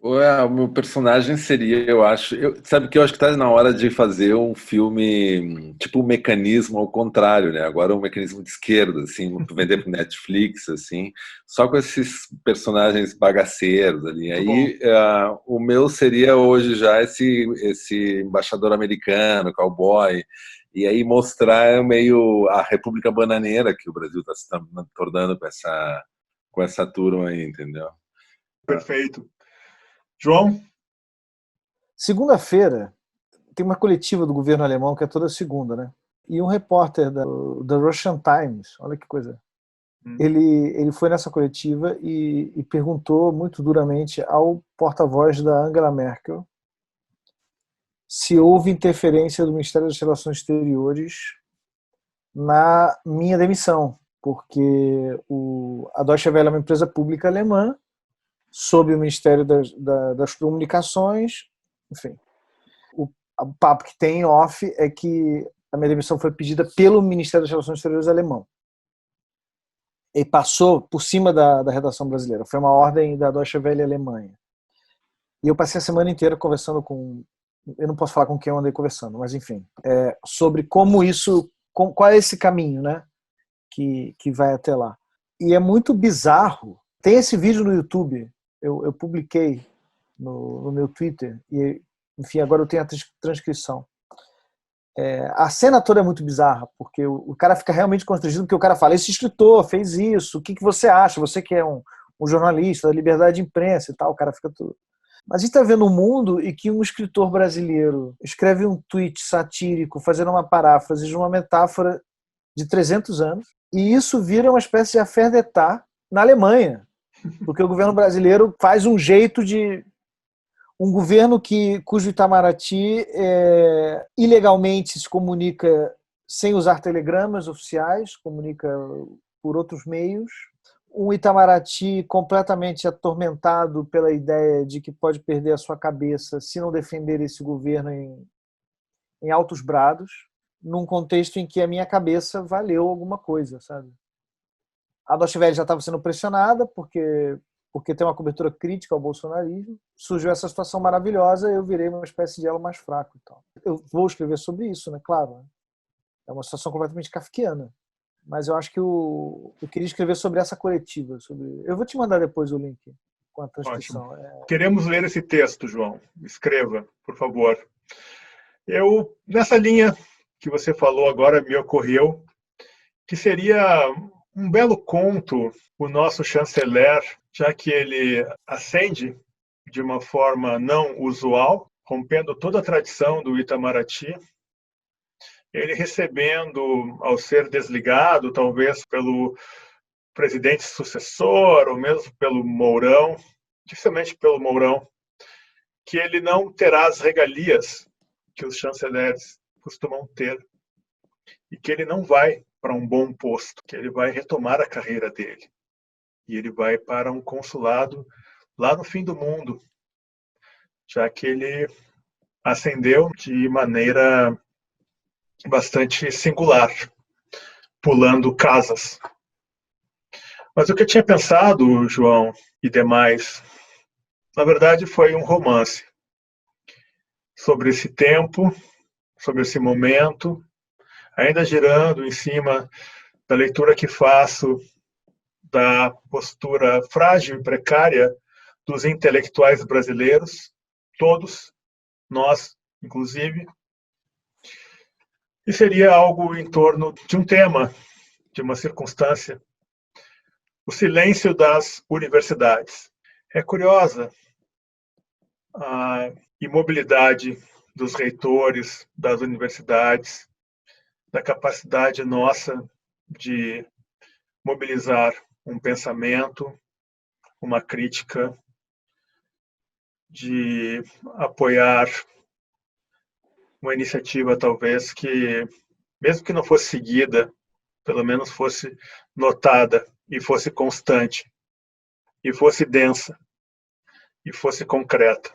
O meu personagem seria, eu acho... sabe que eu acho que está na hora de fazer um filme tipo um Mecanismo ao contrário, né? Agora um Mecanismo de esquerda, assim, vender para Netflix, assim, só com esses personagens bagaceiros ali. Aí o meu seria hoje já esse embaixador americano, cowboy, e aí mostrar meio a República Bananeira que o Brasil está se tornando com essa turma aí, entendeu? Perfeito. João? Segunda-feira tem uma coletiva do governo alemão que é toda segunda, né? E um repórter da Russian Times, olha que coisa, ele foi nessa coletiva e perguntou muito duramente ao porta-voz da Angela Merkel se houve interferência do Ministério das Relações Exteriores na minha demissão, porque a Deutsche Welle é uma empresa pública alemã sob o Ministério das Comunicações, enfim. O papo que tem em off é que a minha demissão foi pedida pelo Ministério das Relações Exteriores alemão. E passou por cima da redação brasileira. Foi uma ordem da Deutsche Welle Alemanha. E eu passei a semana inteira conversando com... Eu não posso falar com quem eu andei conversando, mas enfim. Sobre como isso... Qual é esse caminho, né? Que vai até lá. E é muito bizarro. Tem esse vídeo no YouTube... Eu publiquei no meu Twitter e, enfim, agora eu tenho a transcrição. A cena toda é muito bizarra, porque o cara fica realmente constrangido, porque o cara fala, esse escritor fez isso, o que você acha? Você que é um jornalista da liberdade de imprensa e tal, o cara fica tudo. Mas a gente está vendo um mundo em que um escritor brasileiro escreve um tweet satírico, fazendo uma paráfrase de uma metáfora de 300 anos, E isso vira uma espécie de affaire d'État na Alemanha, porque o governo brasileiro faz um jeito de... Um governo cujo Itamaraty ilegalmente se comunica sem usar telegramas oficiais, comunica por outros meios. Um Itamaraty completamente atormentado pela ideia de que pode perder a sua cabeça se não defender esse governo em altos brados, num contexto em que a minha cabeça valeu alguma coisa, sabe? A Deutsche Welle já estava sendo pressionada porque tem uma cobertura crítica ao bolsonarismo. Surgiu essa situação maravilhosa, eu virei uma espécie de elo mais fraco e tal. Eu vou escrever sobre isso, né? Claro. Né? É uma situação completamente kafkiana. Mas eu acho que eu queria escrever sobre essa coletiva. Eu vou te mandar depois o link com a transcrição. Queremos ler esse texto, João. Escreva, por favor. Nessa linha que você falou agora, me ocorreu que seria um belo conto o nosso chanceler, já que ele ascende de uma forma não usual, rompendo toda a tradição do Itamaraty, ele recebendo, ao ser desligado, talvez pelo presidente sucessor, ou mesmo pelo Mourão, dificilmente pelo Mourão, que ele não terá as regalias que os chanceleres costumam ter, e que ele não vai para um bom posto, que ele vai retomar a carreira dele. E ele vai para um consulado lá no fim do mundo, já que ele ascendeu de maneira bastante singular, pulando casas. Mas o que eu tinha pensado, João e demais, na verdade foi um romance sobre esse tempo, sobre esse momento, ainda girando em cima da leitura que faço da postura frágil e precária dos intelectuais brasileiros, todos, nós, inclusive. E seria algo em torno de um tema, de uma circunstância, o silêncio das universidades. É curiosa a imobilidade dos reitores das universidades, da capacidade nossa de mobilizar um pensamento, uma crítica, de apoiar uma iniciativa talvez que, mesmo que não fosse seguida, pelo menos fosse notada e fosse constante, e fosse densa, e fosse concreta.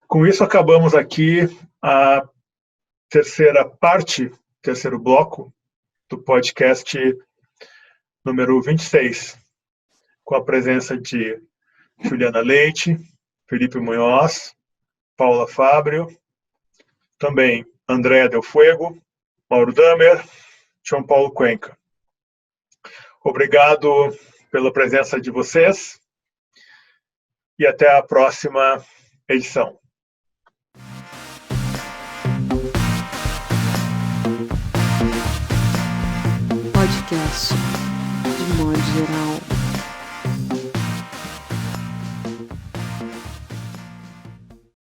Com isso, acabamos aqui a terceira parte, terceiro bloco do podcast número 26, com a presença de Juliana Leite, Felipe Munhoz, Paula Fábrio, também Andréa Del Fuego, Mauro Damer, João Paulo Cuenca. Obrigado pela presença de vocês e até a próxima edição.